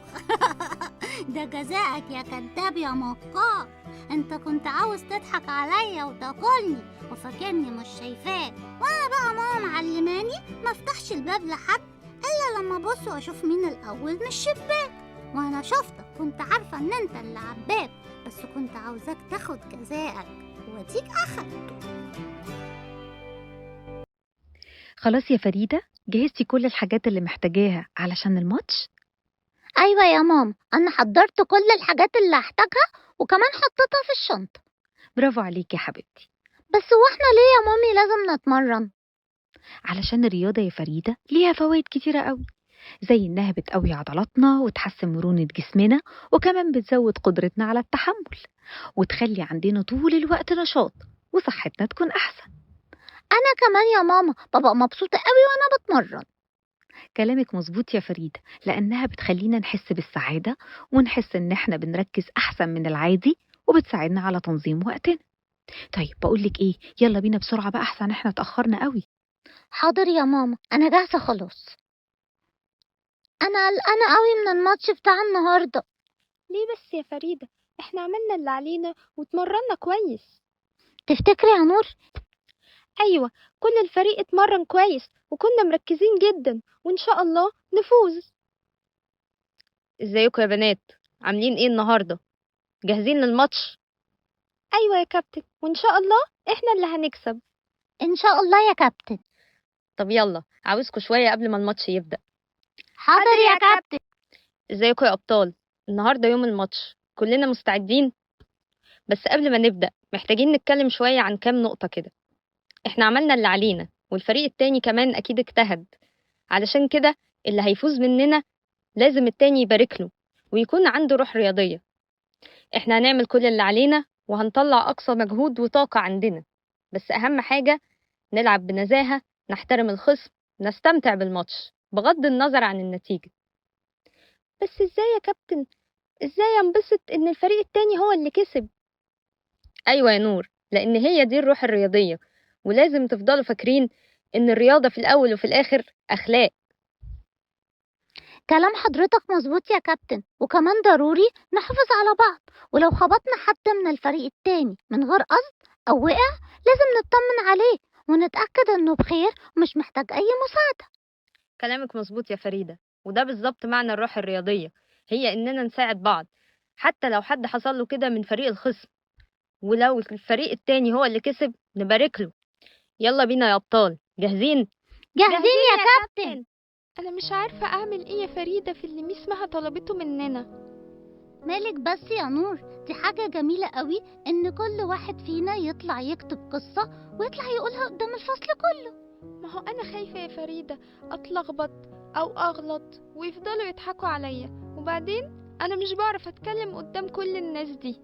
Speaker 1: ده جزائك يا كذاب يا مكار. انت كنت عاوز تضحك عليا وتاكلني وفاكرني مش شايفاك، وانا بقى ماما معلماني ما افتحش الباب لحد الا لما ابص واشوف مين الاول من الشباك. وانا شفتك كنت عارفه ان انت اللي على الباب، بس كنت عاوزاك تاخد جزائك واديك اخدته.
Speaker 15: خلاص يا فريدة، جهزتي كل الحاجات اللي محتاجاها علشان الماتش؟
Speaker 1: ايوه يا ماما، انا حضرت كل الحاجات اللي هحتاجها وكمان حطيتها في الشنطه.
Speaker 15: برافو عليكي يا حبيبتي.
Speaker 1: بس واحنا ليه يا مامي لازم نتمرن؟
Speaker 15: علشان الرياضة يا فريدة ليها فوائد كتيرة قوي، زي إنها بتقوي عضلاتنا وتحسن مرونة جسمنا، وكمان بتزود قدرتنا على التحمل، وتخلي عندنا طول الوقت نشاط وصحتنا تكون أحسن.
Speaker 1: أنا كمان يا ماما ببقى مبسوطة قوي وأنا بتمرن.
Speaker 15: كلامك مظبوط يا فريدة، لأنها بتخلينا نحس بالسعادة ونحس إن إحنا بنركز أحسن من العادي، وبتساعدنا على تنظيم وقتنا. طيب بقولك إيه، يلا بينا بسرعة بقى أحسن إحنا اتأخرنا قوي.
Speaker 1: حاضر يا ماما، أنا جاهزة خلاص. أنا قلقانة قوي من الماتش بتاع النهاردة.
Speaker 11: ليه بس يا فريدة؟ إحنا عملنا اللي علينا واتمرنا كويس.
Speaker 1: تفتكري يا نور؟
Speaker 11: أيوة، كل الفريق اتمرن كويس وكنا مركزين جدا، وإن شاء الله نفوز.
Speaker 3: ازيكم يا بنات؟ عاملين ايه النهارده؟ جاهزين للماتش؟
Speaker 11: أيوة يا كابتن، وإن شاء الله إحنا اللي هنكسب.
Speaker 1: إن شاء الله يا كابتن.
Speaker 3: طب يلا، عاوزكم شوية قبل ما الماتش يبدأ.
Speaker 1: حاضر يا كابتن.
Speaker 3: ازيكم يا أبطال؟ النهارده يوم الماتش، كلنا مستعدين؟ بس قبل ما نبدأ محتاجين نتكلم شوية عن كام نقطة كده. احنا عملنا اللي علينا، والفريق التاني كمان أكيد اجتهد، علشان كده اللي هيفوز مننا لازم التاني يبارك له ويكون عنده روح رياضية. احنا هنعمل كل اللي علينا وهنطلع أقصى مجهود وطاقة عندنا. بس أهم حاجة نلعب بنزاهة، نحترم الخصم، نستمتع بالماتش بغض النظر عن النتيجة. بس إزاي يا كابتن؟ إزاي أنبسط إن الفريق التاني هو اللي كسب؟ أيوة يا نور، لأن هي دي الروح الرياضية، ولازم تفضلوا فاكرين إن الرياضة في الأول وفي الآخر أخلاق.
Speaker 1: كلام حضرتك مظبوط يا كابتن، وكمان ضروري نحافظ على بعض، ولو خبطنا حد من الفريق التاني من غير قصد أو وقع لازم نطمن عليه ونتأكد إنه بخير ومش محتاج أي مساعدة.
Speaker 3: كلامك مظبوط يا فريدة، وده بالظبط معنى الروح الرياضية، هي إننا نساعد بعض حتى لو حد حصل له كده من فريق الخصم، ولو الفريق التاني هو اللي كسب نبارك له. يلا بينا يا أبطال، جاهزين؟
Speaker 1: جاهزين يا كابتن.
Speaker 11: أنا مش عارفة أعمل إيه يا فريدة في اللي ميس مها طلبته مننا.
Speaker 1: مالك بس يا نور، دي حاجة جميلة قوي إن كل واحد فينا يطلع يكتب قصة ويطلع يقولها قدام الفصل كله.
Speaker 11: ما هو أنا خايفة يا فريدة أتلخبط أو أغلط ويفضلوا يضحكوا عليا، وبعدين أنا مش بعرف أتكلم قدام كل الناس دي.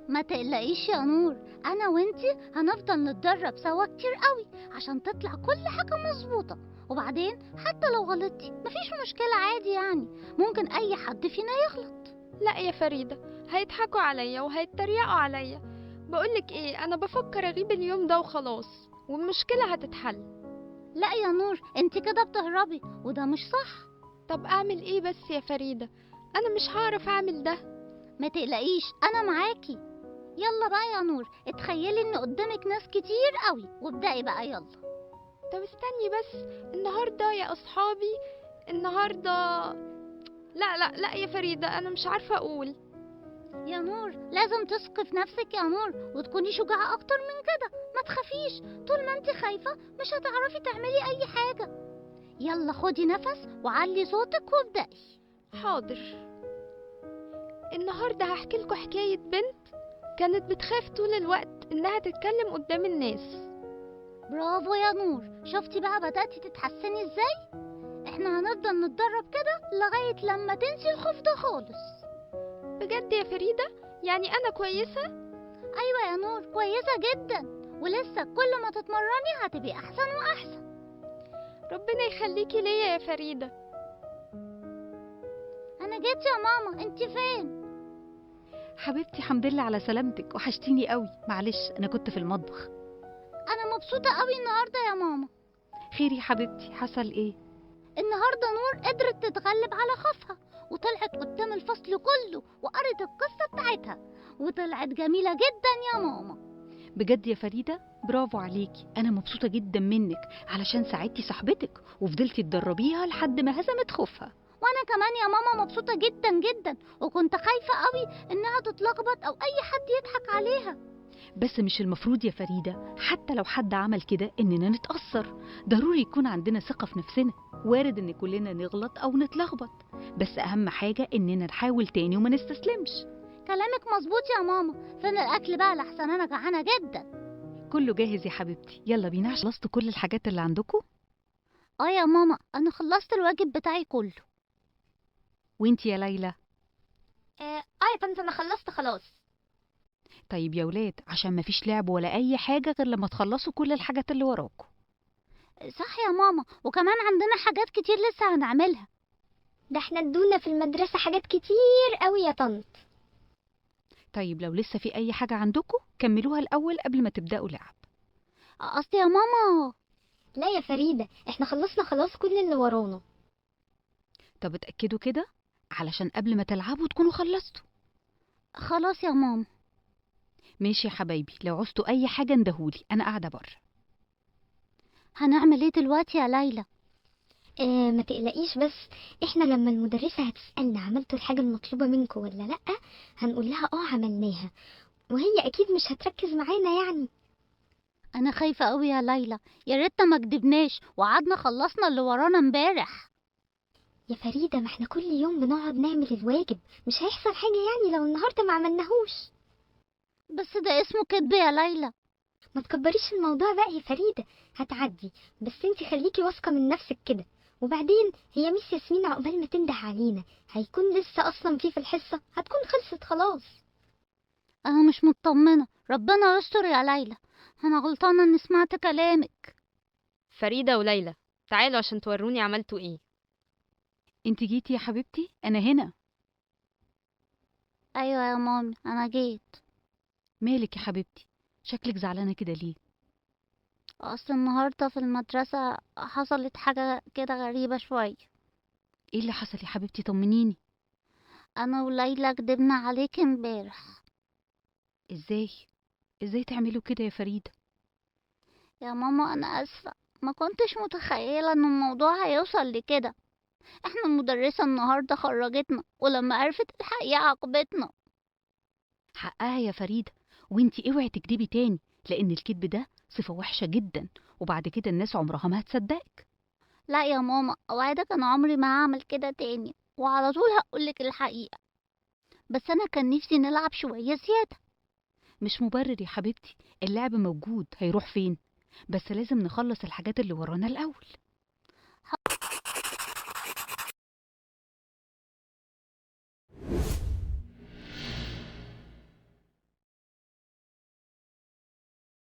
Speaker 1: ما تقلقيش يا نور، أنا وإنتي هنفضل نتدرب سوا كتير قوي عشان تطلع كل حاجة مظبوطة، وبعدين حتى لو غلطتي مفيش مشكلة عادي، يعني ممكن أي حد فينا يغلط.
Speaker 11: لا يا فريدة، هيضحكوا عليا وهيتريقوا عليا. بقولك إيه، أنا بفكر أغيب اليوم ده وخلاص والمشكلة هتتحل.
Speaker 1: لا يا نور، انتي كده بتهربي وده مش صح.
Speaker 11: طب أعمل إيه بس يا فريدة؟ أنا مش هعرف أعمل ده.
Speaker 1: ما تقلقيش، أنا معاكي. يلا بقى يا نور، اتخيلي ان قدامك ناس كتير قوي وابدأي بقى يلا.
Speaker 11: طب استني بس، النهاردة يا أصحابي، النهاردة لا يا فريدة، أنا مش عارفة أقول.
Speaker 1: يا نور لازم تثقي في نفسك يا نور وتكوني شجاعة أكتر من كده، ما تخافيش، طول ما انت خايفة مش هتعرفي تعملي أي حاجة. يلا خدي نفس وعلي صوتك وابدأي.
Speaker 11: حاضر. النهاردة هحكي لكم حكاية بنت كانت بتخاف طول الوقت إنها تتكلم قدام الناس.
Speaker 1: برافو يا نور، شفتي بقى بدأتي تتحسني ازاي؟ احنا هنفضل نتدرب كده لغاية لما تنسي الخوف ده خالص.
Speaker 11: بجد يا فريدة؟ يعني أنا كويسة؟
Speaker 1: أيوة يا نور، كويسة جدا، ولسه كل ما تتمرني هتبقي أحسن وأحسن.
Speaker 11: ربنا يخليكي ليا يا فريدة.
Speaker 1: أنا جيت يا ماما، انتي فين؟
Speaker 2: حبيبتي الحمد لله على سلامتك، وحشتيني قوي. معلش انا كنت في المطبخ.
Speaker 1: أنا مبسوطة قوي النهاردة يا ماما.
Speaker 2: خير يا حبيبتي، حصل ايه؟
Speaker 1: النهاردة نور قدرت تتغلب على خوفها وطلعت قدام الفصل كله وقرت القصة بتاعتها، وطلعت جميلة جدا يا ماما.
Speaker 2: بجد يا فريدة برافو عليكي، أنا مبسوطة جدا منك علشان ساعدتي صاحبتك وفضلتي تدربيها لحد ما هزمت خوفها.
Speaker 1: وأنا كمان يا ماما مبسوطة جدا جدا، وكنت خايفة قوي إنها تتلخبط أو أي حد يضحك عليها.
Speaker 2: بس مش المفروض يا فريدة حتى لو حد عمل كده إننا نتأثر، ضروري يكون عندنا ثقة في نفسنا. وارد إن كلنا نغلط أو نتلخبط، بس أهم حاجة إننا نحاول تاني وما نستسلمش.
Speaker 1: كلامك مظبوط يا ماما. فين الأكل بقى لحسن أنا جعانة جدا؟
Speaker 2: كله جاهز يا حبيبتي، يلا بينا. خلصتوا كل الحاجات اللي عندكم؟
Speaker 1: يا ماما، أنا خلصت الواجب بتاعي كله.
Speaker 2: وانتي يا ليلى؟
Speaker 11: يا طنط أنا خلصت خلاص.
Speaker 2: طيب يا ولاد، عشان مفيش لعب ولا أي حاجة غير لما تخلصوا كل الحاجات اللي وراكم.
Speaker 1: صح يا ماما، وكمان عندنا حاجات كتير لسه هنعملها.
Speaker 10: ده احنا ادونا في المدرسة حاجات كتير قوي يا طنط.
Speaker 2: طيب لو لسه في أي حاجة عندكم كملوها الأول قبل ما تبدأوا لعب.
Speaker 1: قصدي يا ماما.
Speaker 10: لا يا فريدة، احنا خلصنا خلاص كل اللي ورانا.
Speaker 2: طب اتأكدوا كده علشان قبل ما تلعبوا تكونوا خلصتوا.
Speaker 1: خلاص يا ماما.
Speaker 2: ماشي يا حبايبي، لو عوزتوا أي حاجة اندهولي، أنا قاعدة بره.
Speaker 1: هنعمل ايه دلوقتي يا ليلى؟
Speaker 10: ما تقلقيش، بس احنا لما المدرسة هتسألنا عملتوا الحاجة المطلوبة منكم ولا لأ، هنقول لها عملناها، وهي أكيد مش هتركز معانا يعني.
Speaker 1: أنا خايفة قوي يا ليلى، يا ريتنا ما كدبناش وقعدنا خلصنا اللي ورانا امبارح.
Speaker 10: يا فريدة، ما احنا كل يوم بنقعد نعمل الواجب، مش هيحصل حاجة يعني لو النهاردة ما عملناهوش.
Speaker 1: بس ده اسمه كدب يا ليلى.
Speaker 10: ما تكبريش الموضوع بقى يا فريدة، هتعدي، بس انتي خليكي واثقة من نفسك كده. وبعدين هي ميس ياسمين عقبال ما تنده علينا هيكون لسه اصلا في الحصة، هتكون خلصت خلاص.
Speaker 1: أنا مش مطمنة، ربنا يستر يا ليلى. أنا غلطانة إني سمعت كلامك.
Speaker 3: فريدة وليلى، تعالوا عشان توروني عملتوا ايه.
Speaker 2: انت جيتي يا حبيبتي؟ انا هنا.
Speaker 1: أيوة يا مامي أنا جيت.
Speaker 2: مالك يا حبيبتي؟ شكلك زعلانة كده ليه؟
Speaker 1: أصل النهاردة في المدرسة حصلت حاجة كده غريبة شوية.
Speaker 2: ايه اللي حصل يا حبيبتي؟ طمنيني.
Speaker 1: أنا وليلى كدبنا عليك امبارح.
Speaker 2: ازاي تعملوا كده يا فريدة؟
Speaker 1: يا ماما أنا آسفة، ما كنتش متخيلة إن الموضوع هيوصل لكده. احنا المدرسة النهاردة خرجتنا، ولما عرفت الحقيقة عاقبتنا.
Speaker 2: حقها يا فريدة، وانتي اوعي تكدبي تاني، لان الكذب ده صفة وحشة جدا، وبعد كده الناس عمرها ما هتصدقك.
Speaker 1: لا يا ماما أوعدك أنا عمري ما هعمل كده تاني، وعلى طول هقولك الحقيقة. بس أنا كان نفسي نلعب شوية زيادة.
Speaker 2: مش مبرر يا حبيبتي، اللعب موجود، هيروح فين؟ بس لازم نخلص الحاجات اللي ورانا الأول.